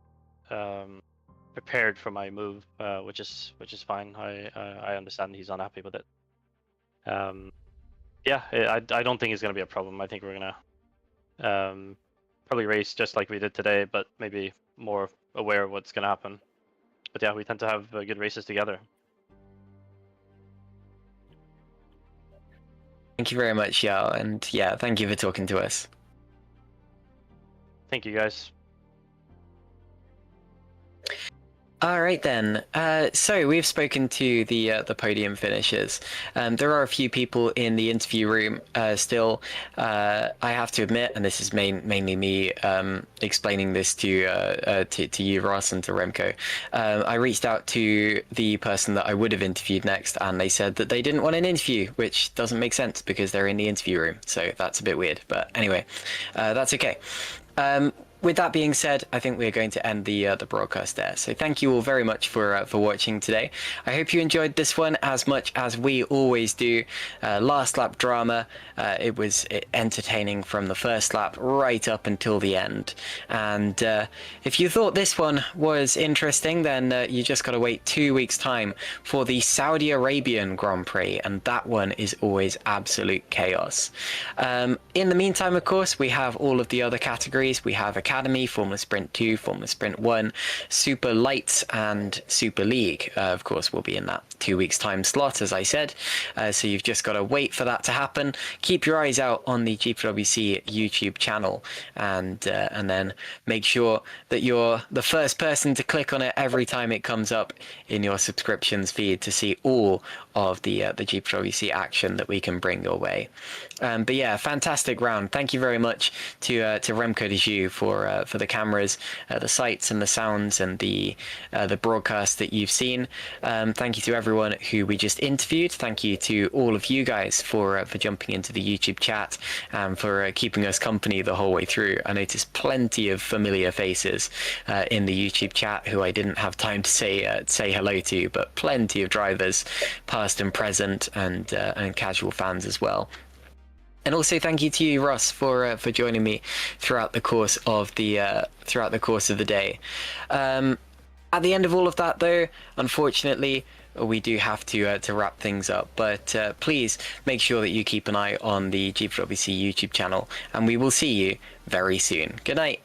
prepared for my move, which is fine. I understand he's unhappy with it. Yeah, I don't think it's gonna be a problem. I think we're gonna probably race just like we did today, but maybe more aware of what's gonna happen. But yeah, we tend to have good races together. Thank you very much, Yao, and yeah, thank you for talking to us. Thank you, guys. All right then. So we've spoken to the podium finishers. There are a few people in the interview room still. I have to admit, and this is mainly me explaining this to you, Ross, and to Remco. I reached out to the person that I would have interviewed next, and they said that they didn't want an interview, which doesn't make sense because they're in the interview room. So that's a bit weird. But anyway, that's okay. With that being said, I think we're going to end the broadcast there. So thank you all very much for watching today. I hope you enjoyed this one as much as we always do. Last lap drama. It was entertaining from the first lap right up until the end. And if you thought this one was interesting, then you just got to wait 2 weeks' time for the Saudi Arabian Grand Prix, and that one is always absolute chaos. In the meantime, of course, we have all of the other categories. We have Academy, Formula Sprint 2, Formula Sprint 1, Super Lights, and Super League. Of course, will be in that 2 weeks' time slot, as I said. So you've just got to wait for that to happen. Keep your eyes out on the GPWC YouTube channel, and then make sure that you're the first person to click on it every time it comes up in your subscriptions feed to see all of the GPWC action that we can bring your way. But yeah, fantastic round. Thank you very much to Remco de Zeeuw for the cameras, the sights and the sounds, and the broadcast that you've seen. Thank you to everyone who we just interviewed. Thank you to all of you guys for jumping into the YouTube chat and for keeping us company the whole way through. I noticed plenty of familiar faces in the YouTube chat who I didn't have time to say hello to, but plenty of drivers, past and present, and casual fans as well. And also thank you to you, Russ, for joining me throughout the course of the day. At the end of all of that, though, unfortunately, we do have to wrap things up. But please make sure that you keep an eye on the GPWC YouTube channel, and we will see you very soon. Good night.